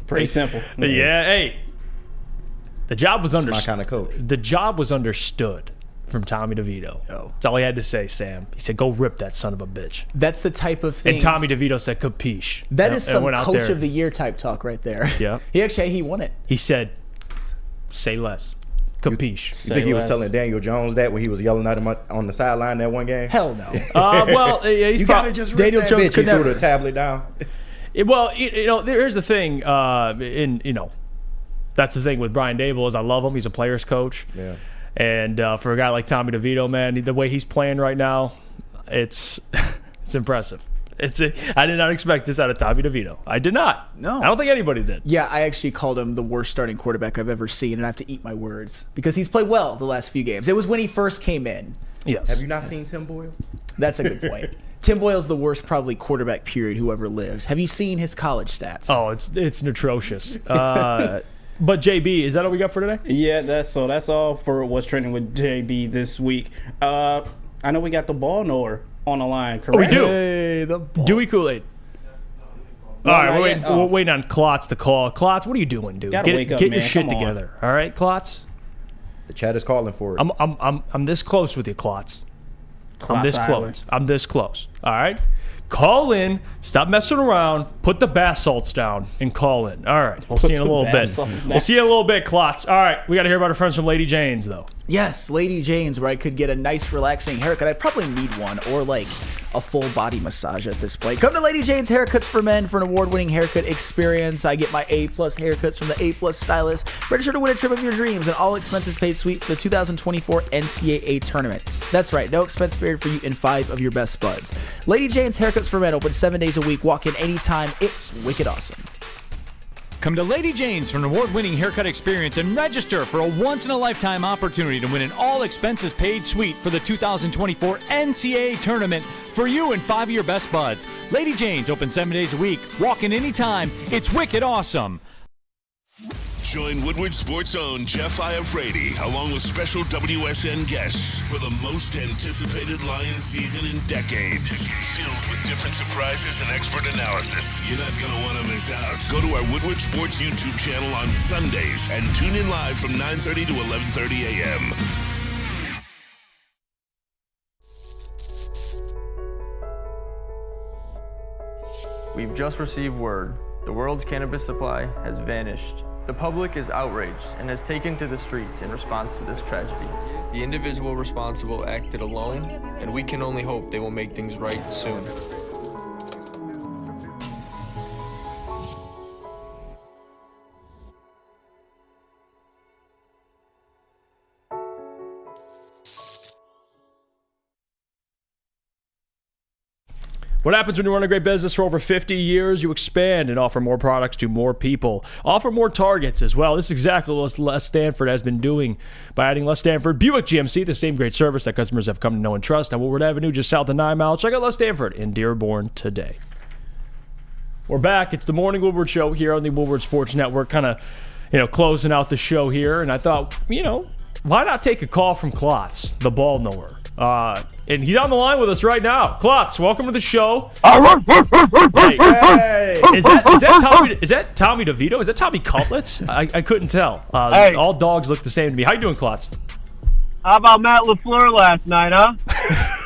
Pretty simple. Yeah, hey. The job was my kind of coach. The job was understood from Tommy DeVito. That's all he had to say, Sam. He said, "Go rip that son of a bitch." That's the type of thing. And Tommy DeVito said, "Capiche." That is some coach of the year type talk right there. Yeah. He won it. He said, "Say less." Capiche. You think he was telling Daniel Jones that when he was yelling at him on the sideline that one game? Hell no. Well, he's you gotta just rip Daniel that Jones bitch. could He threw never. the tablet down. Well, here's the thing. That's the thing with Brian Dable is I love him. He's a player's coach. Yeah. And for a guy like Tommy DeVito, man, the way he's playing right now, it's impressive. I did not expect this out of Tommy DeVito. I did not. No. I don't think anybody did. Yeah, I actually called him the worst starting quarterback I've ever seen, and I have to eat my words because he's played well the last few games. It was when he first came in. Yes. Have you not seen Tim Boyle? That's a good point. Tim Boyle's the worst probably quarterback period who ever lived. Have you seen his college stats? Oh, it's atrocious. But JB, is that all we got for today? Yeah, that's all for what's trending with JB this week. I know we got the ball knower on the line, correct? Oh, we do. Hey, the ball. Dewey Kool-Aid. No, All right, not we're yet. Oh. waiting on Klotz to call. Klotz, what are you doing, dude? Gotta wake up, get man. your shit Come on. together. All right, Klotz? The chat is calling for it. I'm this close with you, Klotz. I'm Klotz this Island. close. I'm this close. All right? Call in. Stop messing around. Put the bath salts down and call in. All right. We'll see you in a the little bath bit. salts down. We'll see you in a little bit, Klotz. All right. We got to hear about our friends from Lady Jane's, though. Yes, Lady Jane's, where I could get a nice, relaxing haircut. I'd probably need one, or like a full body massage at this point. Come to Lady Jane's Haircuts for Men for an award-winning haircut experience. I get my A+ haircuts from the A+ stylist. Register to win a trip of your dreams and all expenses paid suite for the 2024 NCAA tournament. That's right, no expense spared for you in 5 of your best buds. Lady Jane's Haircuts for Men open 7 days a week. Walk in anytime. It's wicked awesome. Come to Lady Jane's for an award-winning haircut experience and register for a once-in-a-lifetime opportunity to win an all-expenses-paid suite for the 2024 NCAA tournament for you and 5 of your best buds. Lady Jane's open 7 days a week. Walk in anytime. It's wicked awesome. Join Woodward Sports' own Jeff Iafrate, along with special WSN guests for the most anticipated Lions season in decades. Filled with different surprises and expert analysis. You're not going to want to miss out. Go to our Woodward Sports YouTube channel on Sundays and tune in live from 9:30 to 11:30 a.m. We've just received word. The world's cannabis supply has vanished. The public is outraged and has taken to the streets in response to this tragedy. The individual responsible acted alone, and we can only hope they will make things right soon. What happens when you run a great business for over 50 years? You expand and offer more products to more people. Offer more targets as well. This is exactly what Les Stanford has been doing by adding Les Stanford Buick GMC, the same great service that customers have come to know and trust on Woodward Avenue, just south of 9 Mile. Check out Les Stanford in Dearborn today. We're back. It's the Morning Woodward Show here on the Woodward Sports Network, kind of, closing out the show here. And I thought, why not take a call from Klotz, the ball knower? And he's on the line with us right now. Klotz, welcome to the show. Hey. Is that Tommy DeVito? Is that Tommy Cutlets? I couldn't tell. Hey. All dogs look the same to me. How you doing, Klotz? How about Matt LaFleur last night, huh?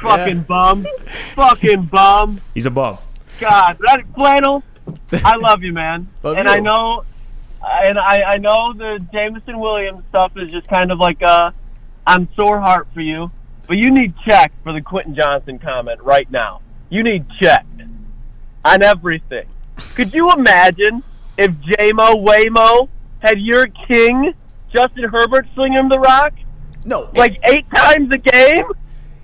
Fucking bum. Fucking bum. He's a bum. God, that Flannel, I love you, man. Love and you. I know the Jameson Williams stuff is just kind of like I'm sore heart for you. But you need check for the Quentin Johnson comment right now. You need check on everything. Could you imagine if Waymo had your king, Justin Herbert, sling him the rock? No. Like 8 times a game?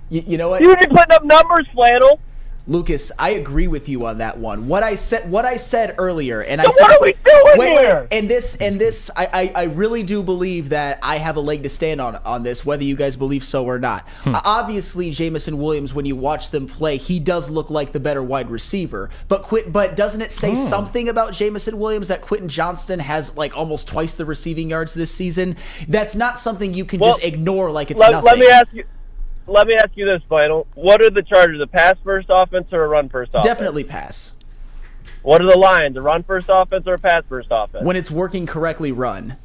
You know what? You'd be putting up numbers, Flannel. Lucas, I agree with you on that one. What I said earlier, and So what are we doing here? And this, I really do believe that I have a leg to stand on this, whether you guys believe so or not. Obviously, Jameson Williams, when you watch them play, he does look like the better wide receiver. But doesn't it say something about Jameson Williams that Quentin Johnston has like almost twice the receiving yards this season? That's not something you can just ignore like it's nothing. Let me ask you this, Flannel. What are the Chargers, a pass-first offense or a run-first offense? Definitely pass. What are the Lions, a run-first offense or a pass-first offense? When it's working correctly, run.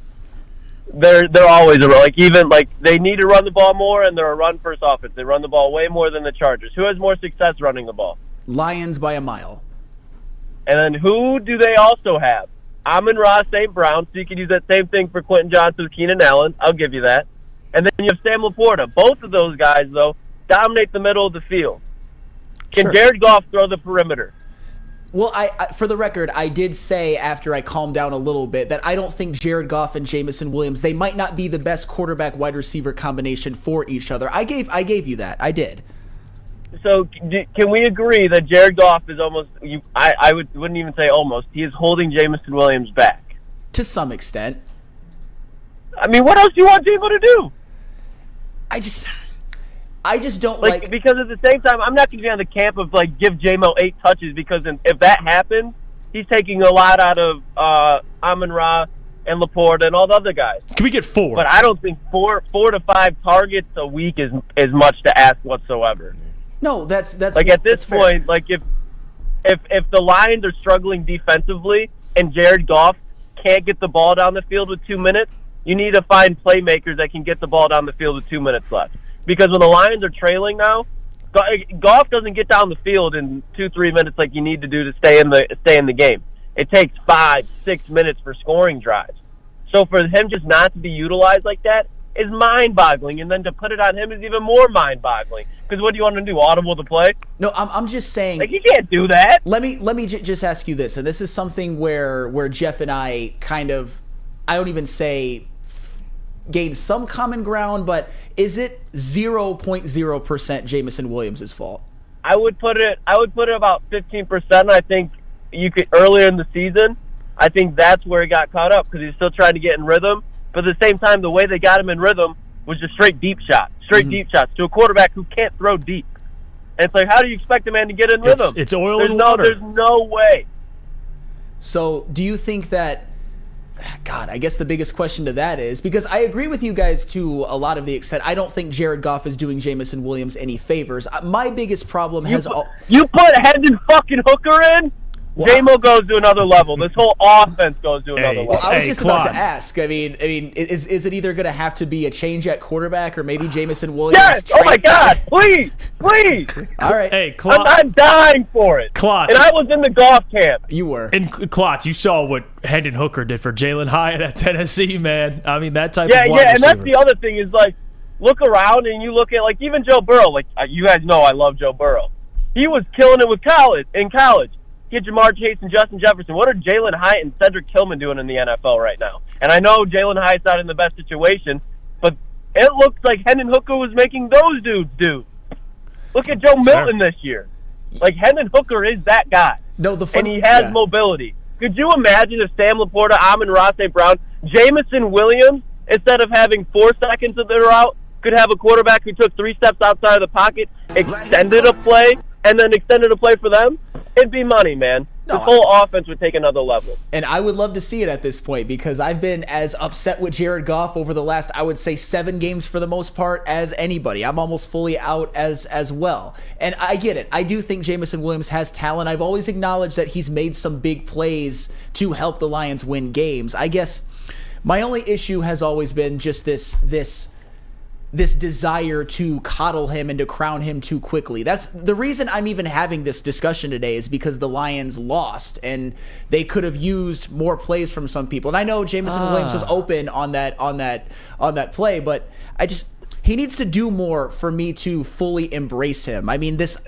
They're always a run. They need to run the ball more, and they're a run-first offense. They run the ball way more than the Chargers. Who has more success running the ball? Lions by a mile. And then who do they also have? Amon-Ra St. Brown, so you can use that same thing for Quentin Johnson with Keenan Allen. I'll give you that. And then you have Sam Laporta. Both of those guys, though, dominate the middle of the field. Can Jared Goff throw the perimeter? Well, I for the record, I did say after I calmed down a little bit that I don't think Jared Goff and Jameson Williams, they might not be the best quarterback wide receiver combination for each other. I gave you that. I did. So can we agree that Jared Goff is almost, I wouldn't even say almost, he is holding Jameson Williams back? To some extent. I mean, what else do you want Jamo to do? I just don't like because at the same time, I'm not going to be on the camp of give Jamo 8 touches, because if that happens, he's taking a lot out of Amon-Ra and Laporta and all the other guys. Can we get 4? But I don't think 4 to 5 targets a week is much to ask whatsoever. No, that's at this point, if the Lions are struggling defensively and Jared Goff can't get the ball down the field with 2 minutes, you need to find playmakers that can get the ball down the field with 2 minutes left. Because when the Lions are trailing now, Goff doesn't get down the field in 2-3 minutes like you need to do to stay in the game. It takes 5-6 minutes for scoring drives. So for him just not to be utilized like that is mind-boggling, and then to put it on him is even more mind-boggling. Because what do you want to do? Audible the play? No, I'm just saying. You can't do that. Let me just ask you this, and this is something where Jeff and I kind of, I don't even say gain some common ground, but is it 0.0% Jameson Williams' fault? I would put it about 15%. I think you could earlier in the season. I think that's where he got caught up because he's still trying to get in rhythm. But at the same time, the way they got him in rhythm was just straight deep shots to a quarterback who can't throw deep. And it's how do you expect a man to get in rhythm? It's oil and water. There's no way. So do you think that, God, I guess the biggest question to that is, because I agree with you guys to a lot of the extent, I don't think Jared Goff is doing Jameson Williams any favors. My biggest problem You put Hendon fucking Hooker in? Jamo goes to another level. This whole offense goes to another level. Well, I was just about to ask. I mean, is it either going to have to be a change at quarterback or maybe Jameson Williams? Yes! Oh my God! Please! All right. Hey, Klotz. I'm dying for it. Klotz. And I was in the golf camp. You were. And Klotz, you saw what Hendon Hooker did for Jalen Hyatt at Tennessee, man. I mean, that type of wide and that's receiver. the other thing is look around and you look at even Joe Burrow. You guys know I love Joe Burrow. He was killing it in college. Get Jamar Chase and Justin Jefferson. What are Jalen Hyatt and Cedric Tillman doing in the NFL right now? And I know Jalen Hyatt's not in the best situation, but it looks like Hendon Hooker was making those dudes do. Look at Joe Milton this year. Hendon Hooker is that guy. No, and he has mobility. Could you imagine if Sam Laporta, Amon-Ra St. Brown, Jameson Williams, instead of having 4 seconds of their route, could have a quarterback who took 3 steps outside of the pocket, extended a play, and then extended a play for them? It'd be money, man. The whole offense would take another level. And I would love to see it at this point because I've been as upset with Jared Goff over the last, I would say, 7 games for the most part as anybody. I'm almost fully out as well. And I get it. I do think Jameson Williams has talent. I've always acknowledged that he's made some big plays to help the Lions win games. I guess my only issue has always been just this desire to coddle him and to crown him too quickly. That's the reason I'm even having this discussion today, is because the Lions lost and they could have used more plays from some people. And I know Jameson Williams was open on that play, but he needs to do more for me to fully embrace him. I mean, you see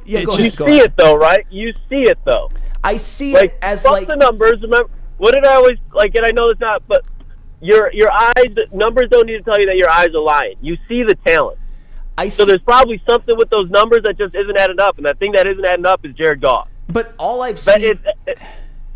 it though, right? You see it though. I see it as the numbers. Remember, what did I always and I know it's not, but your eyes, numbers don't need to tell you that your eyes are lying. You see the talent. So there's probably something with those numbers that just isn't adding up, and that thing that isn't adding up is Jared Goff. But all I've seen...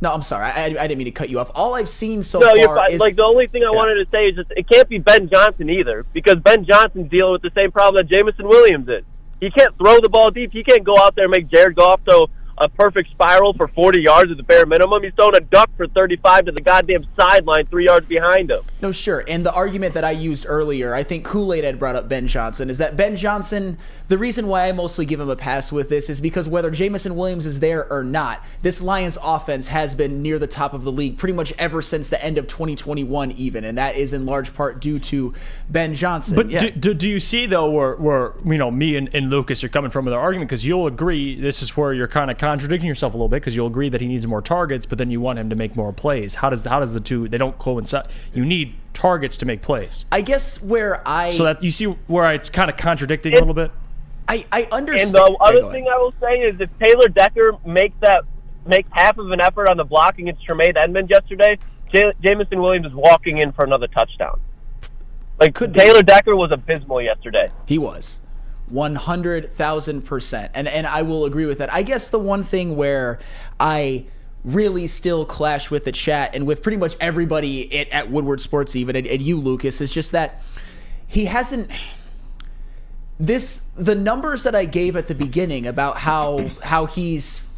No, I'm sorry. I didn't mean to cut you off. All I've seen so far is... the only thing I wanted to say is just it can't be Ben Johnson either, because Ben Johnson's dealing with the same problem that Jameson Williams is. He can't throw the ball deep. He can't go out there and make Jared Goff throw a perfect spiral for 40 yards at the bare minimum. He's throwing a duck for 35 to the goddamn sideline 3 yards behind him. No, sure. And the argument that I used earlier, I think Kool-Aid had brought up Ben Johnson, is that Ben Johnson, the reason why I mostly give him a pass with this is because whether Jameson Williams is there or not, this Lions offense has been near the top of the league pretty much ever since the end of 2021 even, and that is in large part due to Ben Johnson. But do you see, though, where me and Lucas are coming from with our argument? Because you'll agree this is where you're kind of contradicting yourself a little bit because you'll agree that he needs more targets, but then you want him to make more plays. How does the two, they don't coincide? You need targets to make plays. I guess so that you see where it's kind of contradicting a little bit. I understand. And the other thing I will say is if Taylor Decker makes half of an effort on the block against Tremaine Edmonds yesterday, Jamison Williams is walking in for another touchdown. Taylor Decker was abysmal yesterday. He was 100,000%, and I will agree with that. I guess the one thing where I really still clash with the chat and with pretty much everybody at Woodward Sports, even and you, Lucas, is just that he hasn't. The numbers that I gave at the beginning about how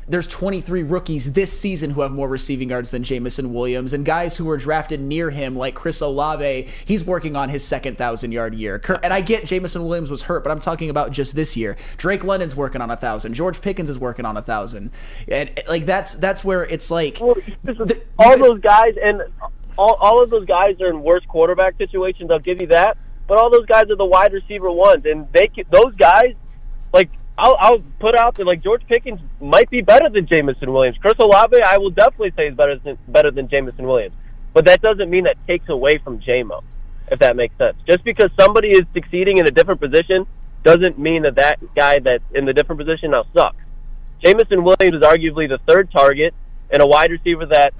there's 23 rookies this season who have more receiving yards than Jamison Williams, and guys who were drafted near him like Chris Olave, he's working on his second 1,000-yard year. And I get Jamison Williams was hurt, but I'm talking about just this year. Drake London's working on 1,000. George Pickens is working on 1,000. And that's where it's like all those guys and all of those guys are in worse quarterback situations. I'll give you that. But all those guys are the wide receiver ones, and those guys, I'll put out there, George Pickens might be better than Jamison Williams. Chris Olave, I will definitely say is better than Jamison Williams. But that doesn't mean that takes away from J-Mo, if that makes sense. Just because somebody is succeeding in a different position doesn't mean that guy that's in the different position now sucks. Jamison Williams is arguably the third target and a wide receiver that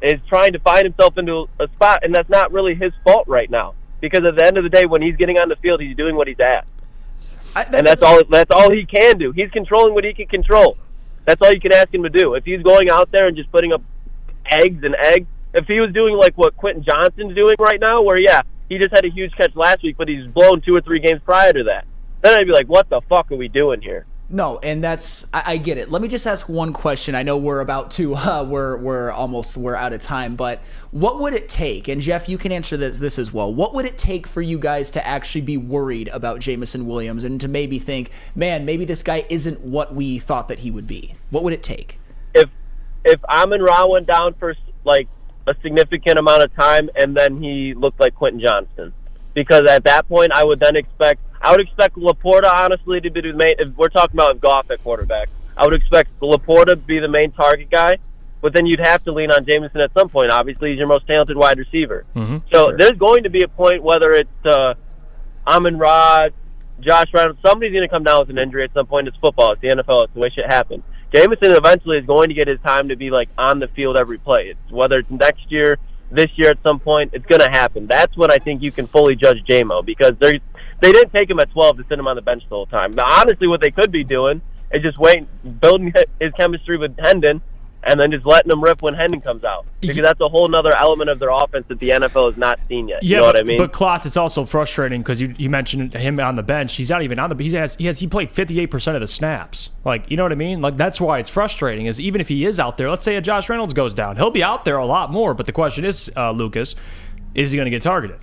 is trying to find himself into a spot, and that's not really his fault right now. Because at the end of the day, when he's getting on the field, he's doing what he's asked. And that's all he can do. He's controlling what he can control. That's all you can ask him to do. If he's going out there and just putting up eggs, if he was doing like what Quentin Johnston's doing right now, where, he just had a huge catch last week, but he's blown 2 or 3 games prior to that, then I'd be like, what the fuck are we doing here? No, and I get it. Let me just ask one question. I know we're about to we're out of time, but what would it take? And Jeff, you can answer this as well. What would it take for you guys to actually be worried about Jamison Williams and to maybe think, man, maybe this guy isn't what we thought that he would be? What would it take? If Amon-Ra went down for a significant amount of time and then he looked like Quentin Johnston, because at that point I would expect Laporta, honestly, to be the main. If we're talking about Goff at quarterback, I would expect Laporta to be the main target guy, but then you'd have to lean on Jamison at some point. Obviously, he's your most talented wide receiver. Mm-hmm. So there's going to be a point, whether it's Amon-Ra, Josh Reynolds, somebody's going to come down with an injury at some point. It's football. It's the NFL. It's the way shit happens. Jamison eventually is going to get his time to be on the field every play. Whether it's next year, this year at some point, it's going to happen. That's when I think you can fully judge J-Mo, because they didn't take him at 12 to sit him on the bench the whole time. Now, honestly, what they could be doing is just building his chemistry with Hendon, and then just letting him rip when Hendon comes out. Because that's a whole other element of their offense that the NFL has not seen yet. You know what I mean? But Klotz, it's also frustrating because you mentioned him on the bench. He's not even on the bench. He played 58% of the snaps. You know what I mean? That's why it's frustrating, is even if he is out there, let's say a Josh Reynolds goes down, he'll be out there a lot more. But the question is, Lucas, is he going to get targeted?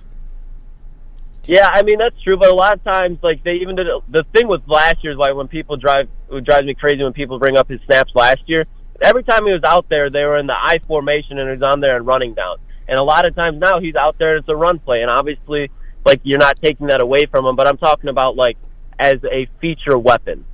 Yeah, I mean, that's true, but a lot of times, they even did the thing with last year is when people it drives me crazy when people bring up his snaps last year. Every time he was out there, they were in the I formation, and he was on there and running down. And a lot of times now he's out there, it's a run play, and obviously, you're not taking that away from him, but I'm talking about, as a feature weapon.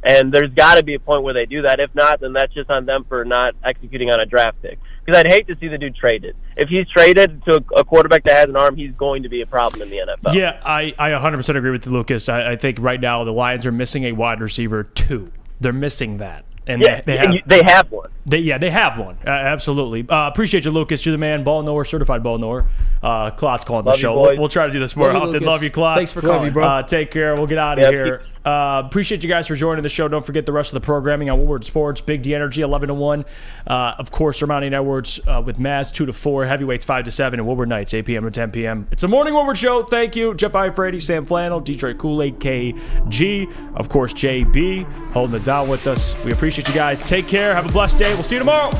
And there's got to be a point where they do that. If not, then that's just on them for not executing on a draft pick. Because I'd hate to see the dude traded. If he's traded to a quarterback that has an arm, he's going to be a problem in the NFL. Yeah, I 100% agree with you, Lucas. I think right now the Lions are missing a wide receiver 2. They're missing that. And they have one. They have one. Absolutely. Appreciate you, Lucas. You're the man. Ball knower, certified ball knower. Klotz calling the show. We'll try to do this more often. Lucas. Love you, Klotz. Thanks for calling, bro. Take care. We'll get out of here. Appreciate you guys for joining the show. Don't forget the rest of the programming on Woodward Sports. Big D Energy, 11 to 1. Of course, Ermanni and Edwards with Maz, 2 to 4. Heavyweights, 5 to 7. And Woodward Nights, 8 p.m. to 10 p.m. It's the Morning Woodward Show. Thank you. Jeff Iafrate, Sam Flannel, Detroit Kool-Aid, KG. Of course, JB holding it down with us. We appreciate you guys. Take care. Have a blessed day. We'll see you tomorrow.